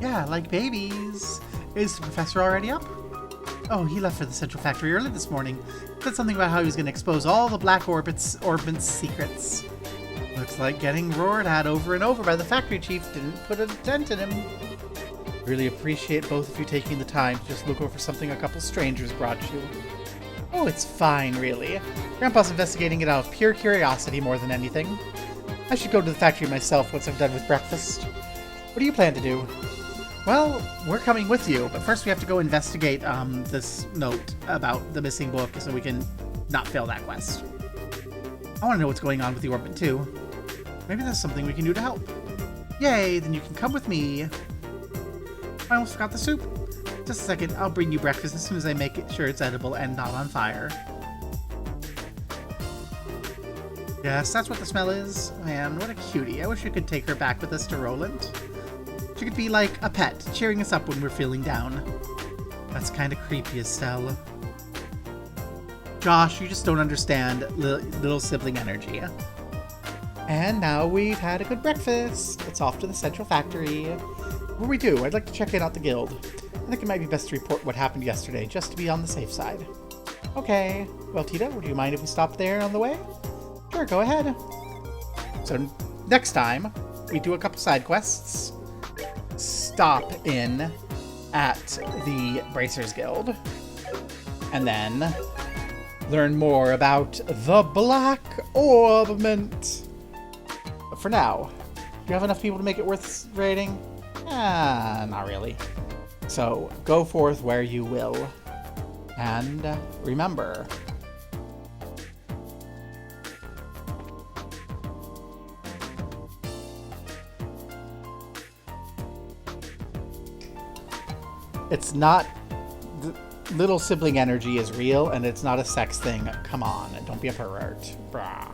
Yeah, like babies. Is the professor already up? Oh, he left for the Central Factory early this morning. Said something about how he was going to expose all the Black Orbit's secrets. Looks like getting roared at over and over by the factory chief didn't put a dent in him. Really appreciate both of you taking the time to just look over something a couple strangers brought you. Oh, it's fine, really. Grandpa's investigating it out of pure curiosity more than anything. I should go to the factory myself once I'm done with breakfast. What do you plan to do? Well, we're coming with you, but first we have to go investigate this note about the missing book so we can not fail that quest. I want to know what's going on with the orbit too. Maybe there's something we can do to help. Yay, then you can come with me. I almost forgot the soup. Just a second, I'll bring you breakfast as soon as I make it sure it's edible and not on fire. Yes, that's what the smell is. Man, what a cutie. I wish we could take her back with us to Roland. She could be like a pet, cheering us up when we're feeling down. That's kind of creepy, Estelle. Josh, you just don't understand little sibling energy. And now we've had a good breakfast. It's off to the Central Factory. Before we do, I'd like to check in at the guild. I think it might be best to report what happened yesterday, just to be on the safe side. Okay. Well, Tita, would you mind if we stopped there on the way? Sure, go ahead. So, next time, we do a couple side quests. Stop in at the Bracers Guild. And then learn more about the Black Orbment. But for now, do you have enough people to make it worth raiding? Not really. So, go forth where you will. And remember, it's not... Little sibling energy is real, and it's not a sex thing. Come on, don't be a pervert. Brah.